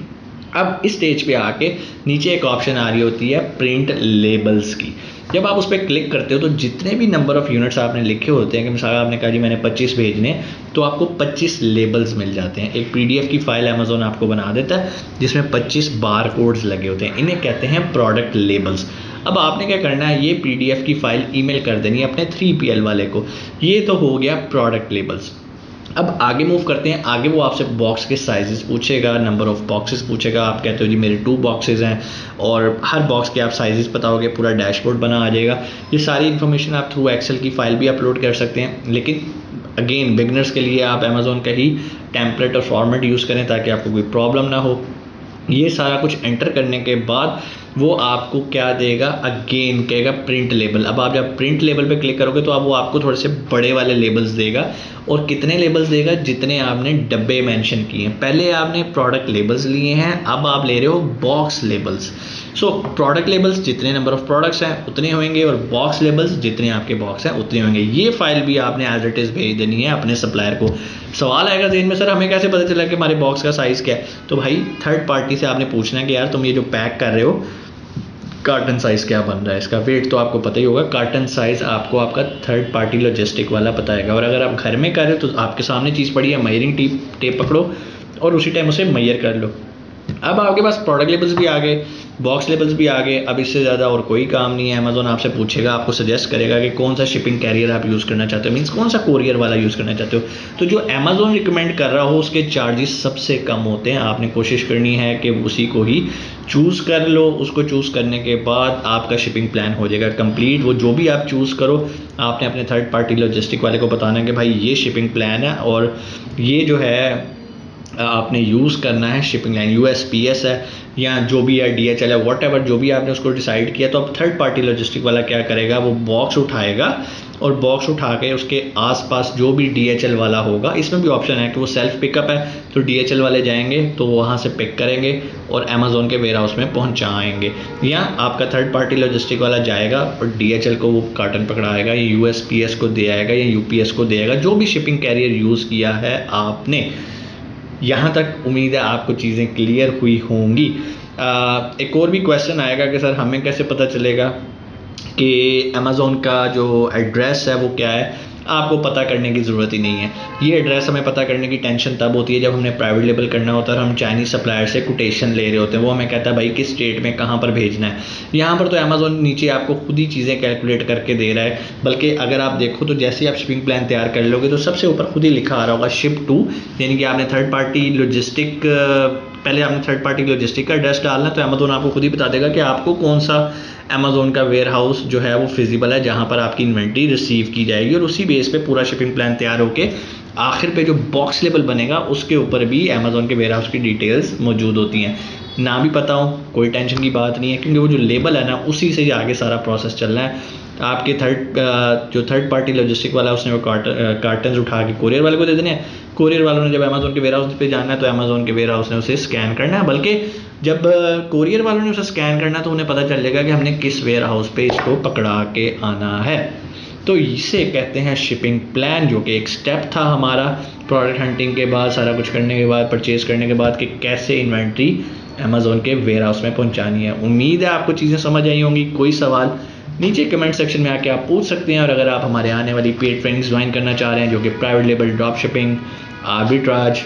A: अब इस स्टेज पे आके नीचे एक ऑप्शन आ रही होती है प्रिंट लेबल्स की। जब आप उस पर क्लिक करते हो तो जितने भी नंबर ऑफ़ यूनिट्स आपने लिखे होते हैं, कि मिसाल आपने कहा जी मैंने 25 भेजने, तो आपको 25 लेबल्स मिल जाते हैं। एक PDF की फ़ाइल अमेज़ॉन आपको बना देता है जिसमें 25 बार कोड्स लगे होते हैं, इन्हें कहते हैं प्रोडक्ट लेबल्स। अब आपने क्या करना है, ये PDF की फ़ाइल ईमेल कर देनी है अपने 3PL वाले को। ये तो हो गया प्रोडक्ट लेबल्स। अब आगे मूव करते हैं। आगे वो आपसे बॉक्स के साइजेस पूछेगा, नंबर ऑफ़ बॉक्सेस पूछेगा। आप कहते हो जी मेरे 2 बॉक्सेस हैं, और हर बॉक्स के आप साइजेस बताओगे, पूरा डैशबोर्ड बना आ जाएगा। ये सारी इन्फॉर्मेशन आप थ्रू एक्सेल की फ़ाइल भी अपलोड कर सकते हैं, लेकिन अगेन बिगनर्स के लिए आप अमेज़ॉन का ही टेम्पलेट और फॉर्मेट यूज़ करें ताकि आपको कोई प्रॉब्लम ना हो। ये सारा कुछ एंटर करने के बाद वो आपको क्या देगा, अगेन कहेगा प्रिंट लेबल। अब आप जब प्रिंट लेबल पे क्लिक करोगे तो अब वो आपको थोड़े से बड़े वाले लेबल्स देगा, और कितने लेबल्स देगा, जितने आपने डब्बे मेंशन किए हैं। पहले आपने प्रोडक्ट लेबल्स लिए हैं, अब आप ले रहे हो box labels. So product labels जितने नंबर ऑफ प्रोडक्ट्स हैं उतने होंगे, और बॉक्स लेबल्स जितने आपके बॉक्स हैं उतने होंगे। ये फाइल भी आपने एज इट इज़ भेज देनी है अपने सप्लायर को। सवाल आएगा ज़हन में, सर हमें कैसे पता चला कि हमारे बॉक्स का साइज़ क्या है? तो भाई थर्ड पार्टी से आपने पूछना है कि यार तुम ये जो पैक कर रहे हो, कार्टन साइज़ क्या बन रहा है, इसका वेट तो आपको पता ही होगा। कार्टन साइज़ आपको आपका थर्ड पार्टी लॉजिस्टिक वाला बताएगा। और अगर आप घर में कर रहे हो तो आपके सामने चीज़ पड़ी है, मेजरिंग टेप पकड़ो और उसी टाइम उसे मेजर कर लो। अब आपके पास प्रोडक्ट लेबल्स भी आ गए, बॉक्स लेबल्स भी आ गए। अब इससे ज़्यादा और कोई काम नहीं है। अमेज़ॉन आपसे पूछेगा, आपको सजेस्ट करेगा कि कौन सा शिपिंग कैरियर आप यूज़ करना चाहते हो, मीन्स कौन सा कोरियर वाला यूज़ करना चाहते हो। तो जो अमेज़ॉन रिकमेंड कर रहा हो उसके चार्जेस सबसे कम होते हैं। आपने कोशिश करनी है कि उसी को ही चूज़ कर लो। उसको चूज़ करने के बाद आपका शिपिंग प्लान हो जाएगा कंप्लीट। वो जो भी आप चूज़ करो, आपने अपने थर्ड पार्टी लॉजिस्टिक वाले को बताना है कि भाई ये शिपिंग प्लान है, और ये जो है आपने यूज़ करना है शिपिंग लाइन USPS है या जो भी है DHL है, व्हाटएवर जो भी आपने उसको डिसाइड किया। तो अब थर्ड पार्टी लॉजिस्टिक वाला क्या करेगा, वो बॉक्स उठाएगा, और बॉक्स उठा के उसके आसपास जो भी DHL वाला होगा, इसमें भी ऑप्शन है कि वो सेल्फ पिकअप है तो DHL वाले जाएंगे तो वहाँ से पिक करेंगे और अमेज़ॉन के वेयर हाउस में पहुँचाएंगे, या आपका थर्ड पार्टी लॉजिस्टिक वाला जाएगा और DHL को वो कार्टन पकड़ाएगा, या USPS को दे आएगा या UPS को दे आएगा, जो भी शिपिंग कैरियर यूज़ किया है आपने। यहाँ तक उम्मीद है आपको चीज़ें क्लियर हुई होंगी। एक और भी क्वेश्चन आएगा कि सर हमें कैसे पता चलेगा कि अमेज़ॉन का जो एड्रेस है वो क्या है। आपको पता करने की ज़रूरत ही नहीं है। ये एड्रेस हमें पता करने की टेंशन तब होती है जब हमने प्राइवेट लेबल करना होता है और हम चाइनीज़ सप्लायर से कोटेशन ले रहे होते हैं। वो हमें कहता है भाई किस स्टेट में कहाँ पर भेजना है। यहाँ पर तो अमेज़ॉन नीचे आपको खुद ही चीज़ें कैलकुलेट करके दे रहा है। बल्कि अगर आप देखो तो जैसे ही आप शिपिंग प्लान तैयार कर लोगे तो सबसे ऊपर खुद ही लिखा आ रहा होगा शिप टू, यानी कि आपने थर्ड पार्टी लॉजिस्टिक, पहले आपने थर्ड पार्टी लॉजिस्टिक का एड्रेस डालना, तो अमेज़ॉन आपको खुद ही बता देगा कि आपको कौन सा अमेज़ॉन का वेयर हाउस जो है वो फिजिबल है जहाँ पर आपकी इन्वेंट्री रिसीव की जाएगी। और उसी बेस पे पूरा शिपिंग प्लान तैयार होके आखिर पे जो बॉक्स लेबल बनेगा उसके ऊपर भी अमेज़ॉन के वेयर हाउस की डिटेल्स मौजूद होती हैं। ना भी पता हो कोई टेंशन की बात नहीं है, क्योंकि वो जो लेबल है ना उसी से आगे सारा प्रोसेस चलना है। आपके जो थर्ड पार्टी लॉजिस्टिक वाला है उसने वो कार्टन उठा के कोरियर वाले को दे देने हैं। कोरियर वालों ने जब अमेज़ॉन के वेयर हाउस पे जाना है तो अमेज़ॉन के वेयर हाउस ने उसे स्कैन करना है। बल्कि जब कोरियर वालों ने उसे स्कैन करना है तो उन्हें पता चल जाएगा कि हमने किस वेयर हाउस पे इसको पकड़ा के आना है। तो इसे कहते हैं शिपिंग प्लान, जो कि एक स्टेप था हमारा प्रोडक्ट हंटिंग के बाद, सारा कुछ करने के बाद, परचेज करने के बाद, कि कैसे इन्वेंट्री अमेज़ॉन के वेयर हाउस में पहुंचानी है। उम्मीद है आपको चीज़ें समझ आई होंगी। कोई सवाल नीचे कमेंट सेक्शन में आके आप पूछ सकते हैं। और अगर आप हमारे आने वाली पेड ट्रेनिंग्स ज्वाइन करना चाह रहे हैं जो कि private label drop shipping, arbitrage,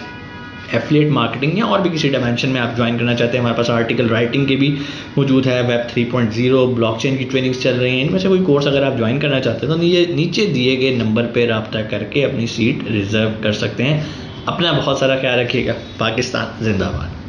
A: affiliate marketing या और भी किसी डायमेंशन में आप ज्वाइन करना चाहते हैं, हमारे पास आर्टिकल राइटिंग के भी मौजूद है, वेब 3.0, ब्लॉकचेन की ट्रेनिंग्स चल रही हैं। इनमें से कोई कोर्स अगर आप ज्वाइन करना चाहते हैं तो नीचे दिए गए नंबर पर रब्ता करके अपनी सीट रिजर्व कर सकते हैं। अपना बहुत सारा ख्याल रखिएगा। पाकिस्तान जिंदाबाद।